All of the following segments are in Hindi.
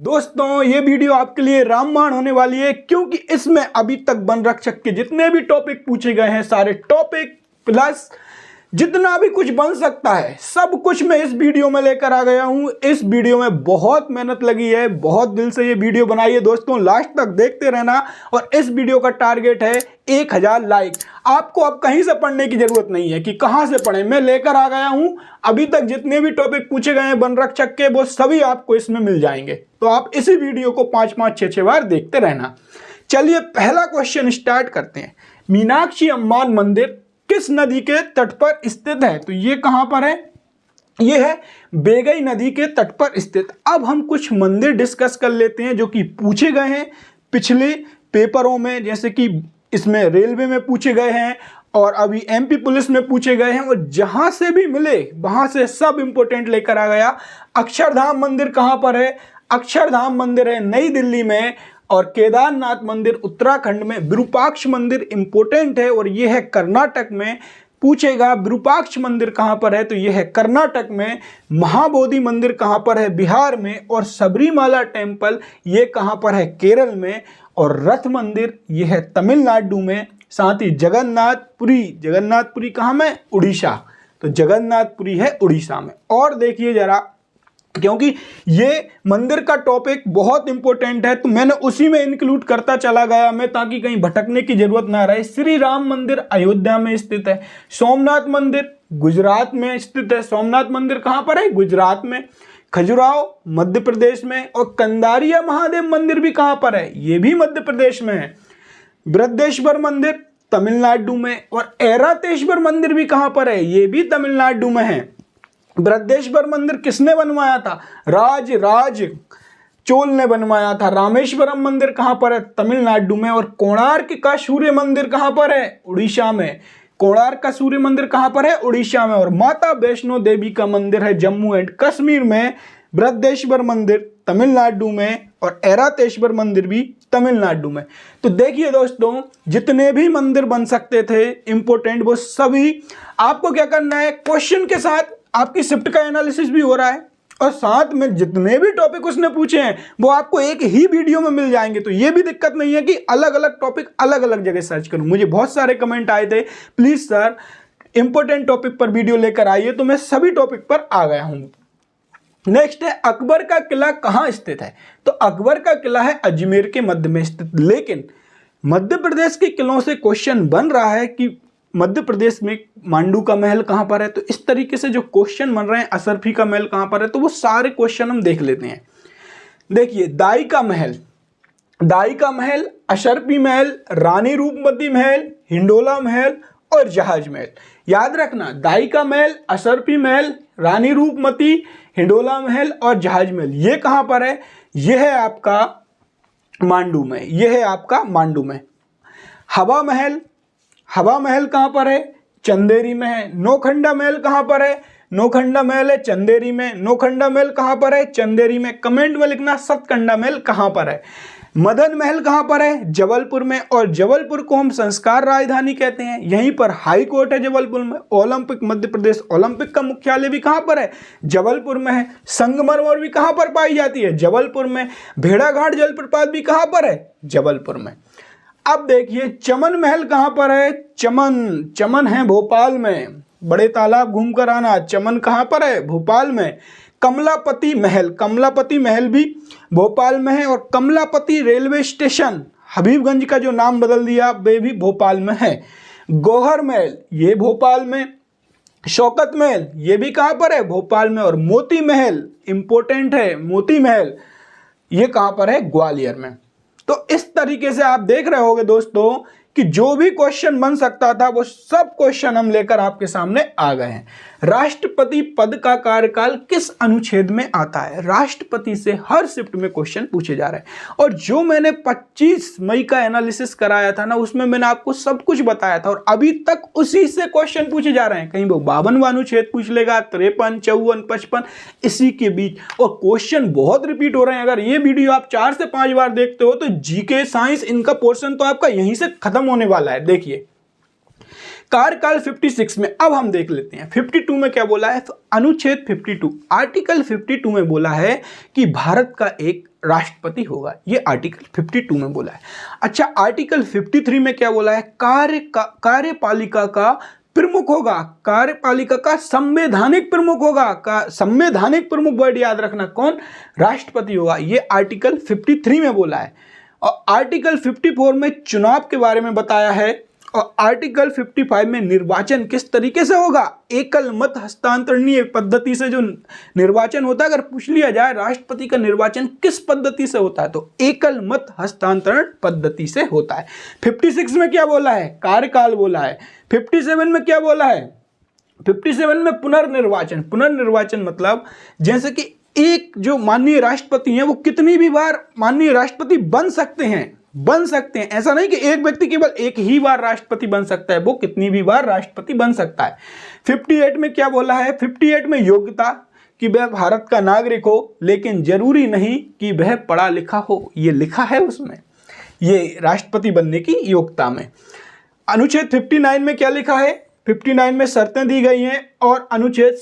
दोस्तों ये वीडियो आपके लिए रामबाण होने वाली है, क्योंकि इसमें अभी तक वन रक्षक के जितने भी टॉपिक पूछे गए हैं, सारे टॉपिक प्लस जितना भी कुछ बन सकता है सब कुछ मैं इस वीडियो में लेकर आ गया हूं। इस वीडियो में बहुत मेहनत लगी है, बहुत दिल से ये वीडियो बनाई है दोस्तों, लास्ट तक देखते रहना। और इस वीडियो का टारगेट है 1000 लाइक। आपको अब कहीं से पढ़ने की जरूरत नहीं है कि कहां से पढ़ें, मैं लेकर आ गया हूं। अभी तक जितने भी टॉपिक पूछे गए हैं वन रक्षक के, वो सभी आपको इसमें मिल जाएंगे। तो आप इसी वीडियो को 5-5, 6-6 बार देखते रहना। चलिए पहला क्वेश्चन स्टार्ट करते हैं। मीनाक्षी अम्मान मंदिर किस नदी के तट पर स्थित है? तो ये कहां पर है? ये है बेगई नदी के तट पर स्थित। अब हम कुछ मंदिर डिस्कस कर लेते हैं जो कि पूछे गए हैं पिछले पेपरों में, जैसे कि इसमें रेलवे में पूछे गए हैं और अभी एमपी पुलिस में पूछे गए हैं, और जहां से भी मिले वहां से सब इंपोर्टेंट लेकर आ गया। अक्षरधाम मंदिर कहां पर है? अक्षरधाम मंदिर है नई दिल्ली में, और केदारनाथ मंदिर उत्तराखंड में। विरूपाक्ष मंदिर इंपोर्टेंट है और यह है कर्नाटक में। पूछेगा विरूपाक्ष मंदिर कहां पर है? तो यह है कर्नाटक में। महाबोधि मंदिर कहां पर है? बिहार में। और सबरीमाला टेम्पल ये कहां पर है? केरल में। और रथ मंदिर यह है तमिलनाडु में। साथ ही जगन्नाथपुरी कहां में? उड़ीसा। तो जगन्नाथपुरी है उड़ीसा में। और देखिए जरा, क्योंकि ये मंदिर का टॉपिक बहुत इंपॉर्टेंट है तो मैंने उसी में इंक्लूड करता चला गया मैं, ताकि कहीं भटकने की जरूरत ना रहे। श्री राम मंदिर अयोध्या में स्थित है। सोमनाथ मंदिर गुजरात में स्थित है। सोमनाथ मंदिर कहां पर है? गुजरात में। खजुराहो मध्य प्रदेश में। और कंदारिया महादेव मंदिर भी कहां पर है? ये भी मध्य प्रदेश में है। बृहदेश्वर मंदिर तमिलनाडु में। और ऐरातेश्वर मंदिर भी कहां पर है? ये भी तमिलनाडु में है। बृहदेश्वर मंदिर किसने बनवाया था? राज चोल ने बनवाया था। रामेश्वरम मंदिर कहां पर है? तमिलनाडु में। और कोणार्क का सूर्य मंदिर कहां पर है? उड़ीसा में। कोणार्क का सूर्य मंदिर कहां पर है? उड़ीसा में। और माता वैष्णो देवी का मंदिर है जम्मू एंड कश्मीर में। बृहदेश्वर मंदिर तमिलनाडु में और ऐरातेश्वर मंदिर भी तमिलनाडु में। तो देखिए दोस्तों, जितने भी मंदिर बन सकते थे इंपोर्टेंट, वो सभी आपको क्या करना है, क्वेश्चन के साथ आपकी शिफ्ट का एनालिसिस भी हो रहा है, और साथ में जितने भी टॉपिक उसने पूछे हैं वो आपको एक ही वीडियो में मिल जाएंगे। तो ये भी दिक्कत नहीं है कि अलग अलग टॉपिक अलग अलग जगह सर्च करूं। मुझे बहुत सारे कमेंट आए थे, प्लीज सर इंपॉर्टेंट टॉपिक पर वीडियो लेकर आइए, तो मैं सभी टॉपिक पर आ गया हूं। नेक्स्ट है अकबर का किला कहां स्थित है? तो अकबर का किला है अजमेर के मध्य में स्थित। लेकिन मध्य प्रदेश के किलों से क्वेश्चन बन रहा है कि मध्य प्रदेश में मांडू का महल कहां पर है। तो इस तरीके से जो क्वेश्चन बन रहे हैं, असरफी का महल कहां पर है, तो वो सारे क्वेश्चन हम देख लेते हैं। देखिए दाई का महल, अशरफी महल, रानी रूपमती महल, हिंडोला महल और जहाज महल। याद रखना, दाई का महल, अशरफी महल, रानी रूपमती, हिंडोला महल और जहाज महल, ये कहां पर है? यह है आपका मांडू में। हवा महल कहां पर है? चंदेरी में है। नौखंडा महल कहां पर है? नौखंडा महल है चंदेरी में। नौखंडा महल कहां पर है? चंदेरी में। कमेंट में लिखना सतकंडा महल कहां पर है। मदन महल कहां पर है? जबलपुर में। और जबलपुर को हम संस्कार राजधानी कहते हैं। यहीं पर हाई कोर्ट है जबलपुर में। ओलंपिक मध्य प्रदेश ओलंपिक का मुख्यालय भी कहां पर है? जबलपुर में है। संगमरमर भी कहां पर पाई जाती है? जबलपुर में। भेड़ाघाट जलप्रपात भी कहां पर है? जबलपुर में। अब देखिए चमन महल कहां पर है? चमन है भोपाल में। बड़े तालाब घूमकर आना। चमन कहां पर है? भोपाल में। कमलापति महल भी भोपाल में है। और कमलापति रेलवे स्टेशन, हबीबगंज का जो नाम बदल दिया, वे भी भोपाल में है। गौहर महल ये भोपाल में। शौकत महल ये भी कहां पर है? भोपाल में। और मोती महल इंपोर्टेंट है, मोती महल ये कहां पर है? ग्वालियर में। तो इस तरीके से आप देख रहे होंगे दोस्तों कि जो भी क्वेश्चन बन सकता था वो सब क्वेश्चन हम लेकर आपके सामने आ गए हैं। राष्ट्रपति पद का कार्यकाल किस अनुच्छेद में आता है? राष्ट्रपति से हर शिफ्ट में क्वेश्चन पूछे जा रहे हैं, और जो मैंने 25 मई का एनालिसिस कराया था ना, उसमें मैंने आपको सब कुछ बताया था, और अभी तक उसी से क्वेश्चन पूछे जा रहे हैं। कहीं वो 52वां अनुच्छेद पूछ लेगा, 53, 54, 55 इसी के बीच, और क्वेश्चन बहुत रिपीट हो रहे हैं। अगर ये वीडियो आप 4 से 5 बार देखते हो तो जीके साइंस इनका पोर्शन तो आपका यहीं से खत्म होने वाला है। देखिए कार्यकाल 56 में अब हम देख लेते हैं 52 में क्या बोला है। अनुच्छेद 52 आर्टिकल 52 में बोला है कि भारत का एक राष्ट्रपति होगा, ये आर्टिकल 52 में बोला है। अच्छा, आर्टिकल 53 में क्या बोला है? कार्यपालिका का प्रमुख होगा, कार्यपालिका का संवैधानिक प्रमुख होगा। संवैधानिक प्रमुख वर्ड याद रखना, कौन? राष्ट्रपति होगा। ये आर्टिकल 53 में बोला है। और आर्टिकल 54 में चुनाव के बारे में बताया है। और आर्टिकल 55 में निर्वाचन किस तरीके से होगा? एकल मत हस्तांतरणीय पद्धति से जो निर्वाचन होता है, अगर पूछ लिया जाए राष्ट्रपति का निर्वाचन किस पद्धति से होता है, तो एकल मत हस्तांतरण पद्धति से होता है। 56 में क्या बोला है? कार्यकाल बोला है। 57 में क्या बोला है? 57 में पुनर्निर्वाचन। पुनर्निर्वाचन मतलब जैसे कि एक जो माननीय राष्ट्रपति हैं वो कितनी भी बार माननीय राष्ट्रपति बन सकते हैं। ऐसा नहीं कि एक व्यक्ति केवल एक ही बार राष्ट्रपति बन सकता है, वो कितनी भी बार राष्ट्रपति बन सकता है। 58 में क्या बोला है? 58 में योग्यता कि वह भारत का नागरिक हो, लेकिन जरूरी नहीं कि वह पढ़ा लिखा हो, ये लिखा है उसमें, ये राष्ट्रपति बनने की योग्यता में। अनुच्छेद 59 में क्या लिखा है? 59 में शर्तें दी गई हैं। और अनुच्छेद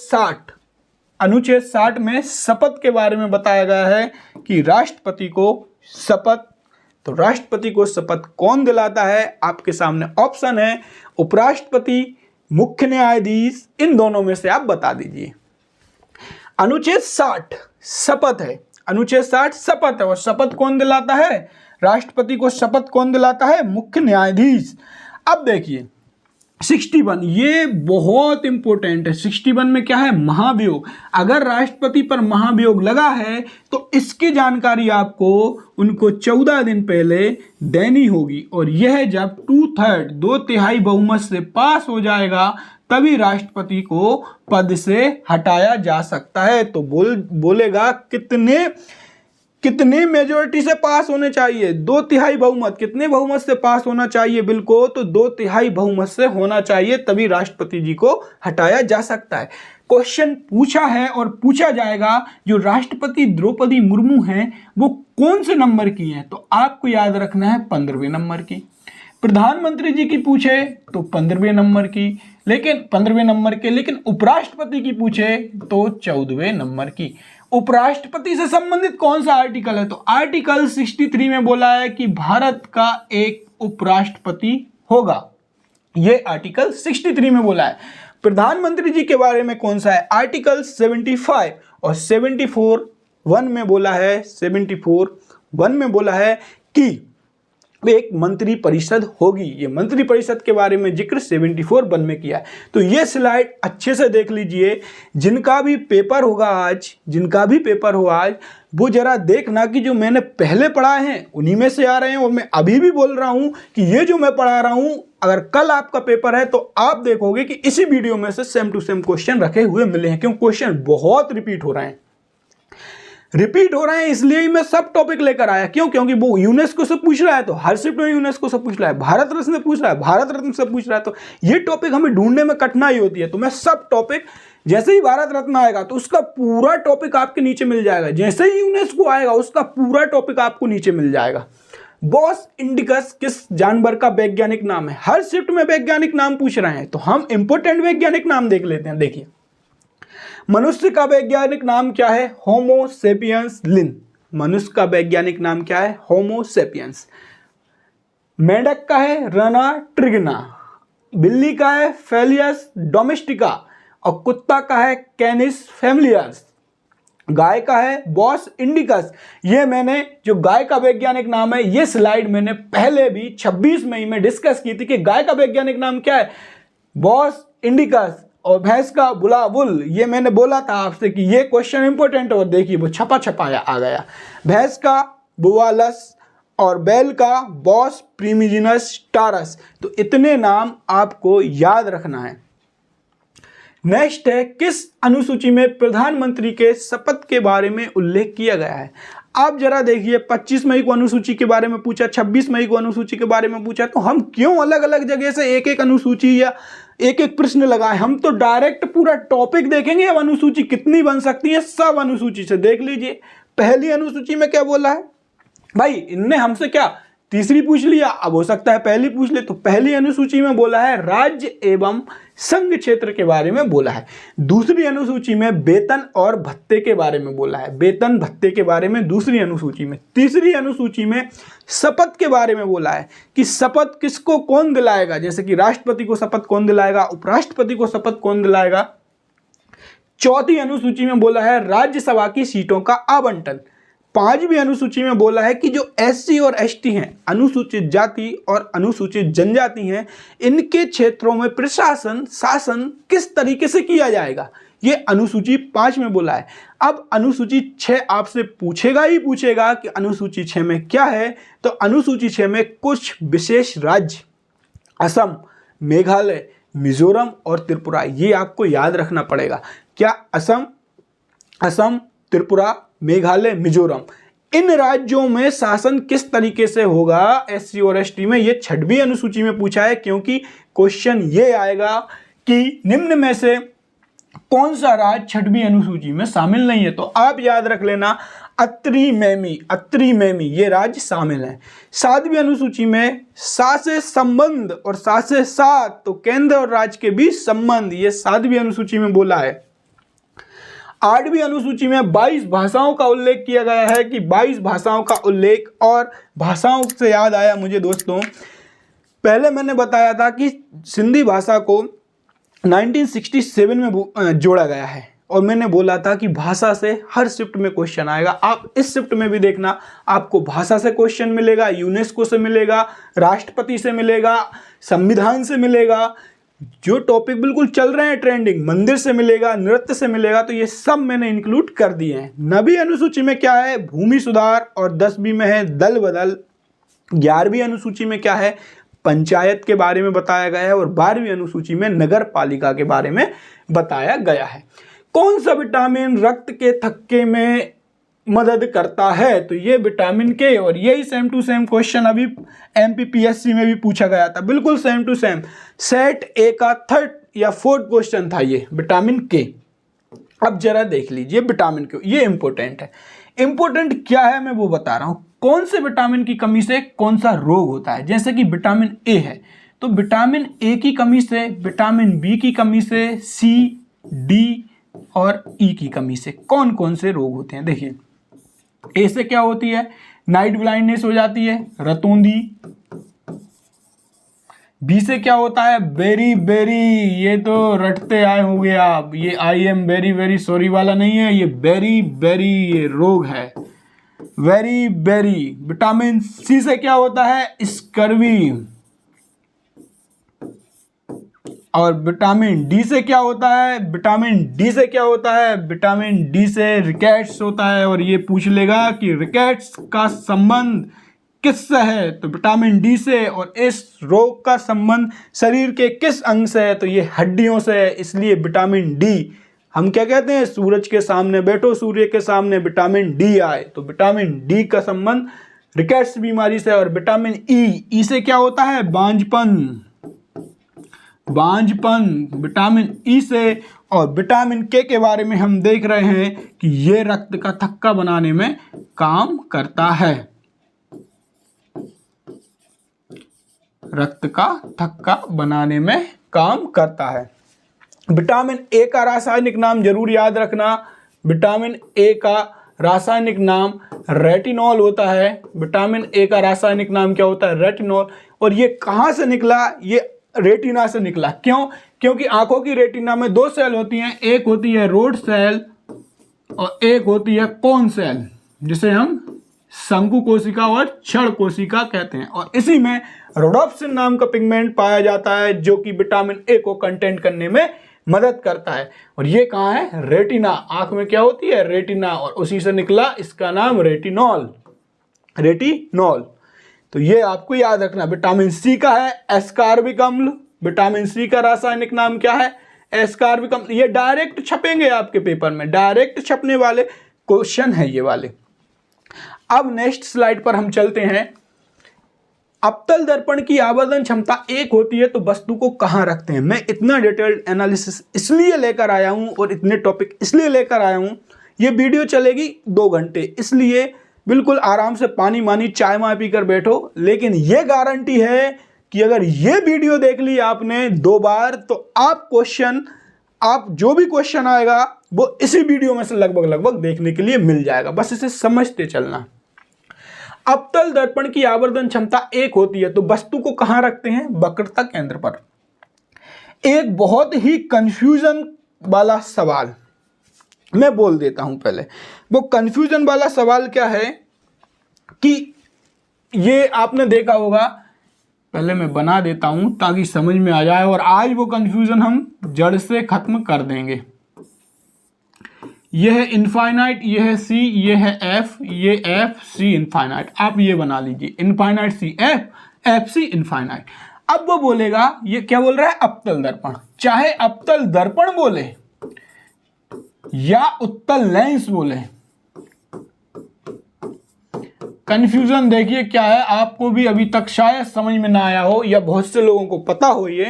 60 में शपथ के बारे में बताया गया है कि राष्ट्रपति को शपथ, तो राष्ट्रपति को शपथ कौन दिलाता है? आपके सामने ऑप्शन है, उपराष्ट्रपति, मुख्य न्यायाधीश, इन दोनों में से आप बता दीजिए। अनुच्छेद 60 शपथ है, अनुच्छेद 60 शपथ है। और शपथ कौन दिलाता है? राष्ट्रपति को शपथ कौन दिलाता है? मुख्य न्यायाधीश। अब देखिए 61, ये बहुत इंपॉर्टेंट है। 61 में क्या है? महाभियोग। अगर राष्ट्रपति पर महाभियोग लगा है तो इसकी जानकारी आपको उनको 14 दिन पहले देनी होगी। और यह जब 2/3 2/3 बहुमत से पास हो जाएगा तभी राष्ट्रपति को पद से हटाया जा सकता है। तो बोलेगा कितने मेजोरिटी से पास होने चाहिए? 2/3 बहुमत। कितने बहुमत से पास होना चाहिए बिल को? तो 2/3 बहुमत से होना चाहिए, तभी राष्ट्रपति जी को हटाया जा सकता है। क्वेश्चन पूछा है और पूछा जाएगा, जो राष्ट्रपति द्रौपदी मुर्मू हैं वो कौन से नंबर की हैं? तो आपको याद रखना है 15वें नंबर की। प्रधानमंत्री जी की पूछे तो 15वें नंबर की, लेकिन 15वें नंबर के, लेकिन उपराष्ट्रपति की पूछे तो 14वें नंबर की। उपराष्ट्रपति से संबंधित कौन सा आर्टिकल है? तो आर्टिकल 63 में बोला है कि भारत का एक उपराष्ट्रपति होगा, यह आर्टिकल 63 में बोला है। प्रधानमंत्री जी के बारे में कौन सा है? आर्टिकल 75 और 74(1) में बोला है, 74(1) में बोला है कि एक मंत्री परिषद होगी। ये मंत्री परिषद के बारे में जिक्र 74(1) में किया है। तो ये स्लाइड अच्छे से देख लीजिए। जिनका भी पेपर होगा आज, वो जरा देखना कि जो मैंने पहले पढ़ाए हैं उन्हीं में से आ रहे हैं। और मैं अभी भी बोल रहा हूं कि ये जो मैं पढ़ा रहा हूं, अगर कल आपका पेपर है तो आप देखोगे कि इसी वीडियो में से सेम टू सेम क्वेश्चन रखे हुए मिले हैं। क्यों? क्वेश्चन बहुत रिपीट हो रहे हैं, इसलिए ही मैं सब टॉपिक लेकर आया। क्यों? क्योंकि वो यूनेस्को से पूछ रहा है, तो हर शिफ्ट में यूनेस्को से पूछ रहा है, भारत रत्न से पूछ रहा है, भारत रत्न से पूछ रहा है, तो ये टॉपिक हमें ढूंढने में कठिनाई होती है। तो मैं सब टॉपिक, जैसे ही भारत रत्न आएगा तो उसका पूरा टॉपिक आपके नीचे मिल जाएगा, जैसे ही यूनेस्को आएगा उसका पूरा टॉपिक आपको नीचे मिल जाएगा। बॉस इंडिकस किस जानवर का वैज्ञानिक नाम है? हर शिफ्ट में वैज्ञानिक नाम पूछ रहे हैं, तो हम इंपोर्टेंट वैज्ञानिक नाम देख लेते हैं। देखिए, मनुष्य का वैज्ञानिक नाम क्या है? होमो सेपियंस लिन। मनुष्य का वैज्ञानिक नाम क्या है? होमो सेपियंस। मेंढक का है रना ट्रिगना। बिल्ली का है फेलियस डोमेस्टिका। और कुत्ता का है कैनिस फैमिलियस। गाय का है बॉस इंडिकस। ये मैंने जो गाय का वैज्ञानिक नाम है, ये स्लाइड मैंने पहले भी 26 मई में डिस्कस की थी कि गाय का वैज्ञानिक नाम क्या है? Bos indicus. और भैंस का बुलाबुल, ये मैंने बोला था आपसे कि ये क्वेश्चन इंपॉर्टेंट है, और देखिए वो छपाया आ गया। भैंस का बुवालस और बैल का बॉस प्रीमिजिनस टारस। तो इतने नाम आपको याद रखना है। नेक्स्ट है, किस अनुसूची में प्रधानमंत्री के शपथ के बारे में उल्लेख किया गया है? आप जरा देखिए, 25 मई को अनुसूची के बारे में पूछा, 26 मई को अनुसूची के बारे में पूछा, तो हम क्यों अलग अलग जगह से एक एक अनुसूची या एक एक प्रश्न लगाए? हम तो डायरेक्ट पूरा टॉपिक देखेंगे। अब अनुसूची कितनी बन सकती है सब अनुसूची से देख लीजिए। पहली अनुसूची में क्या बोला है? भाई इनने हमसे क्या तीसरी पूछ लिया, अब हो सकता है पहली पूछ ले। तो पहली अनुसूची में बोला है राज्य एवं संघ क्षेत्र के बारे में बोला है। दूसरी अनुसूची में वेतन और भत्ते के बारे में बोला है, वेतन भत्ते के बारे में दूसरी अनुसूची में। तीसरी अनुसूची में शपथ के बारे में बोला है कि शपथ किसको कौन दिलाएगा, जैसे कि राष्ट्रपति को शपथ कौन दिलाएगा, उपराष्ट्रपति को शपथ कौन दिलाएगा। चौथी अनुसूची में बोला है राज्यसभा की सीटों का आवंटन। पांचवी अनुसूची में बोला है कि जो एससी और एसटी हैं, अनुसूचित जाति और अनुसूचित जनजाति हैं, इनके क्षेत्रों में प्रशासन शासन किस तरीके से किया जाएगा, ये अनुसूची 5 में बोला है। अब अनुसूची 6 आपसे पूछेगा ही पूछेगा कि अनुसूची 6 में क्या है, तो अनुसूची 6 में कुछ विशेष राज्य असम, मेघालय, मिजोरम और त्रिपुरा, ये आपको याद रखना पड़ेगा। क्या असम, त्रिपुरा, मेघालय, मिजोरम, इन राज्यों में शासन किस तरीके से होगा एससी और एसटी में, ये 6वीं अनुसूची में पूछा है। क्योंकि क्वेश्चन ये आएगा कि निम्न में से कौन सा राज्य 6वीं अनुसूची में शामिल नहीं है, तो आप याद रख लेना अत्रि मैमी ये राज्य शामिल है। 7वीं अनुसूची में सा से संबंध और सा से साथ, तो केंद्र और राज्य के बीच संबंध, ये 7वीं अनुसूची में बोला है। 8वीं अनुसूची में 22 भाषाओं का उल्लेख किया गया है कि 22 भाषाओं का उल्लेख, और भाषाओं से याद आया मुझे दोस्तों, पहले मैंने बताया था कि सिंधी भाषा को 1967 में जोड़ा गया है, और मैंने बोला था कि भाषा से हर शिफ्ट में क्वेश्चन आएगा। आप इस शिफ्ट में भी देखना, आपको भाषा से क्वेश्चन मिलेगा, यूनेस्को से मिलेगा, राष्ट्रपति से मिलेगा, संविधान से मिलेगा, जो टॉपिक बिल्कुल चल रहे हैं ट्रेंडिंग, मंदिर से मिलेगा, नृत्य से मिलेगा, तो ये सब मैंने इंक्लूड कर दिए हैं। 9वीं अनुसूची में क्या है, भूमि सुधार, और 10वीं में है दल बदल। 11वीं अनुसूची में क्या है, पंचायत के बारे में बताया गया है, और 12वीं अनुसूची में नगर पालिका के बारे में बताया गया है। कौन सा विटामिन रक्त के थक्के में मदद करता है, तो ये विटामिन के, और यही सेम टू सेम क्वेश्चन अभी एमपीपीएससी में भी पूछा गया था, बिल्कुल same to same. Set A का 3rd या 4th क्वेश्चन था ये, विटामिन के। अब जरा देख लीजिए विटामिन के, ये इंपॉर्टेंट है। इंपॉर्टेंट क्या है मैं वो बता रहा हूं, कौन से विटामिन की कमी से कौन सा रोग होता है। जैसे कि विटामिन ए है, तो विटामिन ए की कमी से, विटामिन बी की कमी से, सी, डी और ई की कमी से कौन कौन से रोग होते हैं। देखिए ए से क्या होती है, नाइट ब्लाइंडनेस हो जाती है, रतौंधी। बी से क्या होता है, बेरी बेरी, ये तो रटते आए होंगे आप, ये I am very very sorry वाला नहीं है, ये बेरी बेरी ये रोग है, वेरी बेरी। विटामिन सी से क्या होता है, स्कर्वी। और विटामिन डी से क्या होता है, विटामिन डी से क्या होता है, विटामिन डी से रिकेट्स होता है। और ये पूछ लेगा कि रिकेट्स का संबंध किससे है, तो विटामिन डी से। और इस रोग का संबंध शरीर के किस अंग से है, तो ये हड्डियों से है। इसलिए विटामिन डी, हम क्या कहते हैं, सूरज के सामने बैठो, सूर्य के सामने विटामिन डी आए, तो विटामिन डी का संबंध रिकेट्स बीमारी से। और विटामिन ई से क्या होता है, बांझपन, विटामिन ई से। और विटामिन के बारे में हम देख रहे हैं कि ये रक्त का थक्का बनाने में काम करता है, रक्त का थक्का बनाने में काम करता है। विटामिन ए का रासायनिक नाम जरूर याद रखना, विटामिन ए का रासायनिक नाम रेटिनॉल होता है। विटामिन ए का रासायनिक नाम क्या होता है, रेटिनॉल। और ये कहाँ से निकला, ये रेटिना से निकला। क्यों, क्योंकि आंखों की रेटिना में 2 सेल होती हैं, एक होती है रोड सेल और एक होती है कोन सेल, जिसे हम शंकु कोशिका और क्षण कोशिका कहते हैं। और इसी में रोडोप्सिन नाम का पिगमेंट पाया जाता है, जो कि विटामिन ए को कंटेंट करने में मदद करता है। और ये कहाँ है, रेटिना, आंख में क्या होती है, रेटिना, और उसी से निकला इसका नाम रेटिनॉल, रेटिनॉल। तो ये आपको याद रखना। विटामिन सी का है एस्कॉर्बिक अम्ल, विटामिन सी का रासायनिक नाम क्या है, एस्कॉर्बिक अम्ल। ये डायरेक्ट छपेंगे आपके पेपर में, डायरेक्ट छपने वाले क्वेश्चन है ये वाले। अब नेक्स्ट स्लाइड पर हम चलते हैं। अवतल दर्पण की आवर्धन क्षमता 1 होती है, तो वस्तु को कहाँ रखते हैं। मैं इतना डिटेल्ड एनालिसिस इसलिए लेकर आया हूँ और इतने टॉपिक इसलिए लेकर आया हूँ, ये वीडियो चलेगी 2 घंटे, इसलिए बिल्कुल आराम से पानी मानी चाय माय पीकर बैठो। लेकिन ये गारंटी है कि अगर ये वीडियो देख ली आपने 2 बार तो आप जो भी क्वेश्चन आएगा वो इसी वीडियो में से लगभग देखने के लिए मिल जाएगा। बस इसे समझते चलना। अवतल दर्पण की आवर्धन क्षमता 1 होती है तो वस्तु को कहां रखते हैं? वक्रता केंद्र पर। एक बहुत ही कंफ्यूजन वाला सवाल मैं बोल देता हूं पहले। वो कंफ्यूजन वाला सवाल क्या है कि ये आपने देखा होगा, पहले मैं बना देता हूं ताकि समझ में आ जाए और आज वो कंफ्यूजन हम जड़ से खत्म कर देंगे। यह है इनफाइनाइट, यह है सी, यह है एफ, ये एफ सी इनफाइनाइट। आप ये बना लीजिए infinite C F, F C infinite. अब वो बोलेगा, ये क्या बोल रहा है? अवतल दर्पण। चाहे अवतल दर्पण बोले या उत्तल लेंस बोले, कंफ्यूजन देखिए क्या है। आपको भी अभी तक शायद समझ में ना आया हो या बहुत से लोगों को पता हो ये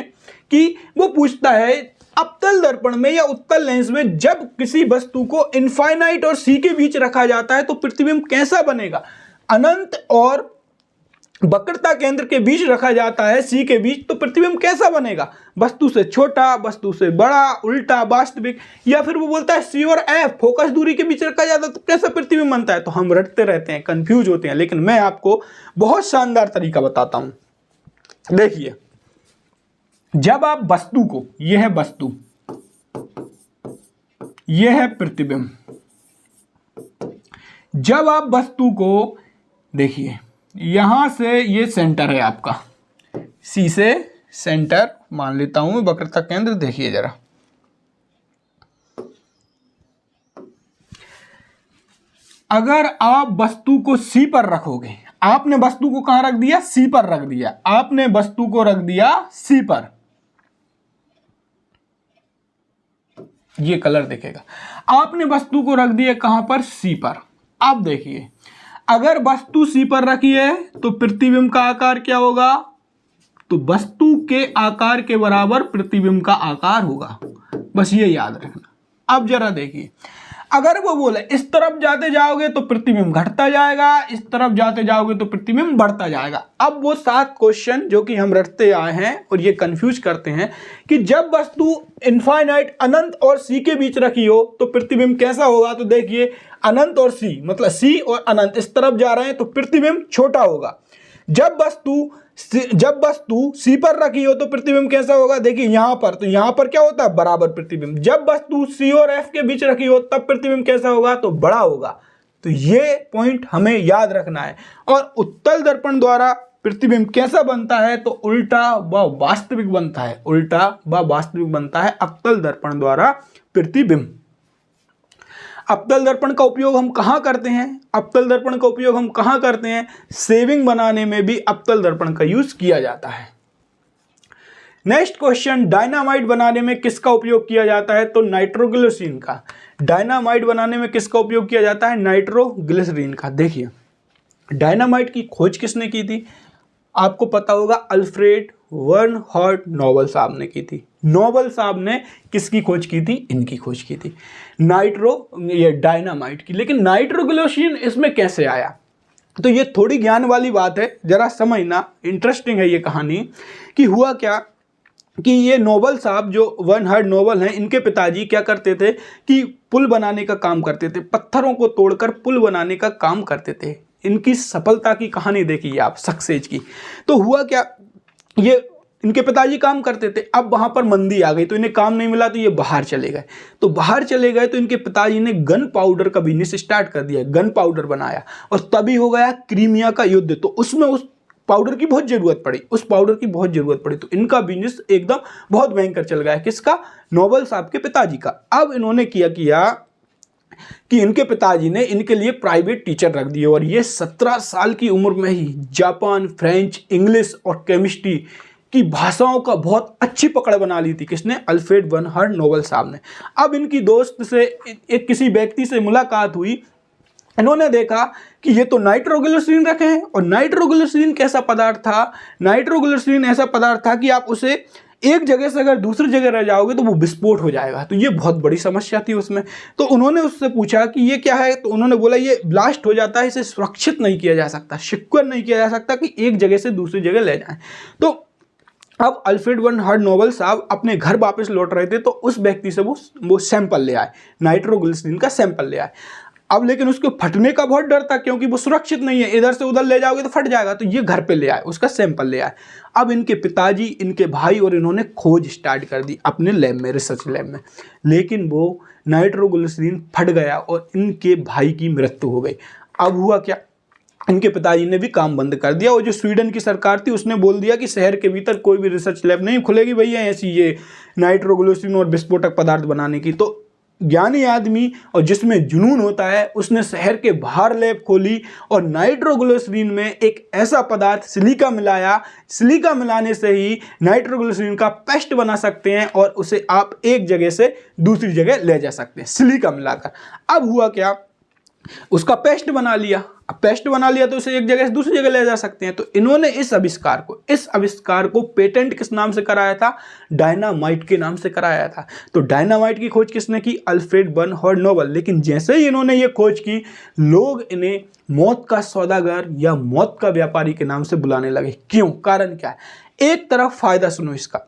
कि वो पूछता है अवतल दर्पण में या उत्तल लेंस में जब किसी वस्तु को इनफाइनाइट और सी के बीच रखा जाता है तो प्रतिबिंब कैसा बनेगा? अनंत और वक्रता केंद्र के बीच रखा जाता है, सी के बीच, तो प्रतिबिंब कैसा बनेगा? वस्तु से छोटा, वस्तु से बड़ा, उल्टा, वास्तविक, या फिर वो बोलता है सी और एफ फोकस दूरी के बीच रखा जाता है तो कैसा प्रतिबिंब बनता है? तो हम रटते रहते हैं, कंफ्यूज होते हैं, लेकिन मैं आपको बहुत शानदार तरीका बताता हूं। देखिए, जब आप वस्तु को, यह है वस्तु, यह है प्रतिबिंब, जब आप वस्तु को देखिए, यहां से ये सेंटर है आपका, सी से सेंटर मान लेता हूं, वक्रता केंद्र देखिए जरा, अगर आप वस्तु को सी पर रखोगे, आपने वस्तु को कहां रख दिया? सी पर रख दिया। आपने वस्तु को रख दिया सी पर, ये कलर दिखेगा। आपने वस्तु को रख दिया कहां पर? सी पर। अब देखिए, अगर वस्तु सी पर रखी है तो प्रतिबिंब का आकार क्या होगा? तो वस्तु के आकार के बराबर प्रतिबिंब का आकार होगा, बस ये याद रखना। अब जरा देखिए, अगर वो बोले इस तरफ जाते जाओगे तो प्रतिबिंब घटता जाएगा, इस तरफ जाते जाओगे तो प्रतिबिंब बढ़ता जाएगा। अब वो 7 क्वेश्चन जो कि हम रटते आए हैं और ये कंफ्यूज करते हैं कि जब वस्तु इनफाइनाइट, अनंत और सी के बीच रखी हो तो प्रतिबिंब कैसा होगा? तो देखिए, अनंत और सी, मतलब सी और अनंत इस तरफ जा रहे हैं तो प्रतिबिंब छोटा होगा। जब वस्तु सी पर रखी हो तो प्रतिबिंब कैसा होगा? देखिए यहां पर, तो यहां पर क्या होता है? बराबर प्रतिबिंब। जब वस्तु सी और एफ के बीच रखी हो तब प्रतिबिंब कैसा होगा? तो बड़ा होगा। तो ये पॉइंट हमें याद रखना है। और उत्तल दर्पण द्वारा प्रतिबिंब कैसा बनता है? तो उल्टा व वास्तविक बनता है, उल्टा व वास्तविक बनता है अवतल दर्पण द्वारा प्रतिबिंब। अवतल दर्पण का उपयोग हम कहां करते हैं? अवतल दर्पण का उपयोग हम कहां करते हैं? सेविंग बनाने में भी अवतल दर्पण का यूज किया जाता है। नेक्स्ट क्वेश्चन, डायनामाइट बनाने में किसका उपयोग किया जाता है? तो नाइट्रोग्लिसरीन का। डायनामाइट बनाने में किसका उपयोग किया जाता है? नाइट्रोग्लिसरीन का। देखिए, डायनामाइट की खोज किसने की थी? आपको पता होगा, अल्फ्रेड बर्नहार्ड नोबल साहब ने की थी। नोबल साहब ने किसकी खोज की थी? इनकी खोज की थी, ये डायनामाइट की। लेकिन नाइट्रोग्लिसरीन इसमें कैसे आया? तो ये थोड़ी ज्ञान वाली बात है, जरा समझना, इंटरेस्टिंग है ये कहानी। कि हुआ क्या कि ये नोबल साहब जो बर्नहार्ड नोबल हैं, इनके पिताजी क्या करते थे कि पुल बनाने का काम करते थे, पत्थरों को तोड़कर पुल बनाने का काम करते थे। इनकी सफलता की कहानी देखिए आप, सक्सेस की। तो हुआ क्या, ये इनके पिताजी काम करते थे, अब वहां पर मंदी आ गई तो इन्हें काम नहीं मिला तो ये बाहर चले गए। तो बाहर चले गए तो इनके पिताजी ने गन पाउडर का बिजनेस स्टार्ट कर दिया, गन पाउडर बनाया, और तभी हो गया क्रीमिया का युद्ध। तो उसमें उस पाउडर की बहुत जरूरत पड़ी, उस पाउडर की बहुत जरूरत पड़ी, तो इनका बिजनेस एकदम बहुत भयंकर चल गया। किसका? नोबल साहब के पिताजी का। अब इन्होंने किया कि इनके पिताजी ने इनके लिए प्राइवेट टीचर रख दिए, और ये 17 साल की उम्र में ही जापान, फ्रेंच, इंग्लिश और केमिस्ट्री की भाषाओं का बहुत अच्छी पकड़ बना ली थी। किसने? अल्फ्रेड बर्नहार्ड नोबल साहब ने। अब इनकी दोस्त से, एक किसी व्यक्ति से मुलाकात हुई, इन्होंने देखा कि ये तो नाइट्रोग्लिसरीन रखे हैं, और नाइट्रोग्लिसरीन कैसा पदार्थ था? नाइट्रोग्लिसरीन ऐसा पदार्थ था कि आप उसे एक जगह से अगर दूसरी जगह रह जाओगे तो वो विस्फोट हो जाएगा। तो ये बहुत बड़ी समस्या थी उसमें। तो उन्होंने उससे पूछा कि ये क्या है? तो उन्होंने बोला ये ब्लास्ट हो जाता है, इसे सुरक्षित नहीं किया जा सकता, सिक्योर नहीं किया जा सकता कि एक जगह से दूसरी जगह ले जाएं। तो अब अल्फ्रेड वन हर्ड नोबल साहब अपने घर वापस लौट रहे थे, तो उस व्यक्ति से वो सैंपल ले आए, नाइट्रोग्लिसरीन का सैंपल ले आए। अब लेकिन उसके फटने का बहुत डर था, क्योंकि वो सुरक्षित नहीं है, इधर से उधर ले जाओगे तो फट जाएगा, तो ये घर पे ले आए, उसका सैंपल ले आए। अब इनके पिताजी, इनके भाई और इन्होंने खोज स्टार्ट कर दी अपने लैब में, रिसर्च लैब में, लेकिन वो नाइट्रोग्लिसरीन फट गया और इनके भाई की मृत्यु हो गई। अब हुआ क्या, इनके पिताजी ने भी काम बंद कर दिया, और जो स्वीडन की सरकार थी उसने बोल दिया कि शहर के भीतर कोई भी रिसर्च लैब नहीं खुलेगी भैया ऐसी ये नाइट्रोग्लिसरीन और विस्फोटक पदार्थ बनाने की। तो ज्ञानी आदमी और जिसमें जुनून होता है उसने शहर के बाहर लैब खोली और नाइट्रोग्लिसरीन में एक ऐसा पदार्थ सिलिका मिलाया। सिलिका मिलाने से ही नाइट्रोग्लिसरीन का पेस्ट बना सकते हैं और उसे आप एक जगह से दूसरी जगह ले जा सकते हैं सिलिका मिलाकर। अब हुआ क्या, उसका पेस्ट बना लिया। अब पेस्ट बना लिया तो उसे एक जगह से दूसरी जगह ले जा सकते हैं। तो इन्होंने इस आविष्कार को पेटेंट किस नाम से कराया था, डायनामाइट के नाम से कराया था। तो डायनामाइट की खोज किसने की, अल्फ्रेड वन हर्ड नोबल। लेकिन जैसे ही इन्होंने ये खोज की, लोग इन्हें मौत का सौदागर या मौत का व्यापारी के नाम से बुलाने लगे। क्यों, कारण क्या है। एक तरफ फायदा सुनो इसका,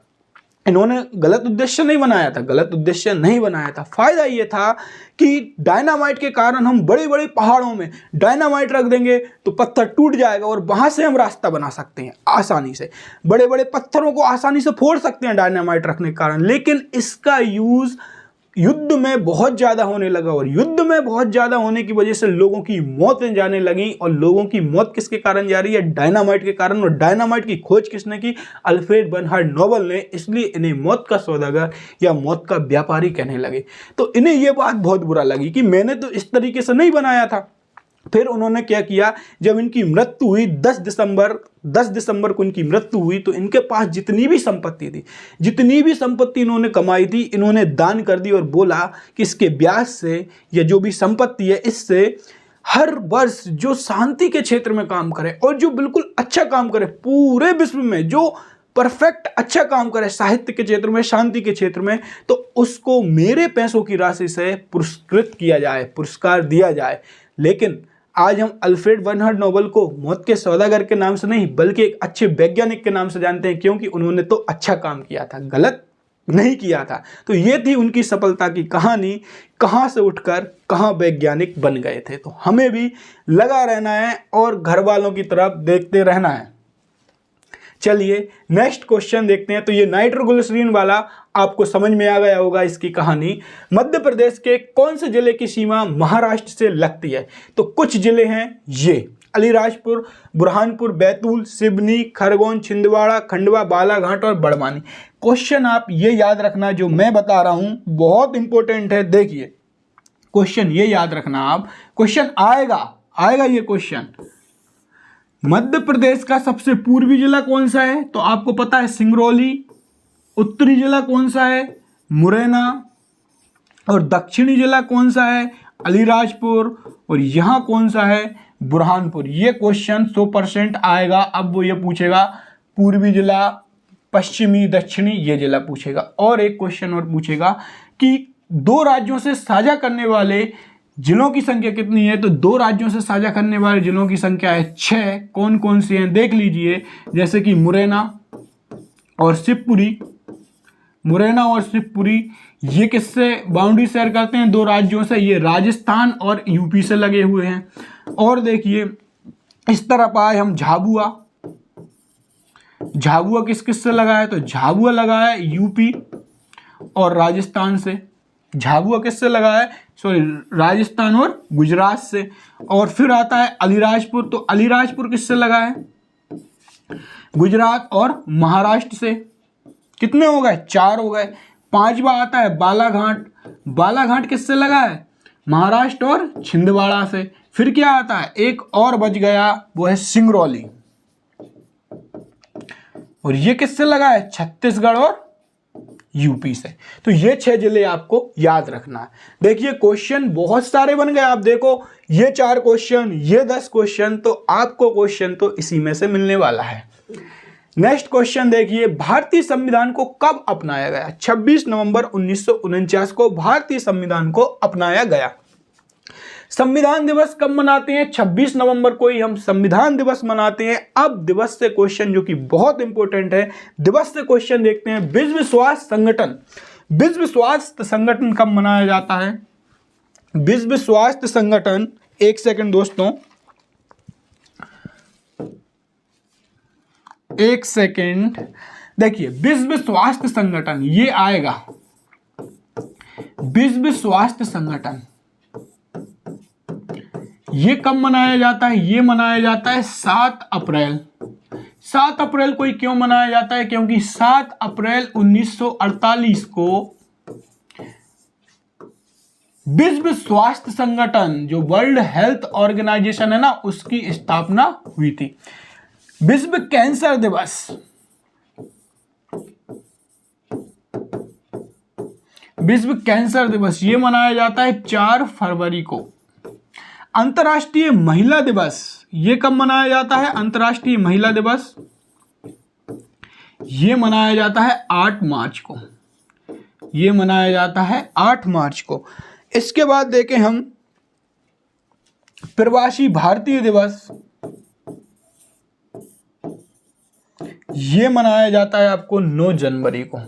इन्होंने गलत उद्देश्य नहीं बनाया था, फायदा ये था कि डायनामाइट के कारण हम बड़े बड़े पहाड़ों में डायनामाइट रख देंगे तो पत्थर टूट जाएगा और वहां से हम रास्ता बना सकते हैं आसानी से, बड़े बड़े पत्थरों को आसानी से फोड़ सकते हैं डायनामाइट रखने के कारण। लेकिन इसका यूज युद्ध में बहुत ज़्यादा होने लगा, और युद्ध में बहुत ज़्यादा होने की वजह से लोगों की मौतें जाने लगी। और लोगों की मौत किसके कारण जा रही है, डायनामाइट के कारण। और डायनामाइट की खोज किसने की, अल्फ्रेड वन हर्ड नोबल ने। इसलिए इन्हें मौत का सौदागर या मौत का व्यापारी कहने लगे। तो इन्हें यह बात बहुत बुरा लगी कि मैंने तो इस तरीके से नहीं बनाया था। फिर उन्होंने क्या किया, जब इनकी मृत्यु हुई 10 दिसंबर को इनकी मृत्यु हुई, तो इनके पास जितनी भी संपत्ति इन्होंने कमाई थी, इन्होंने दान कर दी और बोला कि इसके ब्याज से या जो भी संपत्ति है इससे हर वर्ष जो शांति के क्षेत्र में काम करे और जो बिल्कुल अच्छा काम करे, पूरे विश्व में जो परफेक्ट अच्छा काम करे साहित्य के क्षेत्र में, शांति के क्षेत्र में, तो उसको मेरे पैसों की राशि से पुरस्कृत किया जाए, पुरस्कार दिया जाए। लेकिन आज हम अल्फ्रेड वन हर्ड नोबल को मौत के सौदागर के नाम से नहीं, बल्कि एक अच्छे वैज्ञानिक के नाम से जानते हैं, क्योंकि उन्होंने तो अच्छा काम किया था, गलत नहीं किया था। तो ये थी उनकी सफलता की कहानी, कहां से उठकर कहां वैज्ञानिक बन गए थे। तो हमें भी लगा रहना है और घर वालों की तरफ देखते रहना है। चलिए नेक्स्ट क्वेश्चन देखते हैं। तो ये नाइट्रोग्लिसरीन वाला आपको समझ में आ गया होगा इसकी कहानी। मध्य प्रदेश के कौन से जिले की सीमा महाराष्ट्र से लगती है? तो कुछ जिले हैं ये, अलीराजपुर, बुरहानपुर, बैतूल, सिवनी, खरगोन, छिंदवाड़ा, खंडवा, बालाघाट और बड़वानी। क्वेश्चन आप ये याद रखना, जो मैं बता रहा हूं बहुत इंपॉर्टेंट है। देखिए क्वेश्चन ये याद रखना आप, क्वेश्चन आएगा ये क्वेश्चन। मध्य प्रदेश का सबसे पूर्वी जिला कौन सा है? तो आपको पता है सिंगरौली। उत्तरी जिला कौन सा है? मुरैना। और दक्षिणी जिला कौन सा है? अलीराजपुर। और यहां कौन सा है? बुरहानपुर। ये क्वेश्चन 100% आएगा। अब वो ये पूछेगा पूर्वी जिला, पश्चिमी, दक्षिणी, ये जिला पूछेगा। और एक क्वेश्चन और पूछेगा कि दो राज्यों से साझा करने वाले जिलों की संख्या कितनी है? तो दो राज्यों से साझा करने वाले जिलों की संख्या है 6। कौन कौन सी हैं देख लीजिए, जैसे कि मुरैना और शिवपुरी। मुरैना और शिवपुरी ये किससे बाउंड्री शेयर करते हैं? दो राज्यों से। ये राजस्थान और यूपी से लगे हुए हैं। और देखिए इस तरफ आए हम झाबुआ। झाबुआ किस किस से लगा है? तो झाबुआ लगा है यूपी और राजस्थान से। झाबुआ किससे लगा है? सॉरी, राजस्थान और गुजरात से। और फिर आता है अलीराजपुर। तो अलीराजपुर किससे लगा है? गुजरात और महाराष्ट्र से। कितने हो गए? 4 हो गए। 5वां आता है बालाघाट। बालाघाट किससे लगा है? महाराष्ट्र और छिंदवाड़ा से। फिर क्या आता है? एक और बच गया, वो है सिंगरौली। और ये किससे लगा है? छत्तीसगढ़ और यूपी से। तो ये 6 जिले आपको याद रखना है। देखिए क्वेश्चन बहुत सारे बन गए। आप देखो ये 4 क्वेश्चन, ये 10 क्वेश्चन, तो आपको क्वेश्चन तो इसी में से मिलने वाला है। नेक्स्ट क्वेश्चन देखिए, भारतीय संविधान को कब अपनाया गया? 26 नवंबर 1949 को भारतीय संविधान को अपनाया गया। संविधान दिवस कब मनाते हैं? 26 नवंबर को ही हम संविधान दिवस मनाते हैं। अब दिवस से क्वेश्चन जो कि बहुत इंपॉर्टेंट है, दिवस से क्वेश्चन देखते हैं। विश्व स्वास्थ्य संगठन, विश्व स्वास्थ्य संगठन कब मनाया जाता है? विश्व स्वास्थ्य संगठन, एक सेकंड दोस्तों, एक सेकंड, देखिए विश्व स्वास्थ्य संगठन ये आएगा, विश्व स्वास्थ्य संगठन ये कब मनाया जाता है? ये मनाया जाता है 7 अप्रैल। 7 अप्रैल को क्यों मनाया जाता है? क्योंकि 7 अप्रैल 1948 को विश्व स्वास्थ्य संगठन जो वर्ल्ड हेल्थ ऑर्गेनाइजेशन है ना, उसकी स्थापना हुई थी। विश्व कैंसर दिवस, विश्व कैंसर दिवस ये मनाया जाता है 4 फरवरी को। अंतर्राष्ट्रीय महिला दिवस ये कब मनाया जाता है? अंतर्राष्ट्रीय महिला दिवस ये मनाया जाता है 8 मार्च को, ये मनाया जाता है 8 मार्च को। इसके बाद देखें हम प्रवासी भारतीय दिवस, ये मनाया जाता है आपको 9 जनवरी को,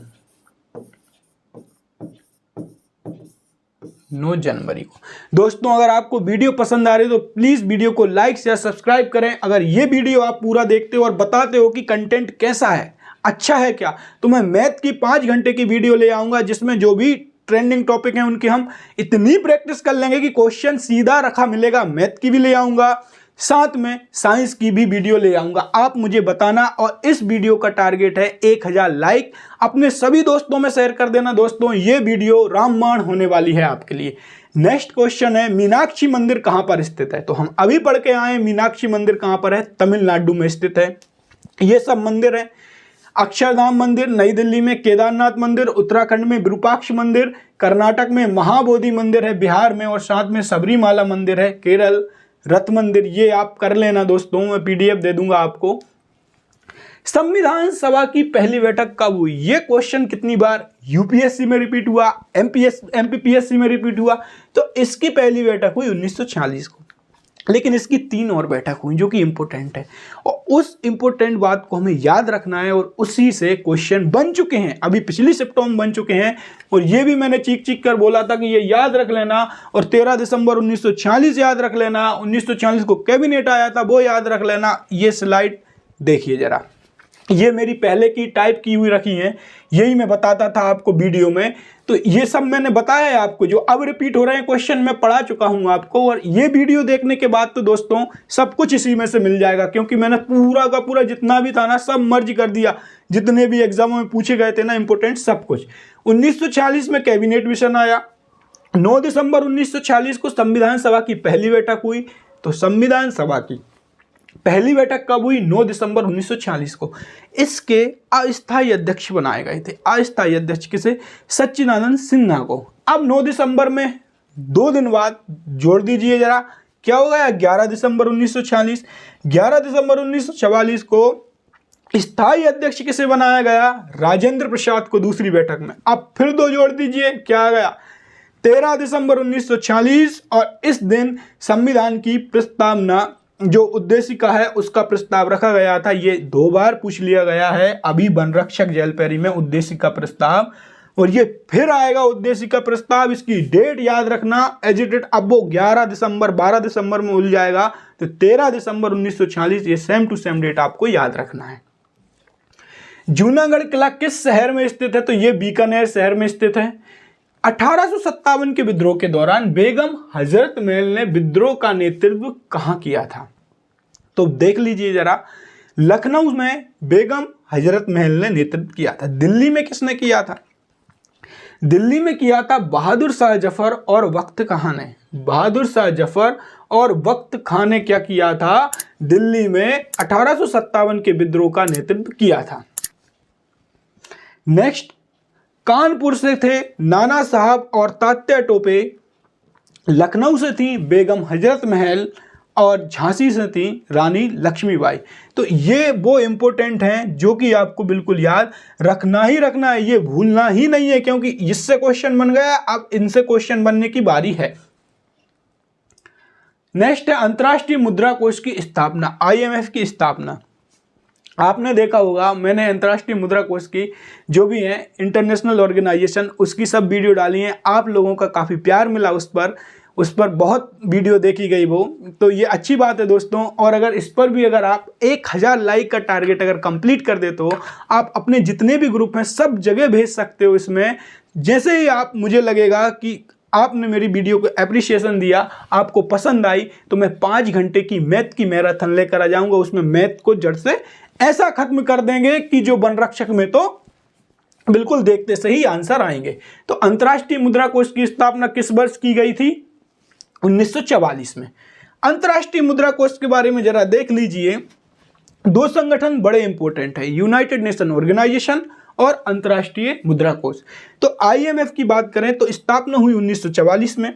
9 जनवरी को। दोस्तों अगर आपको वीडियो पसंद आ रही है तो प्लीज वीडियो को लाइक शेयर सब्सक्राइब करें। अगर ये वीडियो आप पूरा देखते हो और बताते हो कि कंटेंट कैसा है, अच्छा है क्या, तो मैं मैथ की 5 घंटे की वीडियो ले आऊंगा जिसमें जो भी ट्रेंडिंग टॉपिक हैं उनकी हम इतनी प्रैक्टिस कर लेंगे कि क्वेश्चन सीधा रखा मिलेगा। मैथ की भी ले आऊंगा, साथ में साइंस की भी वीडियो ले आऊंगा। आप मुझे बताना, और इस वीडियो का टारगेट है 1000 लाइक। अपने सभी दोस्तों में शेयर कर देना। दोस्तों ये वीडियो रामबाण होने वाली है आपके लिए। नेक्स्ट क्वेश्चन है मीनाक्षी मंदिर कहां पर स्थित है? तो हम अभी पढ़ के आए मीनाक्षी मंदिर कहां पर है? तमिलनाडु में स्थित है। ये सब मंदिर है, अक्षरधाम मंदिर नई दिल्ली में, केदारनाथ मंदिर उत्तराखंड में, विरूपाक्ष मंदिर कर्नाटक में, महाबोधि मंदिर है बिहार में, और साथ में सबरीमाला मंदिर है केरल, रथ मंदिर ये आप कर लेना दोस्तों, मैं पीडीएफ दे दूंगा आपको। संविधान सभा की पहली बैठक कब हुई? ये क्वेश्चन कितनी बार यूपीएससी में रिपीट हुआ, एमपीपीएससी में रिपीट हुआ। तो इसकी पहली बैठक हुई 1946 को, लेकिन इसकी 3 और बैठक हुई जो कि इंपॉर्टेंट है, और उस इंपॉर्टेंट बात को हमें याद रखना है, और उसी से क्वेश्चन बन चुके हैं। अभी पिछली शिफ्टों में बन चुके हैं, और ये भी मैंने चीख चीख कर बोला था कि ये याद रख लेना। और 13 दिसंबर 1946 याद रख लेना, 1946 को कैबिनेट आया था वो याद रख लेना। ये स्लाइड देखिए जरा, ये मेरी पहले की टाइप की हुई रखी हैं, यही मैं बताता था आपको वीडियो में। तो ये सब मैंने बताया है आपको, जो अब रिपीट हो रहे हैं क्वेश्चन मैं पढ़ा चुका हूं आपको। और ये वीडियो देखने के बाद तो दोस्तों सब कुछ इसी में से मिल जाएगा, क्योंकि मैंने पूरा का पूरा जितना भी था ना सब मर्ज कर दिया, जितने भी एग्जामों में पूछे गए थे ना इंपोर्टेंट सब कुछ। 1946 में कैबिनेट मिशन आया। 9 दिसंबर 1946 को संविधान सभा की पहली बैठक हुई। तो संविधान सभा की पहली बैठक कब हुई? 9 दिसंबर 1946 को। इसके अस्थायी अध्यक्ष बनाए गए थे। अस्थायी अध्यक्ष किसे? सच्चिदानंद सिन्हा को। अब 9 दिसंबर में 2 दिन बाद जोड़ दीजिए जरा, क्या हो गया? 11 दिसंबर 1946। 11 दिसंबर 1944 को स्थायी अध्यक्ष किसे बनाया गया? राजेंद्र प्रसाद को दूसरी बैठक में। अब फिर 2 जोड़ दीजिए, क्या आ गया? 13 दिसंबर 1946। और इस दिन संविधान की प्रस्तावना जो उद्देशिका है उसका प्रस्ताव रखा गया था। ये 2 बार पूछ लिया गया है अभी वन रक्षक जलपरी में, उद्देशिका प्रस्ताव, और ये फिर आएगा उद्देशिका प्रस्ताव। इसकी डेट याद रखना एजिटेड, अब वो 11 दिसंबर 12 दिसंबर में उल जाएगा। तो 13 दिसंबर 1946 ये सेम टू सेम डेट आपको याद रखना है। जूनागढ़ किला किस शहर में स्थित है? तो ये बीकानेर शहर में स्थित है। 1857 के विद्रोह के दौरान बेगम हजरत महल ने विद्रोह का नेतृत्व कहां किया था? तो देख लीजिए जरा, लखनऊ में बेगम हजरत महल ने नेतृत्व किया था। दिल्ली में किसने किया था? दिल्ली में किया था बहादुर शाह जफर और वक्त खां ने। बहादुर शाह जफर और वक्त खां ने क्या किया था? दिल्ली में 1857 के विद्रोह का नेतृत्व किया था। नेक्स्ट, कानपुर से थे नाना साहब और तात्या टोपे। लखनऊ से थी बेगम हजरत महल, और झांसी से थी रानी लक्ष्मीबाई। तो ये वो इंपॉर्टेंट हैं जो कि आपको बिल्कुल याद रखना ही रखना है, ये भूलना ही नहीं है, क्योंकि इससे क्वेश्चन बन गया, अब इनसे क्वेश्चन बनने की बारी है। नेक्स्ट है अंतर्राष्ट्रीय मुद्रा कोष की स्थापना, IMF की स्थापना। आपने देखा होगा मैंने अंतर्राष्ट्रीय मुद्रा कोष की जो भी है इंटरनेशनल ऑर्गेनाइजेशन उसकी सब वीडियो डाली हैं, आप लोगों का काफ़ी प्यार मिला उस पर बहुत वीडियो देखी गई वो, तो ये अच्छी बात है दोस्तों। और अगर इस पर भी अगर आप 1000 लाइक का टारगेट अगर कंप्लीट कर दे तो आप अपने जितने भी ग्रुप हैं सब जगह भेज सकते हो इसमें। जैसे ही आप मुझे लगेगा कि आपने मेरी वीडियो को एप्रिशिएशन दिया, आपको पसंद आई, तो मैं 5 घंटे की मैथ की मैराथन लेकर आ जाऊंगा। उसमें मैथ को जड़ से ऐसा खत्म कर देंगे कि जो वन रक्षक में तो बिल्कुल देखते से ही आंसर आएंगे। तो अंतर्राष्ट्रीय मुद्रा कोष की स्थापना किस वर्ष की गई थी? 1944 में। अंतर्राष्ट्रीय मुद्रा कोष के बारे में जरा देख लीजिए। 2 संगठन बड़े इंपॉर्टेंट है, यूनाइटेड नेशन ऑर्गेनाइजेशन और अंतर्राष्ट्रीय मुद्रा कोष। तो IMF की बात करें तो स्थापना हुई 1944 में।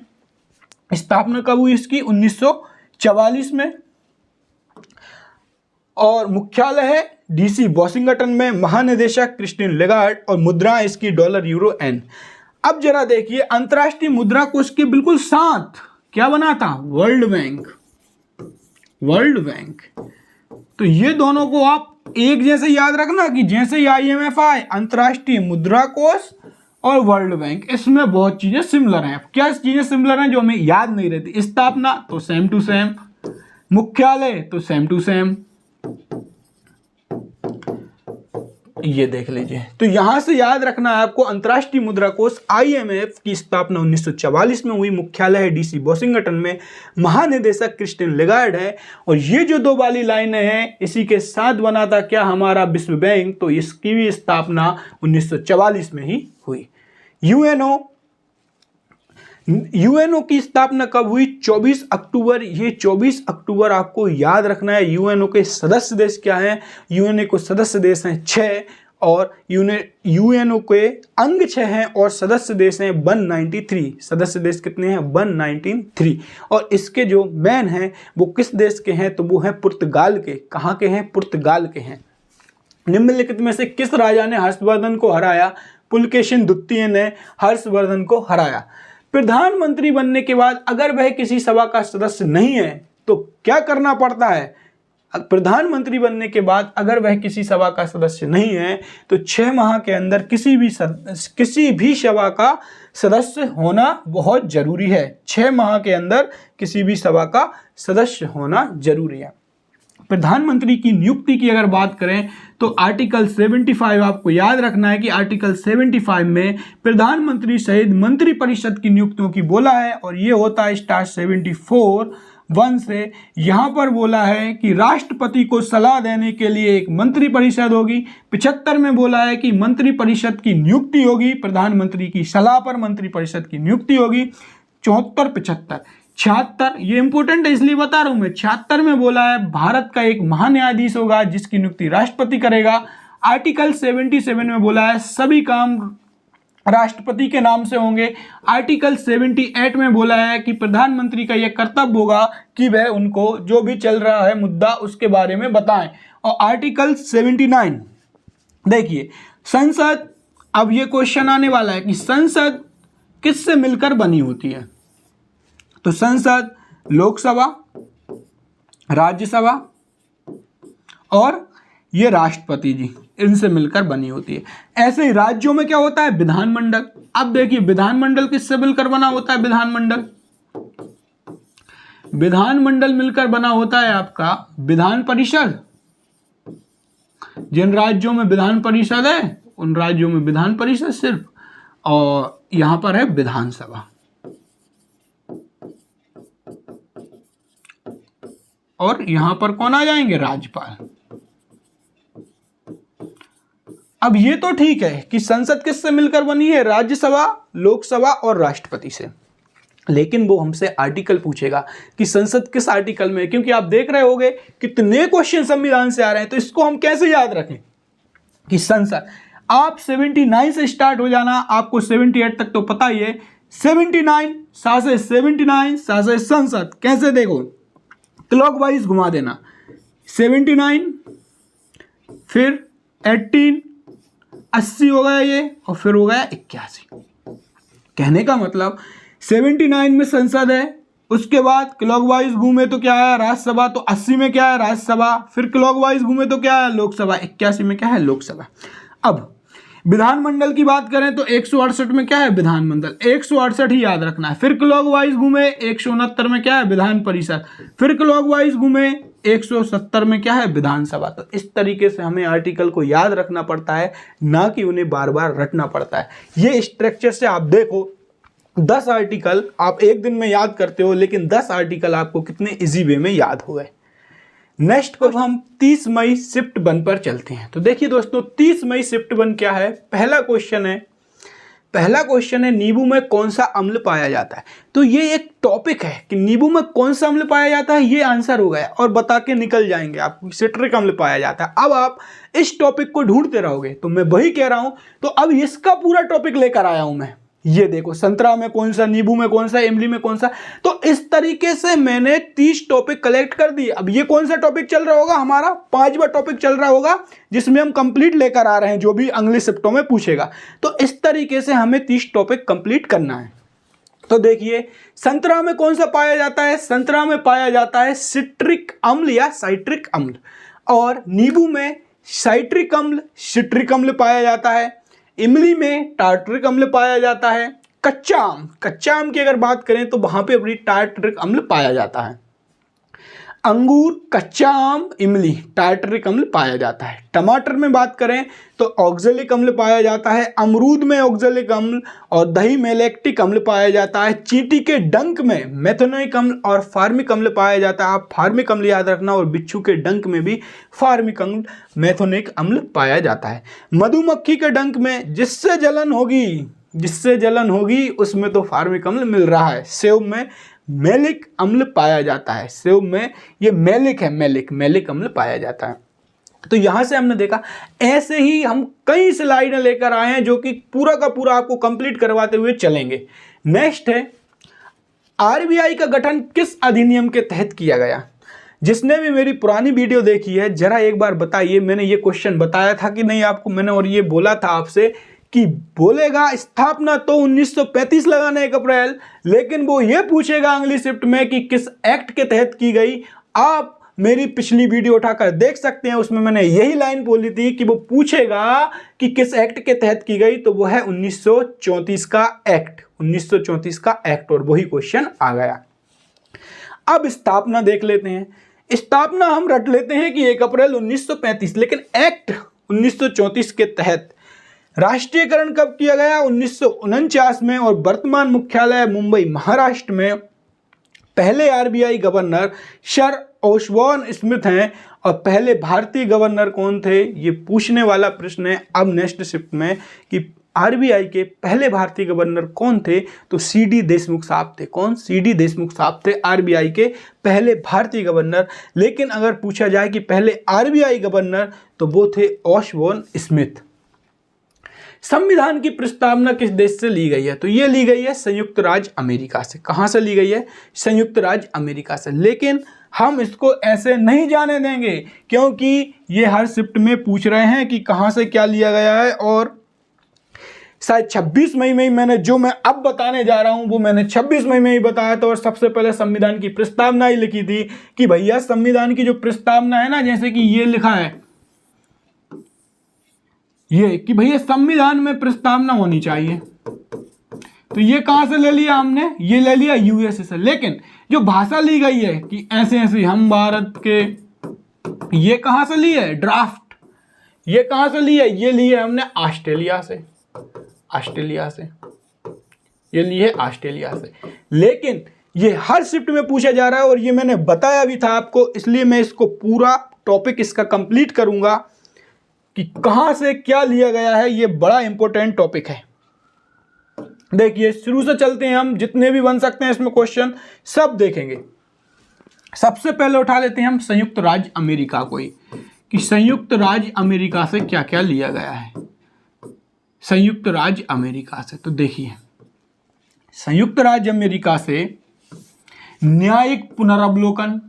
स्थापना कब हुई इसकी? 1944 में। और मुख्यालय है DC वॉशिंगटन में, महानिदेशक क्रिस्टीन लेगार्ड और मुद्रा इसकी डॉलर, यूरो, एन। अब जरा देखिए अंतर्राष्ट्रीय मुद्रा कोष के बिल्कुल साथ क्या बना था? World bank. World bank. तो ये दोनों को आप एक जैसे याद रखना कि जैसे ही IMF आए, अंतर्राष्ट्रीय मुद्रा कोष और वर्ल्ड बैंक, इसमें बहुत चीजें सिमिलर हैं। क्या चीजें सिमिलर हैं जो हमें याद नहीं रहती? स्थापना तो सेम टू सेम, मुख्यालय तो सेम टू सेम, ये देख लीजिए। तो यहां से याद रखना है आपको अंतर्राष्ट्रीय मुद्रा कोष IMF की स्थापना 1944 में हुई, मुख्यालय है DC वॉशिंगटन में, महानिदेशक क्रिस्टीन लेगार्ड है। और ये जो 2 वाली लाइनें हैं इसी के साथ बना था क्या? हमारा विश्व बैंक। तो इसकी भी स्थापना 1944 में ही हुई। UNO की स्थापना कब हुई? 24 अक्टूबर। ये 24 अक्टूबर आपको याद रखना है। UNO के सदस्य देश क्या हैं? UNO के सदस्य देश हैं 6 और UNO के अंग 6 हैं और सदस्य देश हैं 193। सदस्य देश कितने हैं? 193। और इसके जो मैन हैं वो किस देश के हैं? तो वो हैं पुर्तगाल के। कहाँ के हैं? पुर्तगाल के हैं। निम्नलिखित में से किस राजा ने हर्षवर्धन को हराया? पुलकेशिन द्वितीय ने हर्षवर्धन को हराया। प्रधानमंत्री बनने के बाद अगर वह किसी सभा का सदस्य नहीं है तो क्या करना पड़ता है? प्रधानमंत्री बनने के बाद अगर वह किसी सभा का सदस्य नहीं है तो 6 माह के अंदर किसी भी सभा का सदस्य होना बहुत जरूरी है। 6 माह के अंदर किसी भी सभा का सदस्य होना जरूरी है। प्रधानमंत्री की नियुक्ति की अगर बात करें तो आर्टिकल 75 आपको याद रखना है कि आर्टिकल 75 में प्रधानमंत्री सहित मंत्रिपरिषद की नियुक्तियों की बोला है। और ये होता है स्टार्ट 74(1) से। यहाँ पर बोला है कि राष्ट्रपति को सलाह देने के लिए एक मंत्रिपरिषद होगी। 75 में बोला है कि मंत्रिपरिषद की नियुक्ति होगी, प्रधानमंत्री की सलाह पर मंत्रिपरिषद की नियुक्ति होगी। 74, 75, 76 ये इंपोर्टेंट है इसलिए बता रहा हूं मैं। 76 में बोला है भारत का एक महान्यायाधीश होगा जिसकी नियुक्ति राष्ट्रपति करेगा। आर्टिकल 77 में बोला है सभी काम राष्ट्रपति के नाम से होंगे। आर्टिकल 78 में बोला है कि प्रधानमंत्री का यह कर्तव्य होगा कि वह उनको जो भी चल रहा है मुद्दा उसके बारे में बताएं। और आर्टिकल 79 देखिए संसद। अब ये क्वेश्चन आने वाला है कि संसद किससे मिलकर बनी होती है? तो संसद लोकसभा, राज्यसभा और ये राष्ट्रपति जी, इनसे मिलकर बनी होती है। ऐसे ही राज्यों में क्या होता है? विधानमंडल। अब देखिए विधानमंडल किससे मिलकर बना होता है? विधानमंडल मिलकर बना होता है आपका विधान परिषद। जिन राज्यों में विधान परिषद है उन राज्यों में विधान परिषद सिर्फ, और यहां पर है विधानसभा। और यहां पर कौन आ जाएंगे? राज्यपाल। अब ये तो ठीक है कि संसद किससे मिलकर बनी है? राज्यसभा, लोकसभा और राष्ट्रपति से। लेकिन वो हमसे आर्टिकल पूछेगा कि संसद किस आर्टिकल में है, क्योंकि आप देख रहे होंगे कितने क्वेश्चन संविधान से आ रहे हैं। तो इसको हम कैसे याद रखें कि संसद, आप 79 से स्टार्ट हो जाना, आपको 78 तक तो पता ही है। 79 सासे संसद, कैसे देखो क्लॉकवाइज घुमा देना। 79 फिर 18, 80 हो गया ये, और फिर हो गया 81। कहने का मतलब 79 में संसद है, उसके बाद क्लॉकवाइज घूमे तो क्या है राज्यसभा, तो 80 में क्या है राज्यसभा, फिर क्लॉकवाइज घूमे तो क्या है लोकसभा, 81 में क्या है लोकसभा। अब विधानमंडल की बात करें तो 168 में क्या है विधानमंडल, 168 ही याद रखना है। फिर क्लॉकवाइज घूमे 169 में क्या है विधान परिषद, फिर क्लॉकवाइज घूमे 170 में क्या है विधानसभा। तो इस तरीके से हमें आर्टिकल को याद रखना पड़ता है, ना कि उन्हें बार बार रटना पड़ता है। ये स्ट्रक्चर से आप देखो 10 आर्टिकल आप एक दिन में याद करते हो, लेकिन 10 आर्टिकल आपको कितने इजी वे में याद हो गए। नेक्स्ट को हम 30 मई शिफ्ट 1 पर चलते हैं। तो देखिए दोस्तों 30 मई शिफ्ट 1 क्या है। पहला क्वेश्चन है नींबू में कौन सा अम्ल पाया जाता है। तो ये एक टॉपिक है कि नींबू में कौन सा अम्ल पाया जाता है, ये आंसर हो गया और बता के निकल जाएंगे आपको सिट्रिक अम्ल पाया जाता है। अब आप इस टॉपिक को ढूंढते रहोगे, तो मैं वही कह रहा हूं, तो अब इसका पूरा टॉपिक लेकर आया हूं मैं। ये देखो संतरा में कौन सा, नींबू में कौन सा, इमली में कौन सा। तो इस तरीके से मैंने 30 टॉपिक कलेक्ट कर दिए। अब ये कौन सा टॉपिक चल रहा होगा, हमारा 5वां टॉपिक चल रहा होगा, जिसमें हम कंप्लीट लेकर आ रहे हैं जो भी अगले शिफ्टों में पूछेगा। तो इस तरीके से हमें 30 टॉपिक कंप्लीट करना है। तो देखिए संतरा में कौन सा पाया जाता है, संतरा में पाया जाता है सिट्रिक अम्ल या साइट्रिक अम्ल, और नींबू में साइट्रिक अम्ल, सिट्रिक अम्ल पाया जाता है। इमली में टार्टरिक अम्ल पाया जाता है। कच्चा आम की अगर बात करें तो वहां पे अपनी टार्टरिक अम्ल पाया जाता है। अंगूर, कच्चा आम, इमली, टार्टरिक अम्ल पाया जाता है। टमाटर में बात करें तो ऑक्जेलिक अम्ल पाया जाता है। अमरूद में ऑक्जेलिक अम्ल और दही में लैक्टिक अम्ल पाया जाता है। चींटी के डंक में मेथोनिक अम्ल और फार्मिक अम्ल पाया जाता है। आप फार्मिक अम्ल याद रखना, और बिच्छू के डंक में भी फार्मिक अम्ल, मेथोनिक अम्ल पाया जाता है। मधुमक्खी के डंक में जिससे जलन होगी उसमें तो फार्मिक अम्ल मिल रहा है। सेब में मैलिक अम्ल पाया जाता है। सेब में ये मैलिक है, मैलिक अम्ल पाया जाता है। तो यहां से हमने देखा, ऐसे ही हम कई स्लाइडें लेकर आए हैं जो कि पूरा का पूरा आपको कंप्लीट करवाते हुए चलेंगे। नेक्स्ट है आरबीआई का गठन किस अधिनियम के तहत किया गया। जिसने भी मेरी पुरानी वीडियो देखी है जरा एक बार बताइए, मैंने ये क्वेश्चन बताया था कि नहीं आपको मैंने, और ये बोला था आपसे कि बोलेगा स्थापना तो 1935 लगाना 1 अप्रैल, लेकिन वो ये पूछेगा अगली शिफ्ट में कि किस एक्ट के तहत की गई। आप मेरी पिछली वीडियो उठाकर देख सकते हैं, उसमें मैंने यही लाइन बोली थी कि वो पूछेगा कि किस एक्ट के तहत की गई, तो वो है 1934 का एक्ट, 1934 का एक्ट, और वही क्वेश्चन आ गया। अब स्थापना देख लेते हैं। स्थापना हम रट लेते हैं कि 1 अप्रैल 1935, लेकिन एक्ट 1934 के तहत राष्ट्रीयकरण कब किया गया, 1949 में, और वर्तमान मुख्यालय मुंबई महाराष्ट्र में। पहले RBI governor sir Osborne Smith हैं, और पहले भारतीय गवर्नर कौन थे, ये पूछने वाला प्रश्न है अब नेक्स्ट शिफ्ट में कि आरबीआई के पहले भारतीय गवर्नर कौन थे। तो सीडी देशमुख साहब थे। कौन, सीडी देशमुख साहब थे आरबीआई के पहले भारतीय गवर्नर। लेकिन अगर पूछा जाए कि पहले आरबीआई गवर्नर, तो वो थे ओसबॉर्न स्मिथ। संविधान की प्रस्तावना किस देश से ली गई है, तो ये ली गई है संयुक्त राज्य अमेरिका से। कहां से ली गई है, संयुक्त राज्य अमेरिका से। लेकिन हम इसको ऐसे नहीं जाने देंगे, क्योंकि ये हर शिफ्ट में पूछ रहे हैं कि कहां से क्या लिया गया है। और शायद 26 मई में ही मैंने, जो मैं अब बताने जा रहा हूं वो मैंने 26 मई में ही बताया था, और सबसे पहले संविधान की प्रस्तावना ही लिखी थी कि भैया संविधान की जो प्रस्तावना है ना, जैसे कि ये लिखा है ये कि भैया संविधान में प्रस्तावना होनी चाहिए, तो ये कहां से ले लिया हमने, ये ले लिया यूएसए से। लेकिन जो भाषा ली गई है कि ऐसे ऐसे हम भारत के, ये कहां से ली है, ड्राफ्ट, ये कहां से ली है, ये ली है हमने ऑस्ट्रेलिया से, ये ली है ऑस्ट्रेलिया से। लेकिन ये हर शिफ्ट में पूछा जा रहा है, और ये मैंने बताया भी था आपको, इसलिए मैं इसको पूरा टॉपिक इसका कंप्लीट करूंगा कि कहां से क्या लिया गया है। ये बड़ा इंपॉर्टेंट टॉपिक है। देखिए शुरू से चलते हैं हम, जितने भी बन सकते हैं इसमें क्वेश्चन सब देखेंगे। सबसे पहले उठा लेते हैं हम संयुक्त राज्य अमेरिका को ही, कि संयुक्त राज्य अमेरिका से क्या क्या लिया गया है। संयुक्त राज्य अमेरिका से, तो देखिए संयुक्त राज्य अमेरिका से न्यायिक पुनर्अवलोकन,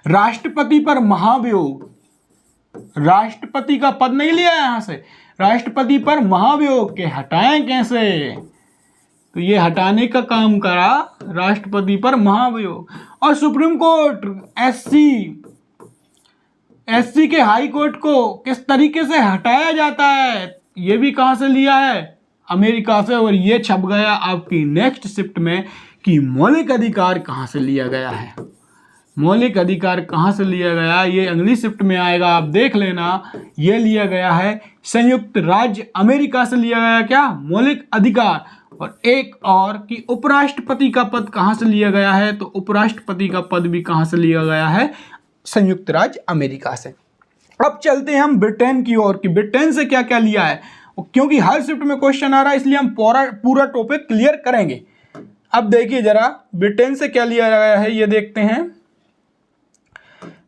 राष्ट्रपति पर महाभियोग, राष्ट्रपति का पद नहीं लिया यहां से, राष्ट्रपति पर महाभियोग के हटाएं कैसे, तो ये हटाने का काम करा राष्ट्रपति पर महाभियोग। और सुप्रीम कोर्ट एससी के हाई कोर्ट को किस तरीके से हटाया जाता है, ये भी कहां से लिया है, अमेरिका से। और ये छप गया आपकी नेक्स्ट शिफ्ट में कि मौलिक अधिकार कहां से लिया गया है, मौलिक अधिकार कहां से लिया गया, ये अगली शिफ्ट में आएगा, आप देख लेना। ये लिया गया है संयुक्त राज्य अमेरिका से लिया गया क्या, मौलिक अधिकार। और एक और कि उपराष्ट्रपति का पद कहां से लिया गया है, तो उपराष्ट्रपति का पद भी कहां से लिया गया है, संयुक्त राज्य अमेरिका से। अब चलते हैं हम ब्रिटेन की ओर कि ब्रिटेन से क्या क्या लिया है, क्योंकि हर शिफ्ट में क्वेश्चन आ रहा है इसलिए हम पूरा टॉपिक क्लियर करेंगे। अब देखिए जरा ब्रिटेन से क्या लिया गया है, ये देखते हैं।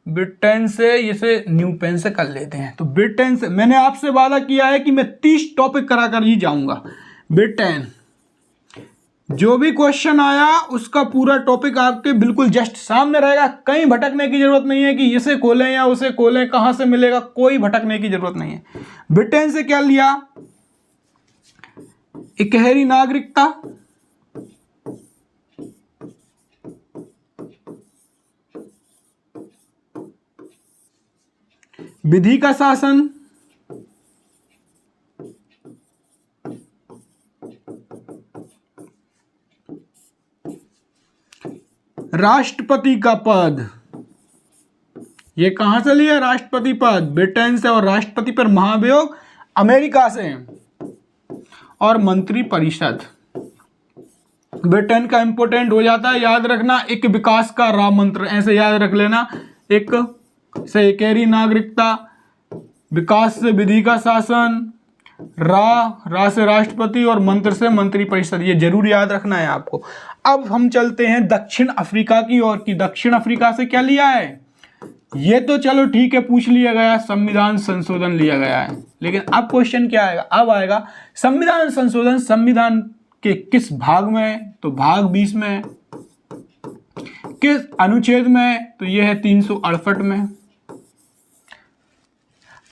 ब्रिटेन से इसे न्यू पेन से कर लेते हैं। तो ब्रिटेन से मैंने आपसे वादा किया है कि मैं 30 टॉपिक करा कर ही जाऊंगा। ब्रिटेन जो भी क्वेश्चन आया उसका पूरा टॉपिक आपके बिल्कुल जस्ट सामने रहेगा, कहीं भटकने की जरूरत नहीं है कि इसे खोलें या उसे खोलें, कहां से मिलेगा, कोई भटकने की जरूरत नहीं है। ब्रिटेन से क्या लिया, इकहरी नागरिकता, विधि का शासन, राष्ट्रपति का पद, ये कहां से लिया राष्ट्रपति पद, ब्रिटेन से। और राष्ट्रपति पर महाभियोग अमेरिका से। और मंत्री परिषद ब्रिटेन का इंपोर्टेंट हो जाता है, याद रखना, एक विकास का रा मंत्र ऐसे याद रख लेना, एक से इकहरी नागरिकता, विकास से विधि का शासन, रा से राष्ट्रपति और मंत्र से मंत्री परिषद, ये जरूर याद रखना है आपको। अब हम चलते हैं दक्षिण अफ्रीका की ओर कि दक्षिण अफ्रीका से क्या लिया है, ये तो चलो ठीक है पूछ लिया गया, संविधान संशोधन लिया गया है। लेकिन अब क्वेश्चन क्या आएगा, अब आएगा संविधान संशोधन संविधान के किस भाग में, तो भाग 20 में, किस अनुच्छेद में, तो ये है 368 में।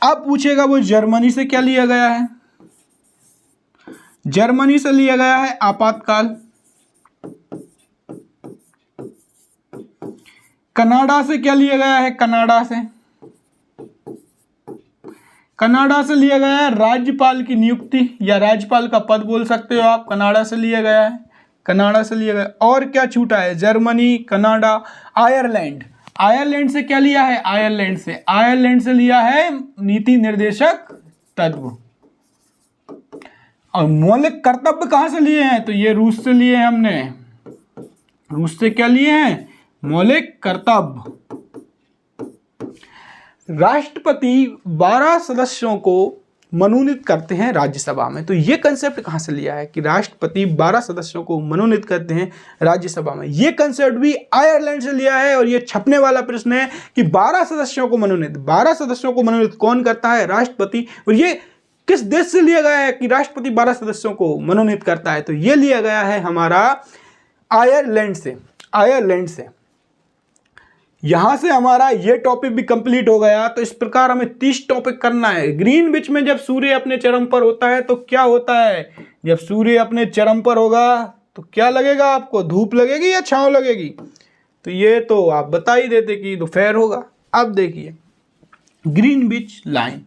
अब पूछेगा वो जर्मनी से क्या लिया गया है, जर्मनी से लिया गया है आपातकाल। कनाडा से क्या लिया गया है, कनाडा से लिया गया है राज्यपाल की नियुक्ति या राज्यपाल का पद बोल सकते हो आप, कनाडा से लिया गया है, कनाडा से लिया गया। और क्या छूटा है, जर्मनी, कनाडा, आयरलैंड से क्या लिया है, आयरलैंड से लिया है नीति निर्देशक तत्व। और मौलिक कर्तव्य कहां से लिए हैं, तो ये रूस से लिए हैं हमने, रूस से क्या लिए हैं, मौलिक कर्तव्य। राष्ट्रपति 12 सदस्यों को मनोनीत करते हैं राज्यसभा में, तो ये कंसेप्ट कहां से लिया है कि राष्ट्रपति 12 सदस्यों को मनोनीत करते हैं राज्यसभा में, ये कंसेप्ट भी आयरलैंड से लिया है। और ये छपने वाला प्रश्न है कि 12 सदस्यों को मनोनीत कौन करता है, राष्ट्रपति। और ये किस देश से लिया गया है कि राष्ट्रपति 12 सदस्यों को मनोनीत करता है, तो ये लिया गया है हमारा आयरलैंड से। यहां से हमारा ये टॉपिक भी कंप्लीट हो गया। तो इस प्रकार हमें 30 टॉपिक करना है। ग्रीनविच में जब सूर्य अपने चरम पर होता है तो क्या होता है, जब सूर्य अपने चरम पर होगा तो क्या लगेगा आपको, धूप लगेगी या छांव लगेगी, तो ये तो आप बता ही देते कि दोपहर होगा। अब देखिए ग्रीनविच लाइन,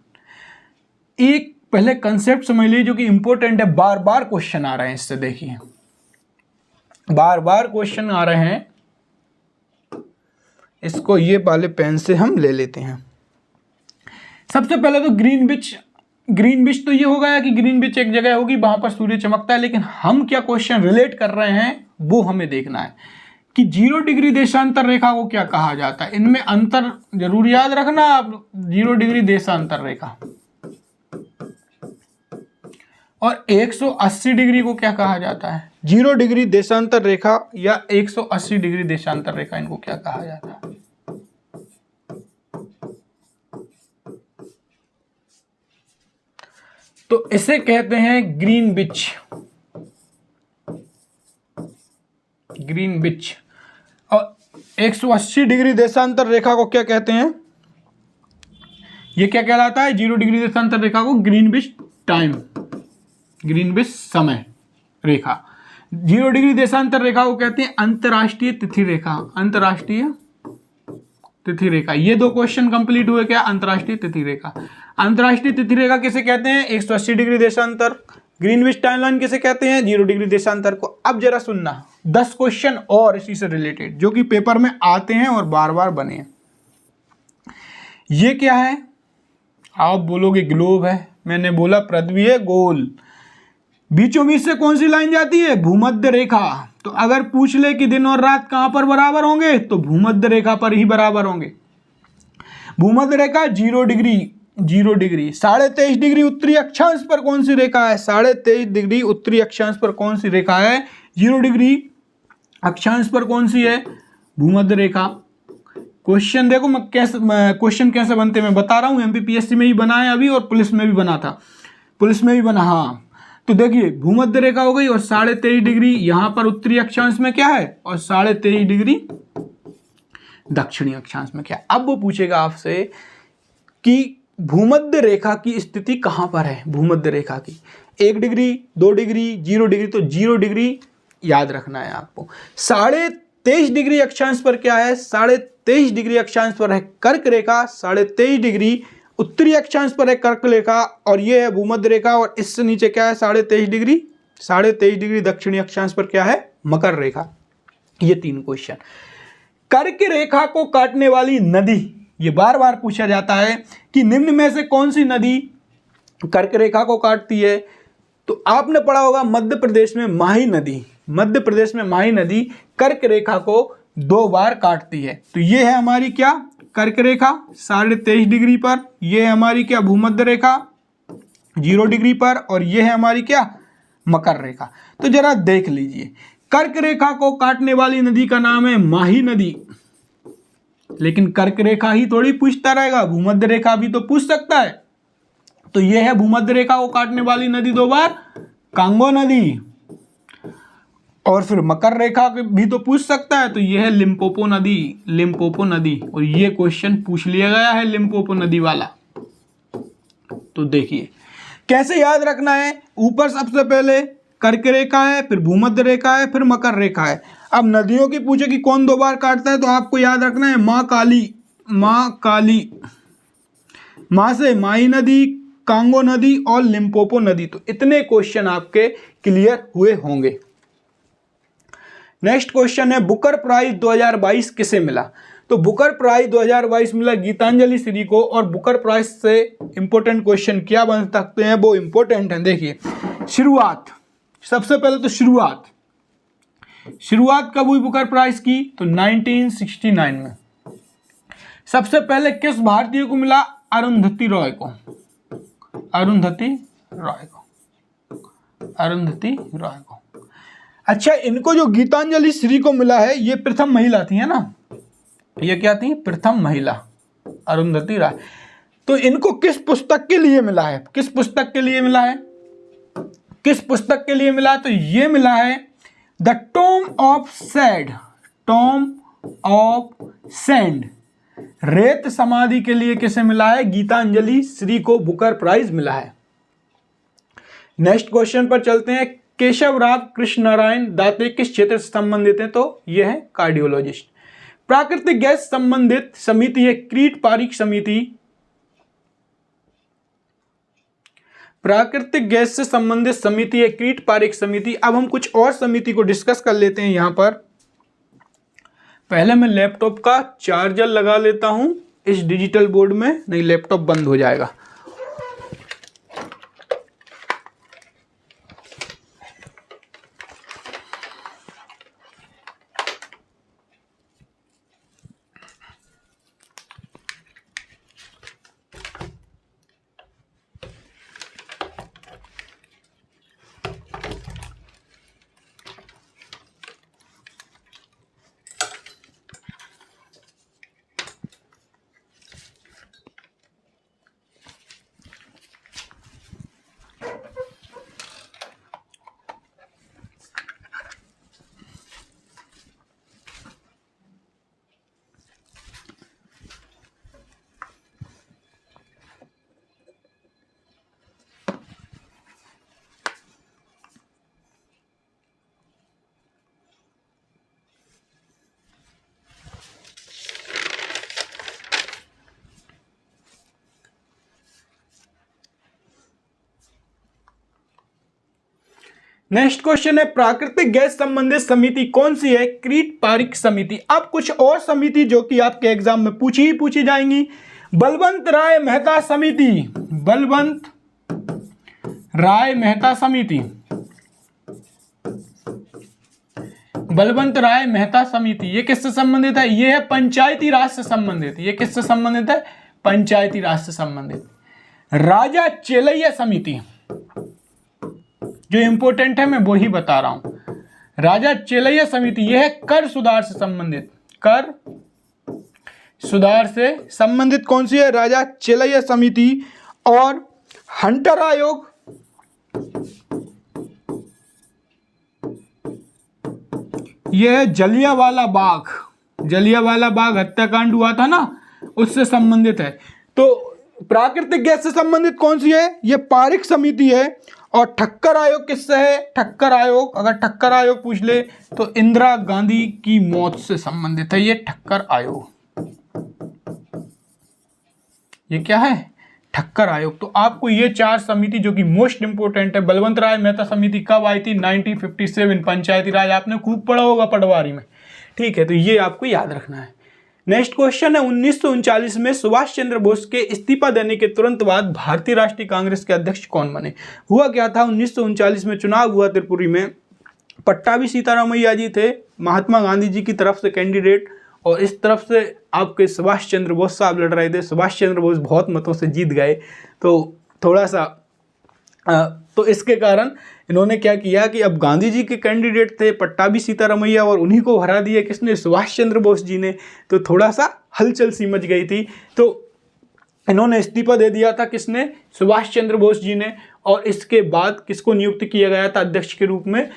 एक पहले कंसेप्ट समझ लीजिए जो कि इंपॉर्टेंट है, बार बार क्वेश्चन आ रहे हैं इससे, देखिए बार बार क्वेश्चन आ रहे हैं। इसको ये वाले पेन से हम ले लेते हैं। सबसे पहले तो ग्रीनविच तो ये हो गया कि ग्रीनविच एक जगह होगी वहां पर सूर्य चमकता है, लेकिन हम क्या क्वेश्चन रिलेट कर रहे हैं वो हमें देखना है कि 0 डिग्री देशांतर रेखा को क्या कहा जाता है। इनमें अंतर जरूर याद रखना आप, 0 डिग्री देशांतर रेखा, और 180 डिग्री को क्या कहा जाता है, 0 डिग्री देशांतर रेखा या 180 डिग्री देशांतर रेखा, इनको क्या कहा जाता है। तो इसे कहते हैं ग्रीनविच। और 180 डिग्री देशांतर रेखा को क्या कहते हैं, ये क्या कहलाता है? 0 डिग्री देशांतर रेखा को ग्रीनविच टाइम, ग्रीनविच समय रेखा। 0 डिग्री देशांतर रेखा को कहते हैं अंतरराष्ट्रीय तिथि रेखा, अंतरराष्ट्रीय तिथि रेखा। ये 2 क्वेश्चन कंप्लीट हुए क्या? अंतरराष्ट्रीय तिथि रेखा। अंतरराष्ट्रीय तिथि रेखा किसे कहते हैं? 180 डिग्री देशांतर। ग्रीनविच टाइमलाइन किसे कहते हैं? 0 डिग्री देशांतर को। अब जरा सुनना 10 क्वेश्चन और इसी से रिलेटेड जो कि पेपर में आते हैं और बार बार बने हैं। ये क्या है? आप बोलोगे ग्लोब है, मैंने बोला पृथ्वी है गोल। बीचों बीच से कौन सी लाइन जाती है? भूमध्य रेखा। तो अगर पूछ ले कि दिन और रात कहां पर बराबर होंगे, तो भूमध्य रेखा पर ही बराबर होंगे। भूमध्य रेखा 0 डिग्री, 0 डिग्री। 23.5 डिग्री उत्तरी अक्षांश पर कौन सी रेखा है? 23.5 डिग्री उत्तरी अक्षांश पर कौन सी रेखा है? 0 डिग्री अक्षांश पर कौन सी है? भूमध्य रेखा। क्वेश्चन देखो मैं क्वेश्चन कैसे बनते मैं बता रहा हूं। एमपीपीएससी में ही बना है अभी और पुलिस में भी बना था, पुलिस में भी बना। हाँ, तो देखिए भूमध्य रेखा हो गई और 23.5 डिग्री यहां पर उत्तरी अक्षांश में क्या है, और 23.5 डिग्री दक्षिणी अक्षांश में क्या। अब वो पूछेगा आपसे कि भूमध्य रेखा की स्थिति कहां पर है? भूमध्य रेखा की 1 डिग्री, 2 डिग्री, 0 डिग्री। तो 0 डिग्री याद रखना है आपको। 23.5 डिग्री अक्षांश पर क्या है? 23.5 डिग्री अक्षांश पर है कर्क रेखा। 23.5 डिग्री उत्तरी अक्षांश पर है कर्क रेखा और ये है भूमध्य रेखा। और इससे नीचे क्या है? 23.5 डिग्री, 23.5 डिग्री दक्षिणी अक्षांश पर क्या है? मकर रेखा। ये 3 क्वेश्चन। कर्क रेखा को काटने वाली नदी, ये बार बार पूछा जाता है कि निम्न में से कौन सी नदी कर्क रेखा को काटती है? तो आपने पढ़ा होगा मध्य प्रदेश में माही नदी, मध्य प्रदेश में माही नदी कर्क रेखा को 2 बार काटती है। तो ये है हमारी क्या? कर्क रेखा 23.5 डिग्री पर। ये है हमारी क्या? भूमध्य रेखा 0 डिग्री पर। और ये है हमारी क्या? मकर रेखा। तो जरा देख लीजिए, कर्क रेखा को काटने वाली नदी का नाम है माही नदी। लेकिन कर्क रेखा ही थोड़ी पूछता रहेगा, भूमध्य रेखा भी तो पूछ सकता है। तो ये है भूमध्य रेखा को काटने वाली नदी 2 बार, कांगो नदी। और फिर मकर रेखा भी तो पूछ सकता है, तो यह है लिम्पोपो नदी, लिम्पोपो नदी। और ये क्वेश्चन पूछ लिया गया है लिम्पोपो नदी वाला। तो देखिए कैसे याद रखना है। ऊपर सबसे पहले कर्क रेखा है, फिर भूमध्य रेखा है, फिर मकर रेखा है। अब नदियों की पूछे कि कौन 2 बार काटता है, तो आपको याद रखना है माँ काली, माँ काली, माँ से माही नदी, कांगो नदी और लिम्पोपो नदी। तो इतने क्वेश्चन आपके क्लियर हुए होंगे। नेक्स्ट क्वेश्चन है बुकर प्राइज 2022 किसे मिला? तो बुकर प्राइज 2022 मिला गीतांजलि श्री को। और बुकर प्राइज से इंपॉर्टेंट क्वेश्चन क्या बन सकते हैं, वो इंपॉर्टेंट है। देखिए शुरुआत, सबसे पहले तो शुरुआत कब हुई बुकर प्राइज की? तो 1969 में। सबसे पहले किस भारतीय को मिला? अरुंधति रॉय को, अरुंधति रॉय को, अरुंधति रॉय को। अच्छा, इनको जो गीतांजलि श्री को मिला है, ये प्रथम महिला थी, है ना? ये क्या थी? प्रथम महिला, अरुंधति राय। तो इनको किस पुस्तक के लिए मिला है? किस पुस्तक के लिए मिला है? किस पुस्तक के लिए मिला? तो ये मिला है the Tom of sad, Tom of sand, रेत समाधि के लिए किसे मिला है? गीतांजलि श्री को बुकर प्राइज मिला है। नेक्स्ट क्वेश्चन पर चलते हैं। केशवराव कृष्ण नारायण दाते किस क्षेत्र से संबंधित हैं? तो यह है कार्डियोलॉजिस्ट। प्राकृतिक गैस संबंधित समिति है क्रीट पारिक समिति। प्राकृतिक गैस से संबंधित समिति है क्रीट पारिक समिति। अब हम कुछ और समिति को डिस्कस कर लेते हैं। यहां पर पहले मैं लैपटॉप का चार्जर लगा लेता हूं इस डिजिटल बोर्ड में, नहीं लैपटॉप बंद हो जाएगा। नेक्स्ट क्वेश्चन है, प्राकृतिक गैस संबंधित समिति कौन सी है? क्रीट पारिक समिति। अब कुछ और समिति जो कि आपके एग्जाम में पूछी जाएंगी। बलवंत राय मेहता समिति, बलवंत राय मेहता समिति, बलवंत राय मेहता समिति, ये किससे संबंधित है? ये है पंचायती राज से संबंधित। ये किससे संबंधित है? पंचायती राज से संबंधित। राजा चेलैया समिति, जो इंपॉर्टेंट है मैं वो ही बता रहा हूं। राजा चेलैया समिति यह है कर सुधार से संबंधित। कर सुधार से संबंधित कौन सी है? राजा चेलैया समिति। और हंटर आयोग, यह है जलियांवाला बाग, जलियांवाला बाग हत्याकांड हुआ था ना, उससे संबंधित है। तो प्राकृतिक गैस से संबंधित कौन सी है? यह पारिक समिति है। और ठक्कर आयोग किससे है? ठक्कर आयोग, अगर ठक्कर आयोग पूछ ले तो इंदिरा गांधी की मौत से संबंधित है ये ठक्कर आयोग। ये क्या है? ठक्कर आयोग। तो आपको ये चार समिति जो कि मोस्ट इंपोर्टेंट है। बलवंत राय मेहता समिति कब आई थी? 1957, पंचायती राज आपने खूब पढ़ा होगा पटवारी में, ठीक है, तो ये आपको याद रखना है। नेक्स्ट क्वेश्चन है, 1939 में सुभाष चंद्र बोस के इस्तीफा देने के तुरंत बाद भारतीय राष्ट्रीय कांग्रेस के अध्यक्ष कौन बने? हुआ क्या था? 1939 में चुनाव हुआ त्रिपुरी में। पट्टाभी सीतारामैया जी थे महात्मा गांधी जी की तरफ से कैंडिडेट, और इस तरफ से आपके सुभाष चंद्र बोस साहब लड़ रहे थे। सुभाष चंद्र बोस बहुत मतों से जीत गए, तो थोड़ा सा तो इसके कारण इन्होंने क्या किया कि अब गांधी जी के कैंडिडेट थे पट्टाभी सीतारामैया, और उन्हीं को हरा दिया किसने? सुभाष चंद्र बोस जी ने। तो थोड़ा सा हलचल सी मच गई थी, तो इन्होंने इस्तीफा दे दिया था। किसने? सुभाष चंद्र बोस जी ने। और इसके बाद किसको नियुक्त किया गया था अध्यक्ष के रूप में?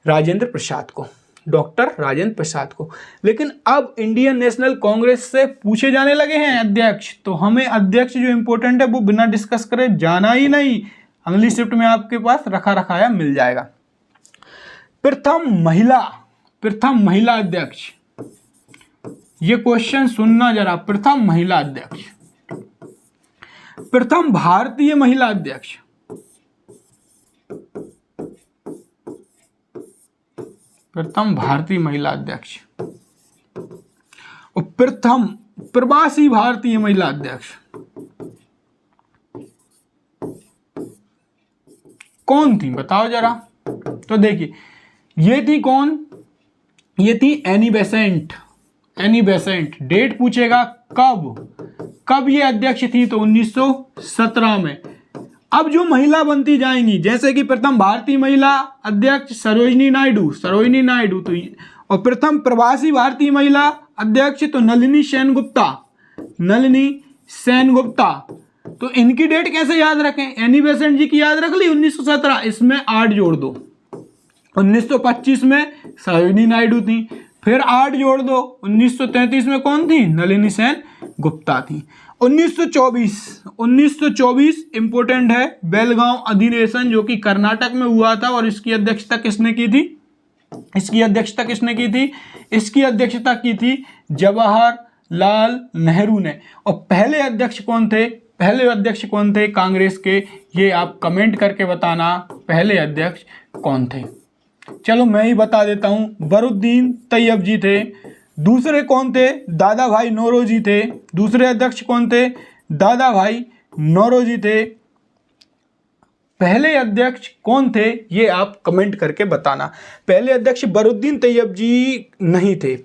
राजेंद्र प्रसाद को, डॉक्टर राजेंद्र प्रसाद को। लेकिन अब इंडियन नेशनल कांग्रेस से पूछे जाने लगे हैं अध्यक्ष, तो हमें अध्यक्ष जो इंपॉर्टेंट है वो बिना डिस्कस करे जाना ही नहीं। अगली शिफ्ट में आपके पास रखाया मिल जाएगा। प्रथम महिला अध्यक्ष, ये क्वेश्चन सुनना जरा। प्रथम महिला अध्यक्ष, प्रथम भारतीय महिला अध्यक्ष, प्रथम भारतीय महिला अध्यक्ष, और प्रथम प्रवासी भारतीय महिला अध्यक्ष कौन थी? बताओ जरा। तो देखिए, ये थी कौन? ये थी Annie Besant. Annie Besant. Date पूछेगा कब ये अध्यक्ष थी? तो 1917 में। अब जो महिला बनती जाएंगी, जैसे कि प्रथम भारतीय महिला अध्यक्ष सरोजिनी नायडू, तो और प्रथम प्रवासी भारतीय महिला अध्यक्ष तो नलिनी सेन गुप्ता। तो इनकी डेट कैसे याद रखें? एनी बेसेंट जी की याद रख ली 1917, इसमें 8 जोड़ दो। 1925 में सरोजिनी नायडू थी, फिर 8 जोड़ दो। 1933 में कौन थी? नलिनी सेन गुप्ता थी। 1924 इंपोर्टेंट है, बेलगांव अधिवेशन जो कि कर्नाटक में हुआ था, और इसकी अध्यक्षता किसने की थी? इसकी अध्यक्षता की थी जवाहरलाल नेहरू ने। और पहले अध्यक्ष कौन थे कांग्रेस के? ये आप कमेंट करके बताना, पहले अध्यक्ष कौन थे। चलो मैं ही बता देता हूं, बरुद्दीन तैयब जी थे। दूसरे कौन थे? दादा भाई नौरोजी थे। दूसरे अध्यक्ष कौन थे? दादा भाई नौरोजी थे। पहले अध्यक्ष कौन थे? ये आप कमेंट करके बताना। पहले अध्यक्ष बरुद्दीन तैयब जी नहीं थे।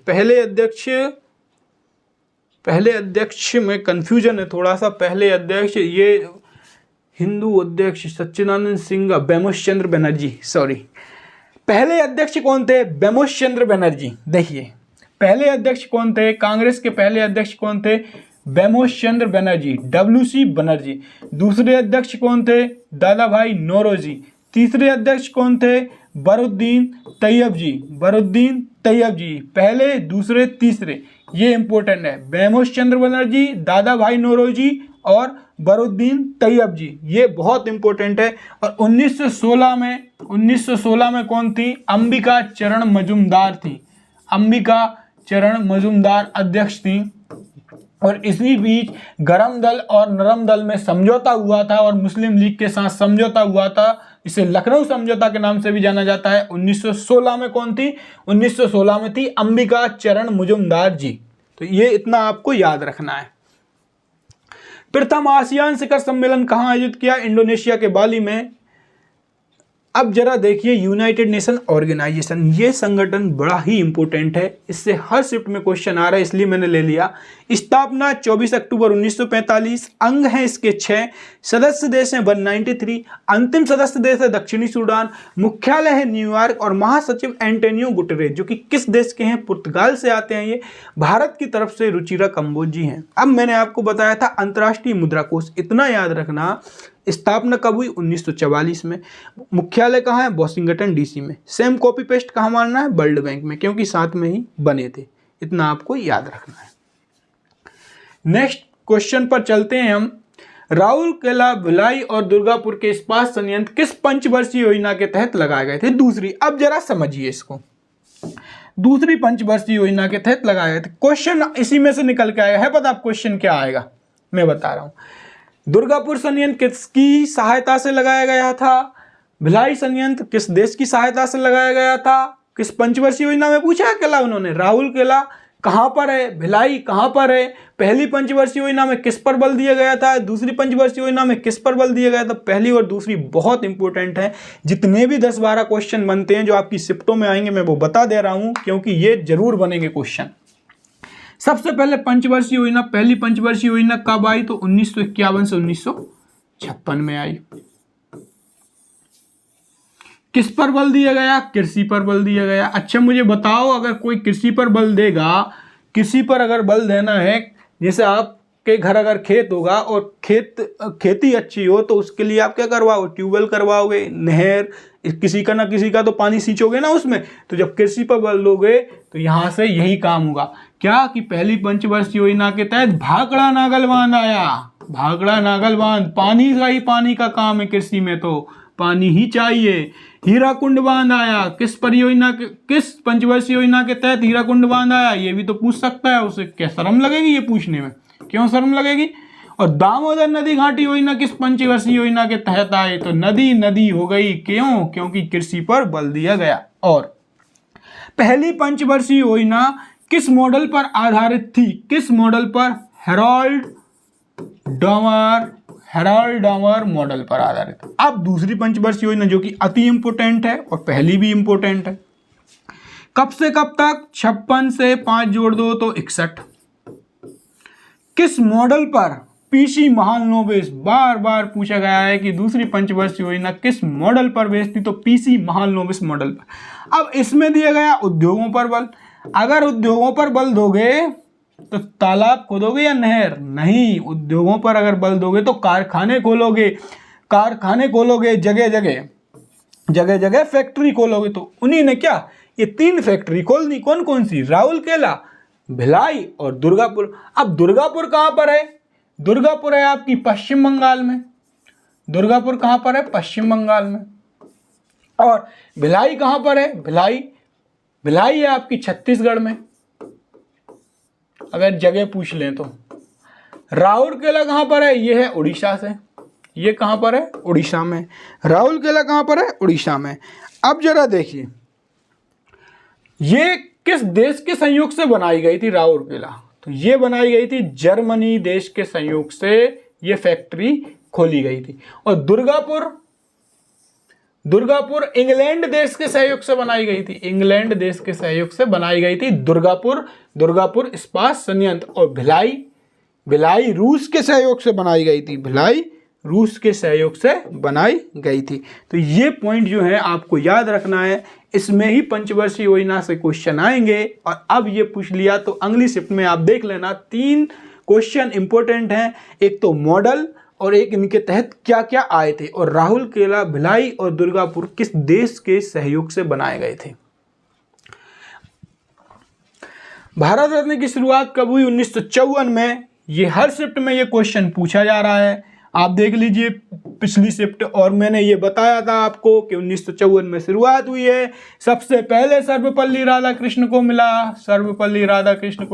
पहले अध्यक्ष में कंफ्यूजन है थोड़ा सा। पहले अध्यक्ष ये हिंदू अध्यक्ष सच्चिदानंद सिंह, बेमोश चंद्र बनर्जी, सॉरी। पहले अध्यक्ष कौन थे? बेमोश चंद्र बनर्जी। देखिए, पहले अध्यक्ष कौन थे? कांग्रेस के पहले अध्यक्ष कौन थे? बेमोश चंद्र बनर्जी, WC बनर्जी। दूसरे अध्यक्ष कौन थे? दादा भाई नौरोजी। तीसरे अध्यक्ष कौन थे? बरुद्दीन तैयब जी। पहले, दूसरे, तीसरे, ये इंपॉर्टेंट है। बेमोश चंद्र बनर्जी, दादा भाई नौरोजी और बरुद्दीन तैयब जी, ये बहुत इंपॉर्टेंट है। और 1916 में कौन थी? अंबिका चरण मजूमदार थी। अंबिका चरण मजूमदार अध्यक्ष थी। और इसी बीच गरम दल और नरम दल में समझौता हुआ था, और मुस्लिम लीग के साथ समझौता हुआ था। इसे लखनऊ समझौता के नाम से भी जाना जाता है। 1916 में कौन थी? 1916 में थी अंबिका चरण मुजुमदार जी। तो ये इतना आपको याद रखना है। प्रथम आसियान शिखर सम्मेलन कहाँ आयोजित किया? इंडोनेशिया के बाली में। अब जरा देखिए यूनाइटेड नेशन ऑर्गेनाइजेशन, ये संगठन बड़ा ही इंपॉर्टेंट है, इससे हर शिफ्ट में क्वेश्चन आ रहा है इसलिए मैंने ले लिया। स्थापना 24 अक्टूबर 1945, अंग हैं इसके 6, सदस्य देश हैं 193, अंतिम सदस्य देश है दक्षिणी सूडान, मुख्यालय है न्यूयॉर्क और महासचिव एंटोनियो गुटेरेस जो कि किस देश के हैं? पुर्तगाल से आते हैं ये। भारत की तरफ से रुचिरा कंबोजी हैं। अब मैंने आपको बताया था अंतर्राष्ट्रीय मुद्रा कोष, इतना याद रखना। स्थापना कब हुई? 1944 में। मुख्यालय कहाँ है? वॉशिंगटन डीसी में। सेम कॉपी पेस्ट कहाँ मानना है? वर्ल्ड बैंक में, क्योंकि साथ में ही बने थे। इतना आपको याद रखना है। नेक्स्ट क्वेश्चन पर चलते हैं हम। राउरकेला, भिलाई और दुर्गापुर के इस्पात संयंत्र किस पंचवर्षीय योजना के तहत लगाए गए थे? दूसरी। अब जरा समझिए इसको, दूसरी पंचवर्षीय योजना के तहत लगाए गए थे। क्वेश्चन इसी में से निकल के आएगा, है पता आप क्वेश्चन क्या आएगा? मैं बता रहा हूं। दुर्गापुर संयंत्र किसकी सहायता से लगाया गया था? भिलाई संयंत्र किस देश की सहायता से लगाया गया था? किस पंचवर्षीय योजना में पूछा है केला उन्होंने? राउरकेला कहां पर है? भिलाई कहां पर है? पहली पंचवर्षीय योजना में किस पर बल दिया गया था? दूसरी पंचवर्षीय योजना में किस पर बल दिया गया था? पहली और दूसरी बहुत इंपॉर्टेंट है। जितने भी 10-12 क्वेश्चन बनते हैं जो आपकी शिफ्टों में आएंगे, मैं वो बता दे रहा हूं क्योंकि ये जरूर बनेंगे क्वेश्चन। सबसे पहले पंचवर्षीय योजना, पहली पंचवर्षीय योजना कब आई? तो 1951 से 1956 में आई। किस पर बल दिया गया? कृषि पर बल दिया गया। अच्छा मुझे बताओ, अगर कोई कृषि पर बल देगा, कृषि पर अगर बल देना है, जैसे आपके घर अगर खेत होगा और खेती अच्छी हो तो उसके लिए आप क्या करवाओ? ट्यूबवेल करवाओगे, नहर, किसी का ना किसी का तो पानी सींचोगे ना उसमें। तो जब कृषि पर बल दोगे तो यहां से यही काम होगा। क्या कि पहली पंचवर्षीय योजना के तहत भाखड़ा नागल बांध आया। भाखड़ा नागल बांध, पानी का ही पानी का काम है, कृषि में तो पानी ही चाहिए। हीराकुंड बांध आया। किस परियोजना के, किस पंचवर्षीय योजना के तहत हीराकुंड बांध आया? ये भी तो पूछ सकता है, उसे क्या शर्म लगेगी ये पूछने में? क्यों शर्म लगेगी? और दामोदर नदी घाटी योजना किस पंचवर्षीय योजना के तहत आए? तो नदी नदी हो गई। क्यों? क्योंकि कृषि पर बल दिया गया। और पहली पंचवर्षीय योजना किस मॉडल पर आधारित थी? किस मॉडल पर? हेराल्ड डॉमर मॉडल पर आधारित। अब दूसरी पंचवर्षीय योजना जो कि अति इंपोर्टेंट है और पहली भी इंपोर्टेंट है, कब से कब तक? 56 से 5 जोड़ दो तो 61। किस मॉडल पर? पीसी महालनोबिस। बार बार पूछा गया है कि दूसरी पंचवर्षीय योजना किस मॉडल पर बेस्ड थी? तो पीसी महालनोबिस मॉडल पर। अब इसमें दिया गया उद्योगों पर बल। अगर उद्योगों पर बल दोगे तो तालाब खोदोगे या नहर? नहीं, उद्योगों पर अगर बल दोगे तो कारखाने खोलोगे, जगह जगह फैक्ट्री खोलोगे। तो उन्हीं ने क्या ये 3 फैक्ट्री खोल दी। कौन कौन सी? राउरकेला, भिलाई और दुर्गापुर। अब दुर्गापुर कहां पर है? दुर्गापुर है आपकी पश्चिम बंगाल में। दुर्गापुर कहां पर है? पश्चिम बंगाल में। और भिलाई कहां पर है? भिलाई है आपकी छत्तीसगढ़ में, अगर जगह पूछ लें तो। राउरकेला कहां पर है? ये है उड़ीसा से। ये कहां पर है? उड़ीसा में। राउरकेला कहां पर है? उड़ीसा में। अब जरा देखिए, ये किस देश के संयोग से बनाई गई थी राउरकेला? तो ये बनाई गई थी जर्मनी देश के संयोग से, ये फैक्ट्री खोली गई थी। और दुर्गापुर इंग्लैंड देश के सहयोग से बनाई गई थी। इंग्लैंड देश के सहयोग से बनाई गई थी दुर्गापुर इस्पात संयंत्र। और भिलाई रूस के सहयोग से बनाई गई थी। भिलाई रूस के सहयोग से बनाई गई थी। तो ये पॉइंट जो है आपको याद रखना है, इसमें ही पंचवर्षीय योजना से क्वेश्चन आएंगे। और अब ये पूछ लिया तो अगली शिफ्ट में आप देख लेना 3 क्वेश्चन इंपॉर्टेंट हैं। एक तो मॉडल और एक इनके तहत क्या क्या आए थे, और राउरकेला, भिलाई और दुर्गापुर किस देश के सहयोग से बनाए गए थे। भारत रत्न की शुरुआत कब हुई? 1954 में। ये हर शिफ्ट में ये क्वेश्चन पूछा जा रहा है, आप देख लीजिए पिछली शिफ्ट। और मैंने ये बताया था आपको कि 1954 में शुरुआत हुई है। सबसे पहले सर्वपल्ली राधाकृष्ण को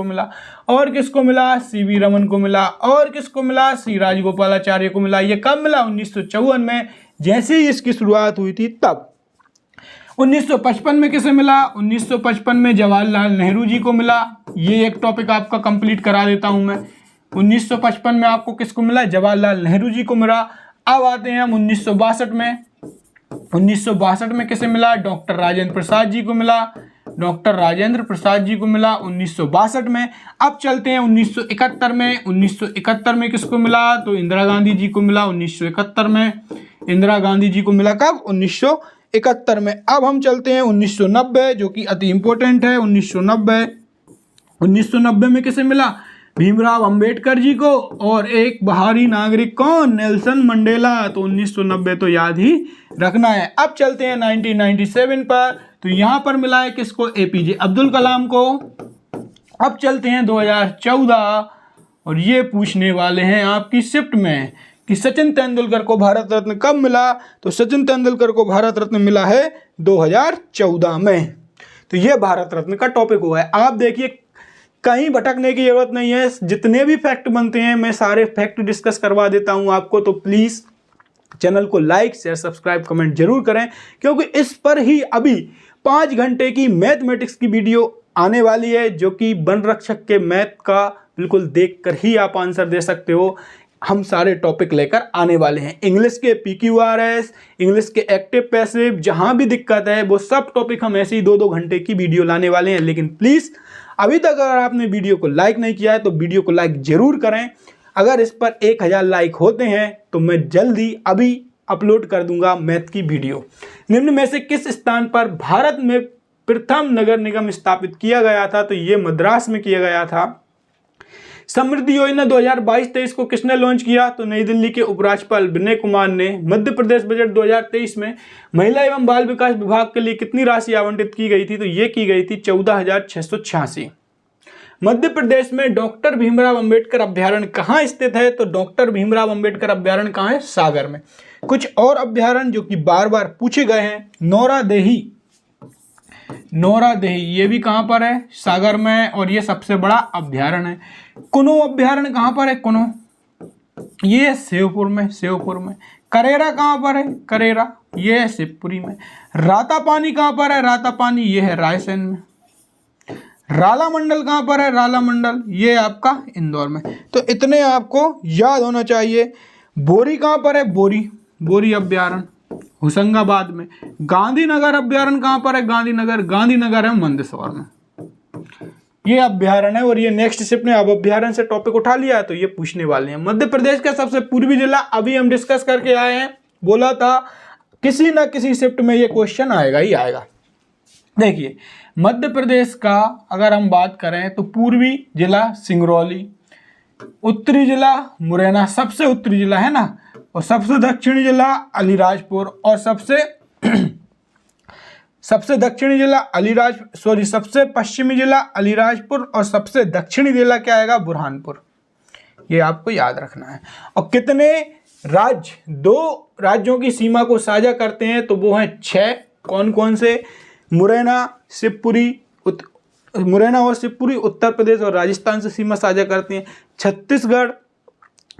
मिला। और किसको मिला? सीवी रमन को मिला। और किसको मिला? सी राजगोपालाचार्य को मिला। ये कब मिला? 1954 में। जैसे ही इसकी शुरुआत हुई थी तब। 1955 में किसे मिला? 1955 में जवाहरलाल नेहरू जी को मिला। ये एक टॉपिक आपका कंप्लीट करा देता हूं मैं। 1955 में आपको किसको मिला? जवाहरलाल नेहरू जी को मिला। अब आते हैं हम 1962 में। 1962 में किसे मिला? डॉक्टर राजेंद्र प्रसाद जी को मिला। डॉक्टर राजेंद्र प्रसाद जी को मिला 1962 में। अब चलते हैं 1971 में। 1971 में किसको मिला? तो इंदिरा गांधी जी को मिला 1971 में। इंदिरा गांधी जी को मिला कब? 1971 में। अब हम चलते हैं 1990, जो कि अति इंपॉर्टेंट है। 1990 में किसे मिला? भीमराव अंबेडकर जी को। और एक बाहरी नागरिक कौन? Nelson Mandela. तो 1990 तो याद ही रखना है। अब चलते हैं 1997 पर। तो यहां पर मिला है किसको? एपीजे अब्दुल कलाम को। अब चलते हैं 2014 और ये पूछने वाले हैं आपकी शिफ्ट में कि सचिन तेंदुलकर को भारत रत्न कब मिला? तो सचिन तेंदुलकर को भारत रत्न मिला है 2014 में। तो ये भारत रत्न का टॉपिक हुआ है। आप देखिए कहीं भटकने की जरूरत नहीं है, जितने भी फैक्ट बनते हैं मैं सारे फैक्ट डिस्कस करवा देता हूं आपको। तो प्लीज चैनल को लाइक शेयर सब्सक्राइब कमेंट जरूर करें, क्योंकि इस पर ही अभी 5 घंटे की मैथमेटिक्स की वीडियो आने वाली है, जो कि वन रक्षक के मैथ का बिल्कुल देखकर ही आप आंसर दे सकते हो। हम सारे टॉपिक लेकर आने वाले हैं। इंग्लिश के PQRS, इंग्लिश के एक्टिव पैसिव, जहां भी दिक्कत है वो सब टॉपिक हम ऐसे ही 2-2 घंटे की वीडियो लाने वाले हैं। लेकिन प्लीज अभी तक अगर आपने वीडियो को लाइक नहीं किया है तो वीडियो को लाइक जरूर करें। अगर इस पर 1000 लाइक होते हैं तो मैं जल्दी अभी अपलोड कर दूंगा मैथ की वीडियो। निम्न में से किस स्थान पर भारत में प्रथम नगर निगम स्थापित किया गया था? तो ये मद्रास में किया गया था। समृद्धि योजना 2022-23 को किसने लॉन्च किया? तो नई दिल्ली के उपराज्यपाल विनय कुमार ने। मध्य प्रदेश बजट 2023 में महिला एवं बाल विकास विभाग के लिए कितनी राशि आवंटित की गई थी? तो ये की गई थी 14,686। मध्य प्रदेश में डॉक्टर भीमराव अंबेडकर अभ्यारण्य कहाँ स्थित है? तो डॉक्टर भीमराव अंबेडकर अभ्यारण्य कहाँ है? सागर में। कुछ और अभ्यारण्य जो कि बार बार पूछे गए हैं, नौरादेही, नौरादेही ये भी कहां पर है? सागर में। और ये सबसे बड़ा अभ्यारण्य है। कुनो अभ्यारण्य कहां पर है? कुनो ये शिवपुर में, शिवपुर में। करेरा कहां पर है? करेरा ये है शिवपुरी में। रातापानी कहां पर है? रातापानी ये है रायसेन में। राला मंडल कहां पर है? राला मंडल ये आपका इंदौर में। तो इतने आपको याद होना चाहिए। बोरी कहां पर है? बोरी, बोरी अभ्यारण्य होशंगाबाद में। गांधीनगर अभ्यारण्य कहां पर है? गांधीनगर, गांधीनगर है मंदसौर में। ये अभ्यारण्य है। और ये नेक्स्ट शिफ्ट ने अब अभ्यारण्य से टॉपिक उठा लिया तो ये पूछने वाले हैं। मध्य प्रदेश का सबसे पूर्वी जिला अभी हम डिस्कस करके आए हैं। बोला था किसी ना किसी शिफ्ट में ये क्वेश्चन आएगा ही आएगा। देखिए मध्य प्रदेश का अगर हम बात करें तो पूर्वी जिला सिंगरौली, उत्तरी जिला मुरैना, सबसे उत्तरी जिला है ना, और सबसे दक्षिणी जिला अलीराजपुर, और सबसे दक्षिणी जिला सबसे पश्चिमी जिला अलीराजपुर, और सबसे दक्षिणी जिला क्या आएगा? बुरहानपुर। ये आपको याद रखना है। और कितने राज्य 2 राज्यों की सीमा को साझा करते हैं? तो वो हैं 6। कौन कौन से? मुरैना और शिवपुरी उत्तर प्रदेश और राजस्थान से सीमा साझा करती हैं।